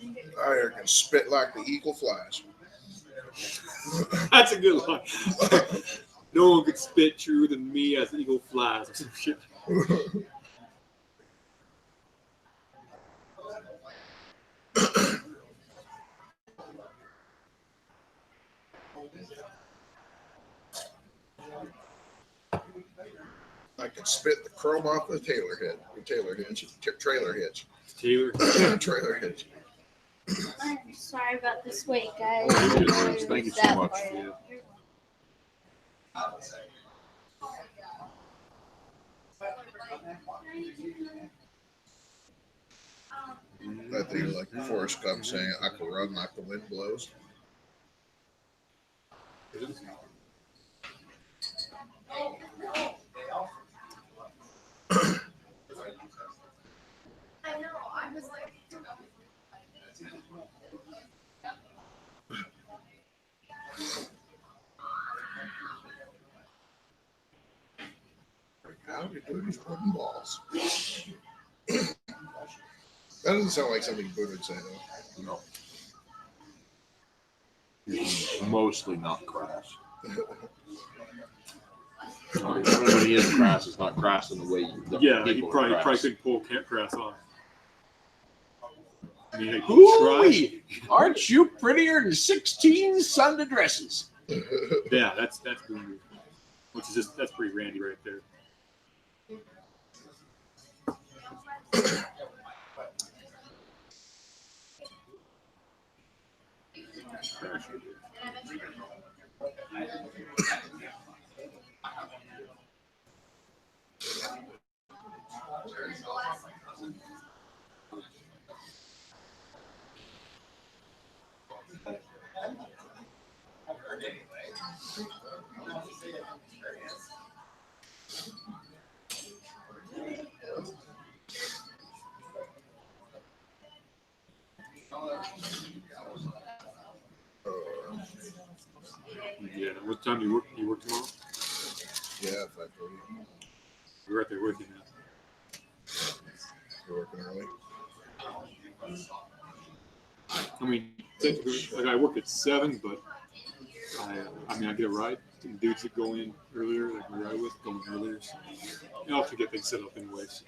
[SPEAKER 3] I hear can spit like the eagle flies.
[SPEAKER 1] That's a good line. No one could spit truer than me as the eagle flies or some shit.
[SPEAKER 3] I can spit the chrome off the trailer hitch. Trailer
[SPEAKER 1] Taylor.
[SPEAKER 3] hitch.
[SPEAKER 6] I'm sorry about this wait, guys.
[SPEAKER 2] Oh, you're good, Rose. Thank you so
[SPEAKER 6] That
[SPEAKER 2] much.
[SPEAKER 6] part.
[SPEAKER 1] Yeah.
[SPEAKER 3] I think like Forrest Gump saying, "I can run like the wind blows."
[SPEAKER 4] I know. I was like,
[SPEAKER 3] How do you do these wooden balls? That doesn't sound like something Boone would say, though.
[SPEAKER 2] No. He's mostly not crass. When he is crass, it's not crass in the way that
[SPEAKER 1] Yeah, he
[SPEAKER 2] people
[SPEAKER 1] probably
[SPEAKER 2] are crass.
[SPEAKER 1] couldn't pull Camp Crass off. I mean, like,
[SPEAKER 2] Ooh-wee! Aren't you prettier than 16 Sunday dresses?
[SPEAKER 1] yeah, that's Boone. Which is just that's pretty randy right there. What time do you work? You work tomorrow?
[SPEAKER 3] Yeah, 5:30.
[SPEAKER 1] You're right there working now.
[SPEAKER 3] You're working early.
[SPEAKER 1] I mean, technically, like I work at 7, but I mean, I get a ride. The dudes that go in earlier, like we ride with, go in earlier. So I have to get things set up anyways.